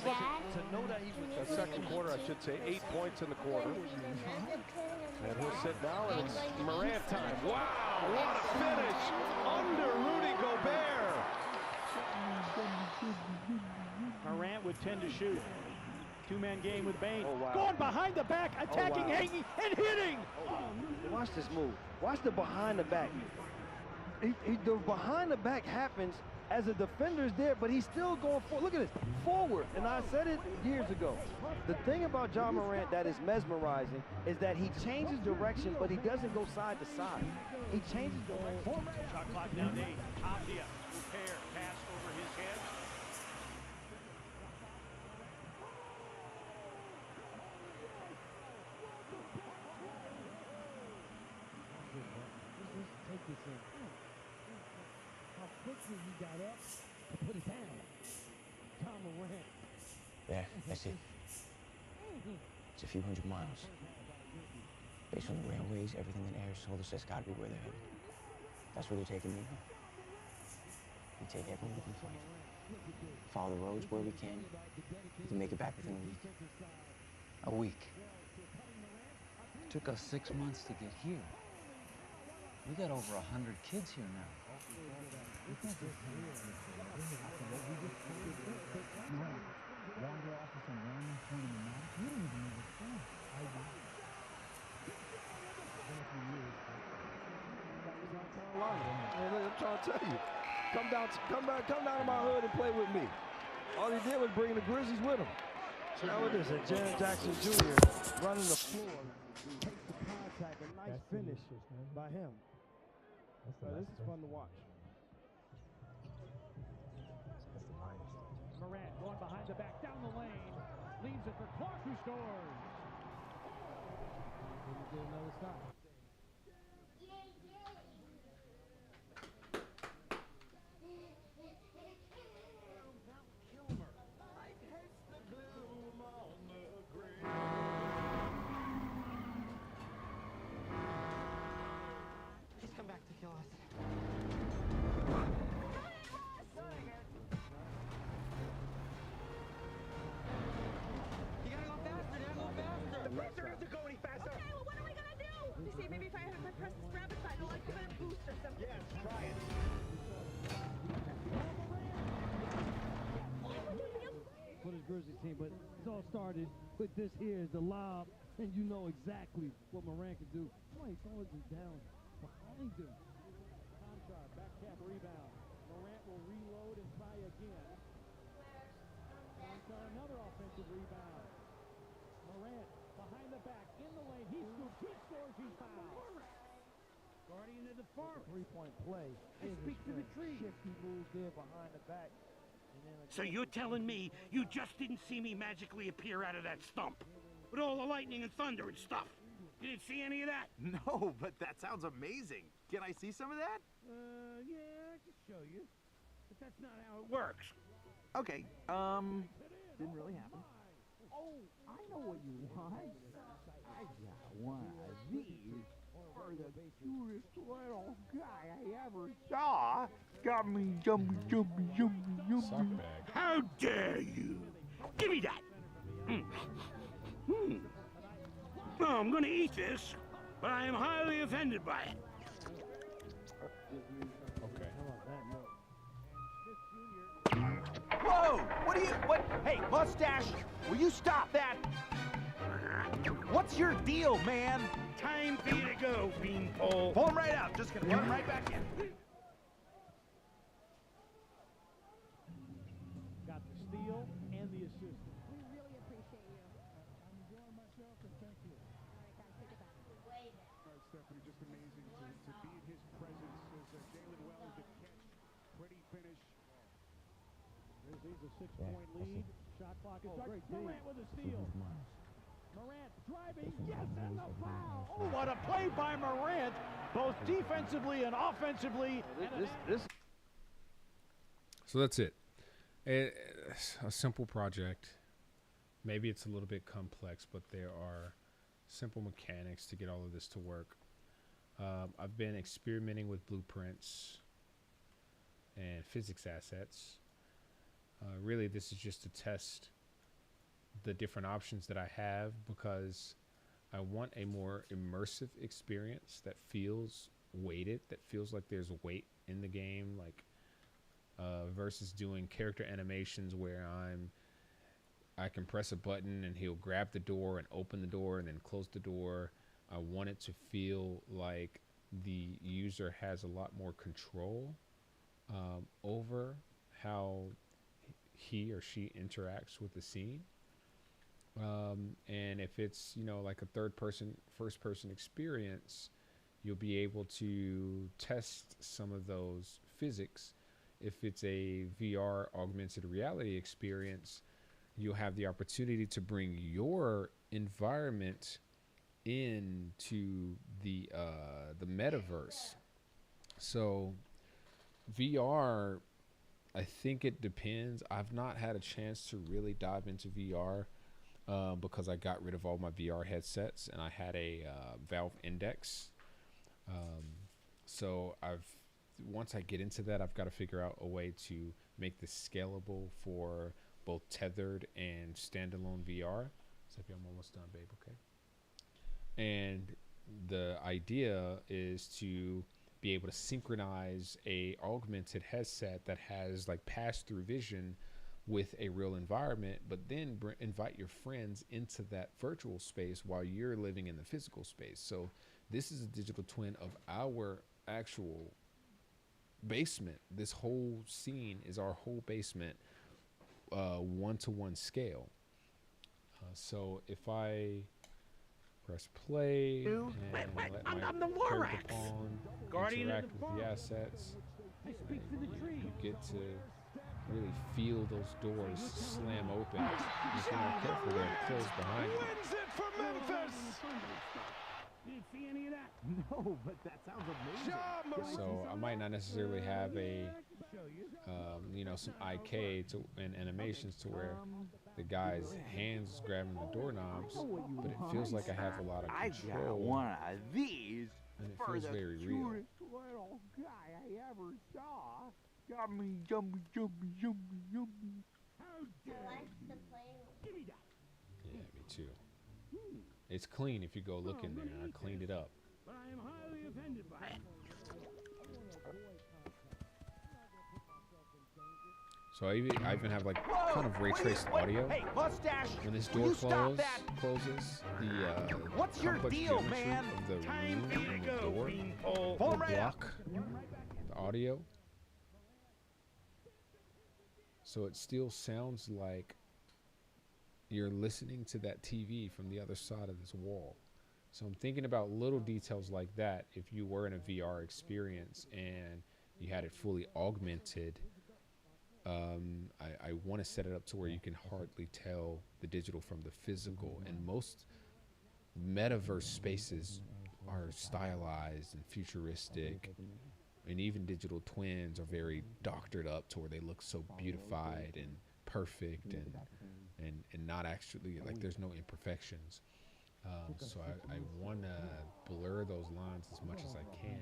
Dad? To know that he was the second quarter, I should say, 8 points in the quarter. And he'll sit down, and it's Morant time. Wow, what a finish under Rudy Gobert. Morant with 10 to shoot. Two-man game with Bain. Oh, wow. Going behind the back, attacking, wow. hanging, and hitting. Watch this move. Watch the behind the back. The behind the back happens as a defender's there, but he's still going forward. Look at this, forward. And I said it years ago. The thing about John Morant that is mesmerizing is that he changes direction, but he doesn't go side to side. He changes direction. Shot clock down to 8. Avdia, repair, pass over his head. Take this in. How quickly he got up to put it down. John Morant. Yeah, that's it. It's a few hundred miles. Based on the railways, everything that air told us, that's gotta be where they're headed. That's where they're taking me. We take everyone we can fight. Follow the roads where we can. We can make it back within a week. A week. It took us 6 months to get here. We got over 100 kids here now. We can't just hang out here after what we just told. Wander off to some random point in the map. You don't even know what's there. I do. Man, look, I'm trying to tell you. Come down to my hood and play with me. All he did was bring the Grizzlies with him. So now look at this, Jaron Jackson Jr. running the floor, takes the contact, a nice finish by him. This is fun to watch. That's the Lions. Morant going behind the back, down the lane. Leaves it for Clark, who scores. Didn't get another stop. He's come back to kill us. You gotta go faster, Dad, go faster. The pressure doesn't go any faster. Okay, well, what are we gonna do? You see, maybe if I press this grab it side, I'll like give it a boost or something. Yes, try it. For this Grizzlies team, but it's all started with this here is the lob, and you know exactly what Morant can do. Why he throws it down behind him. Conchar, back tap rebound. Morant will reload and try again. Conchar, another offensive rebound. Morant behind the back, in the lane. He scoops, he scores, he fouls. Guardian to the far. Three-point play. I speak to the tree. Shifty moves there behind the back. So you're telling me you just didn't see me magically appear out of that stump? With all the lightning and thunder and stuff. You didn't see any of that? No, but that sounds amazing. Can I see some of that? Yeah, I can show you. But that's not how it works. Okay, didn't really happen. Oh, I know what you want. I got one of these for the cutest little guy I ever saw. Got me jumpy. Sock bag. How dare you? Give me that! Well, I'm gonna eat this, but I am highly offended by it. Okay. Whoa! What? Hey, mustache! Will you stop that? What's your deal, man? Time for you to go, beanpole. Pull him right out. Just gonna run him right back in. Got the steal and the assist. We really appreciate you. I'm enjoying myself, and thank you. All right, guys, take it back. Way better. Stephanie, just amazing to be in his presence as Jalen Wells, the catch. Pretty finish. There's a 6-point lead. Shot clock is great. Morant with a steal. Morant driving, yes, and the foul. Oh, what a play by Morant, both defensively and offensively. So that's it. It's a simple project. Maybe it's a little bit complex, but there are simple mechanics to get all of this to work. I've been experimenting with blueprints and physics assets. Really, this is just to test the different options that I have, because I want a more immersive experience that feels weighted, that feels like there's weight in the game, like versus doing character animations where I can press a button and he'll grab the door and open the door and then close the door. I want it to feel like the user has a lot more control over how he or she interacts with the scene. And if it's, like a first person experience, you'll be able to test some of those physics. If it's a VR augmented reality experience, you'll have the opportunity to bring your environment into the metaverse. So VR, I think it depends. I've not had a chance to really dive into VR. because I got rid of all my VR headsets and I had a Valve Index. So once I get into that, I've got to figure out a way to make this scalable for both tethered and standalone VR. So I'm almost done, babe. Okay. And the idea is to be able to synchronize a augmented headset that has like pass-through vision with a real environment, but then invite your friends into that virtual space while you're living in the physical space. So this is a digital twin of our actual basement. This whole scene is our whole basement, 1-to-1 scale. So if I press play and let my character pawn interact with the assets, you get to really feel those doors slam open. If you're not careful, they're closed behind you. Wins it for Memphis. Didn't see any of that. No, but that sounds amazing. So I might not necessarily have a, some IK and animations to where the guy's hands grabbing the doorknobs, but it feels like I have a lot of control. I got one of these and it for feels the very real. cutest little guy I ever saw. Yummy, yummy, yummy, yummy, yummy. I like the playing. Give me that. Yeah, me too. It's clean if you go look in there. I cleaned it up. But I am highly offended by it. So I even have like kind of ray traced audio. Hey, mustache! When this will door you stop that? closes, the What's your complex deal, geometry man? of the Time room for you and to the go, door beanpole. will right up. block the audio. So it still sounds like you're listening to that TV from the other side of this wall. So I'm thinking about little details like that. If you were in a VR experience and you had it fully augmented, I want to set it up to where you can hardly tell the digital from the physical. And most metaverse spaces are stylized and futuristic, and even digital twins are very doctored up to where they look so beautified and perfect and not actually like there's no imperfections. So I want to blur those lines as much as I can.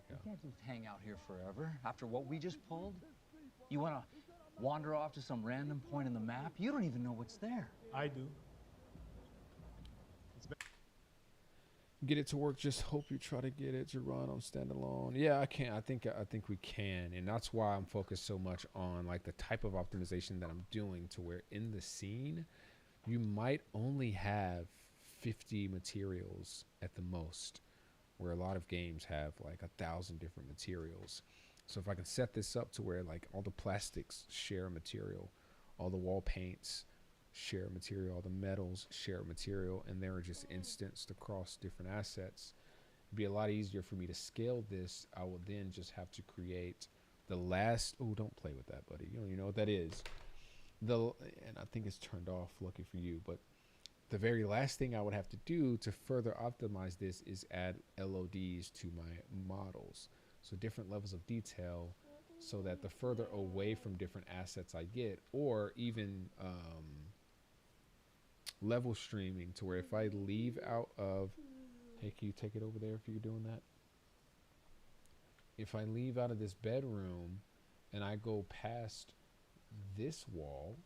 We can't just hang out here forever after what we just pulled. You want to wander off to some random point in the map? You don't even know what's there. I do. Get it to work. Just hope you try to get it to run on standalone. Yeah, I can. I think we can, and that's why I'm focused so much on like the type of optimization that I'm doing to where in the scene you might only have 50 materials at the most, where a lot of games have like 1,000 different materials. So if I can set this up to where like all the plastics share material, all the wall paints share material, all the metals share material, and they're just instanced across different assets, it'd be a lot easier for me to scale this. I will then just have to create the last, oh, don't play with that, buddy. You know what that is. And I think it's turned off, lucky for you, but the very last thing I would have to do to further optimize this is add LODs to my models. So different levels of detail, so that the further away from different assets I get, or even level streaming to where if I leave out of, hey, can you take it over there if you're doing that? If I leave out of this bedroom and I go past this wall,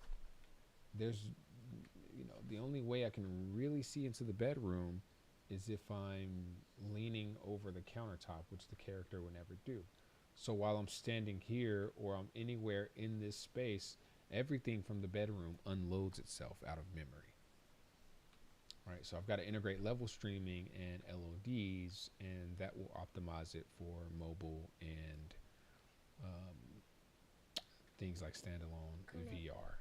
there's, the only way I can really see into the bedroom is if I'm leaning over the countertop, which the character would never do. So while I'm standing here or I'm anywhere in this space, everything from the bedroom unloads itself out of memory. All right, so I've got to integrate level streaming and LODs, and that will optimize it for mobile and things like standalone VR.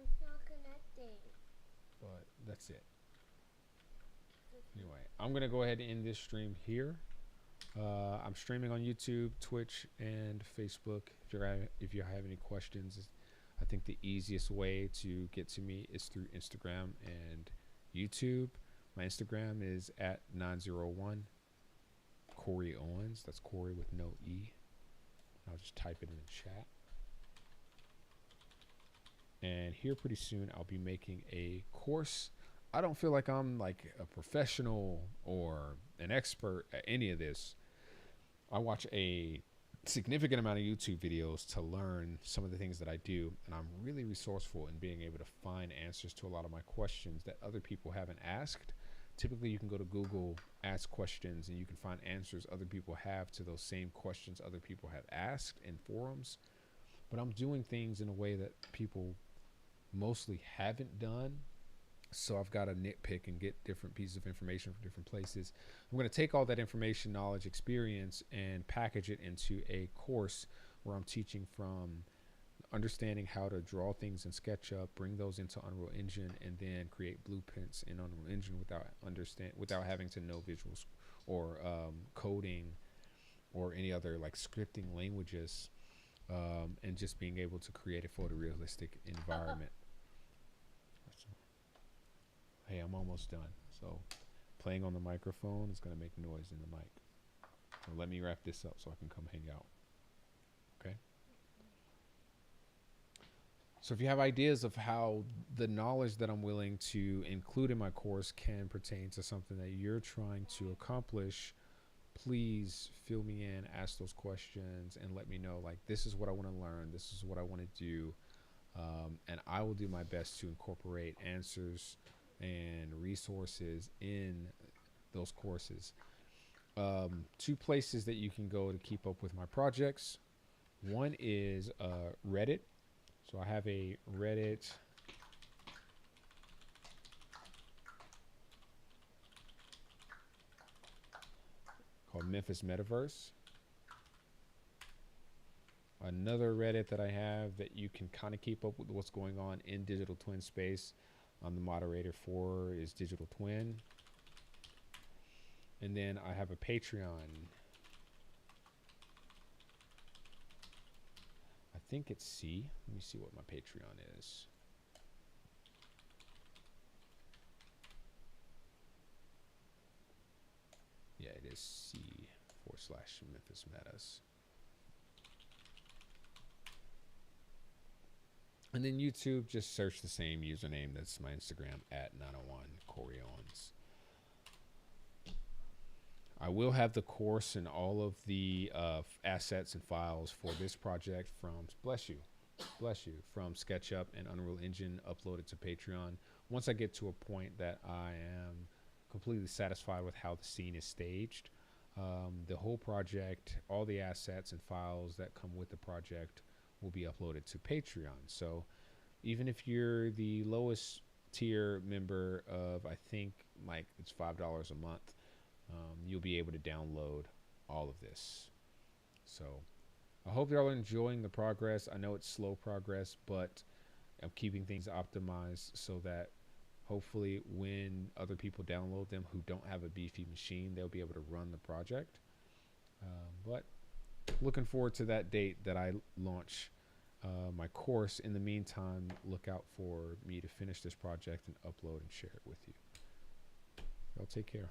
It's not connecting. But that's it. Anyway, I'm going to go ahead and end this stream here. I'm streaming on YouTube, Twitch, and Facebook. If you have any questions, I think the easiest way to get to me is through Instagram and YouTube. My Instagram is at 901 Corey Owens. That's Corey with no E. I'll just type it in the chat. And here pretty soon I'll be making a course. I don't feel like I'm like a professional or an expert at any of this. I watch a significant amount of YouTube videos to learn some of the things that I do, and I'm really resourceful in being able to find answers to a lot of my questions that other people haven't asked. Typically you can go to Google, ask questions, and you can find answers other people have to those same questions other people have asked in forums. But I'm doing things in a way that people mostly haven't done. So I've got to nitpick and get different pieces of information from different places. I'm going to take all that information, knowledge, experience, and package it into a course where I'm teaching from understanding how to draw things in SketchUp, bring those into Unreal Engine, and then create blueprints in Unreal Engine without having to know visuals or coding or any other like scripting languages, and just being able to create a photorealistic environment. Hey, I'm almost done. So playing on the microphone is going to make noise in the mic. So let me wrap this up so I can come hang out. Okay? So if you have ideas of how the knowledge that I'm willing to include in my course can pertain to something that you're trying to accomplish, please fill me in, ask those questions, and let me know, like, this is what I want to learn. This is what I want to do. And I will do my best to incorporate answers and resources in those courses. 2 places that you can go to keep up with my projects. One is Reddit. So I have a Reddit called Memphis Metaverse. Another Reddit that I have that you can kind of keep up with what's going on in digital twin space. I'm the moderator for is Digital Twin. And then I have a Patreon. I think it's C. Let me see what my Patreon is. Yeah, it is C/Memphis Metas. And then YouTube, just search the same username. That's my Instagram at 901 Corey Owens. I will have the course and all of the assets and files for this project from, bless you, from SketchUp and Unreal Engine uploaded to Patreon. Once I get to a point that I am completely satisfied with how the scene is staged, the whole project, all the assets and files that come with the project will be uploaded to Patreon. So even if you're the lowest tier member of, I think like it's $5 a month, you'll be able to download all of this. So I hope y'all are enjoying the progress. I know it's slow progress, but I'm keeping things optimized so that hopefully when other people download them who don't have a beefy machine, they'll be able to run the project. But looking forward to that date that I launch my course. In the meantime, look out for me to finish this project and upload and share it with you. Y'all take care.